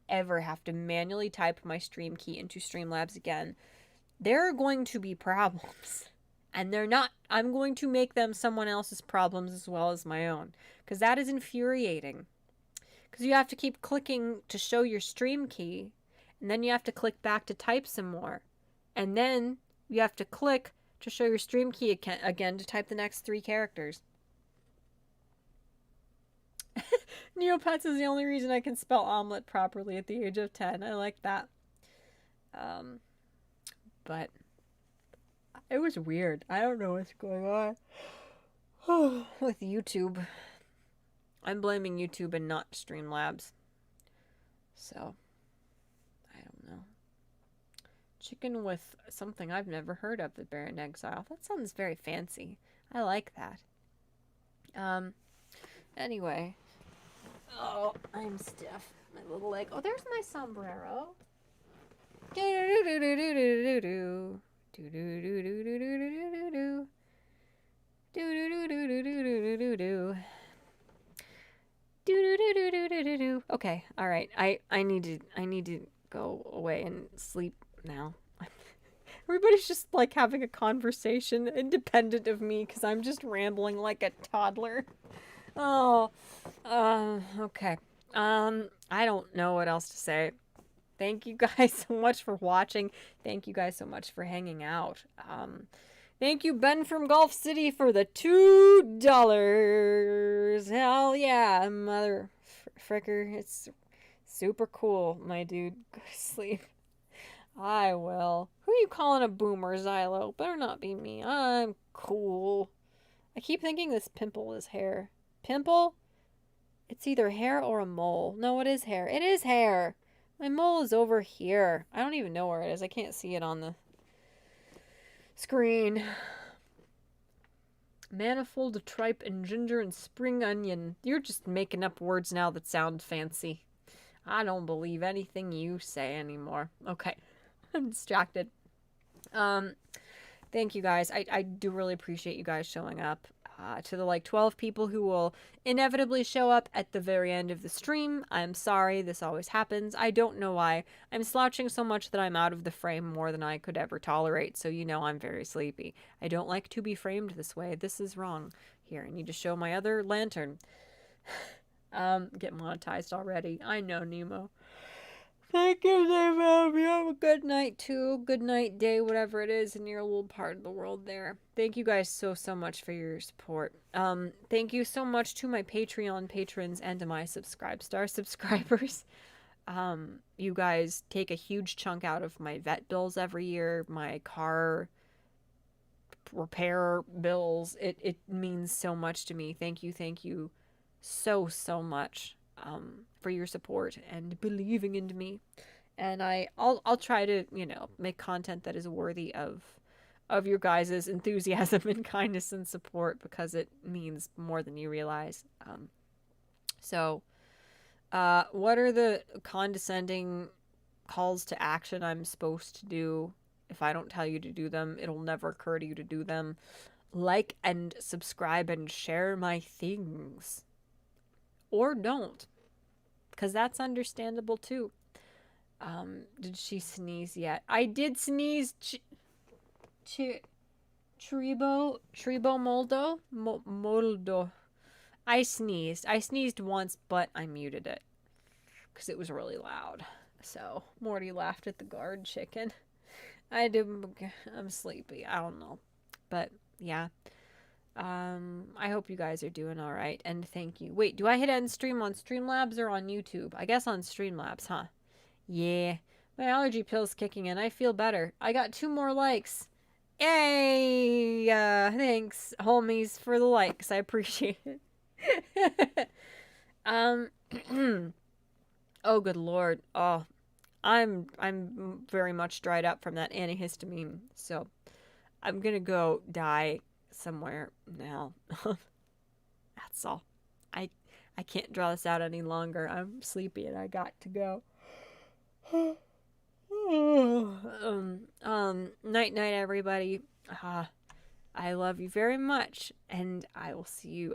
ever have to manually type my stream key into Streamlabs again, there are going to be problems. And they're not. I'm going to make them someone else's problems as well as my own. Because that is infuriating. Because you have to keep clicking to show your stream key. And then you have to click back to type some more. And then you have to click to show your stream key again to type the next 3 characters. Neopets is the only reason I can spell omelet properly at the age of 10. I like that. But it was weird. I don't know what's going on with YouTube. I'm blaming YouTube and not Streamlabs. So, I don't know. Chicken with something I've never heard of at Baron Exile. That sounds very fancy. I like that. Anyway. Oh, I'm stiff. My little leg. Oh, there's my sombrero. Do-do-do-do-do-do-do-do. Do-do-do-do-do-do-do-do. Do-do-do-do-do-do-do-do. Do-do-do-do-do-do-do. Okay, all right. I need to go away and sleep now. Everybody's just like having a conversation independent of me because I'm just rambling like a toddler. Oh, okay. I don't know what else to say. Thank you guys so much for watching. Thank you guys so much for hanging out. Thank you, Ben from Gulf City, for the $2. Hell yeah, mother fricker. It's super cool, my dude. Go to sleep. I will. Who are you calling a boomer, Xylo? Better not be me. I'm cool. I keep thinking this pimple is hair. Pimple? It's either hair or a mole. No, it is hair. It is hair. My mole is over here. I don't even know where it is. I can't see it on the screen. Manifold, tripe, and ginger and spring onion. You're just making up words now that sound fancy. I don't believe anything you say anymore. Okay. I'm distracted. Thank you guys. I do really appreciate you guys showing up. To the like 12 people who will inevitably show up at the very end of the stream, I'm sorry, this always happens. I don't know why. I'm slouching so much that I'm out of the frame more than I could ever tolerate, so you know I'm very sleepy. I don't like to be framed this way. This is wrong. Here, I need to show my other lantern. Get monetized already. I know, Nemo. Thank you, Nemo. You have a good night, too. Good night, day, whatever it is in your little part of the world there. Thank you guys so much for your support. Thank you so much to my Patreon patrons and to my Subscribestar subscribers. You guys take a huge chunk out of my vet bills every year, my car repair bills. It means so much to me. Thank you so much for your support and believing in me. And I'll try to, you know, make content that is worthy of your guys' enthusiasm and kindness and support, because it means more than you realize. What are the condescending calls to action I'm supposed to do? If I don't tell you to do them, it'll never occur to you to do them. Like and subscribe and share my things. Or don't. Because that's understandable too. Did she sneeze yet? I did sneeze. Tribo Moldo. I sneezed. I sneezed once, but I muted it because it was really loud. So Morty laughed at the guard chicken. I'm sleepy. I don't know, but yeah. I hope you guys are doing all right, and thank you. Wait, do I hit end stream on Streamlabs or on YouTube? I guess on Streamlabs, huh? Yeah. My allergy pill's kicking in. I feel better. I got 2 more likes. Yay! Thanks, homies, for the likes. I appreciate it. Oh, good lord. Oh, I'm very much dried up from that antihistamine, so I'm gonna go die somewhere now. That's all. I can't draw this out any longer. I'm sleepy and I got to go. Night night everybody. I love you very much, and I will see you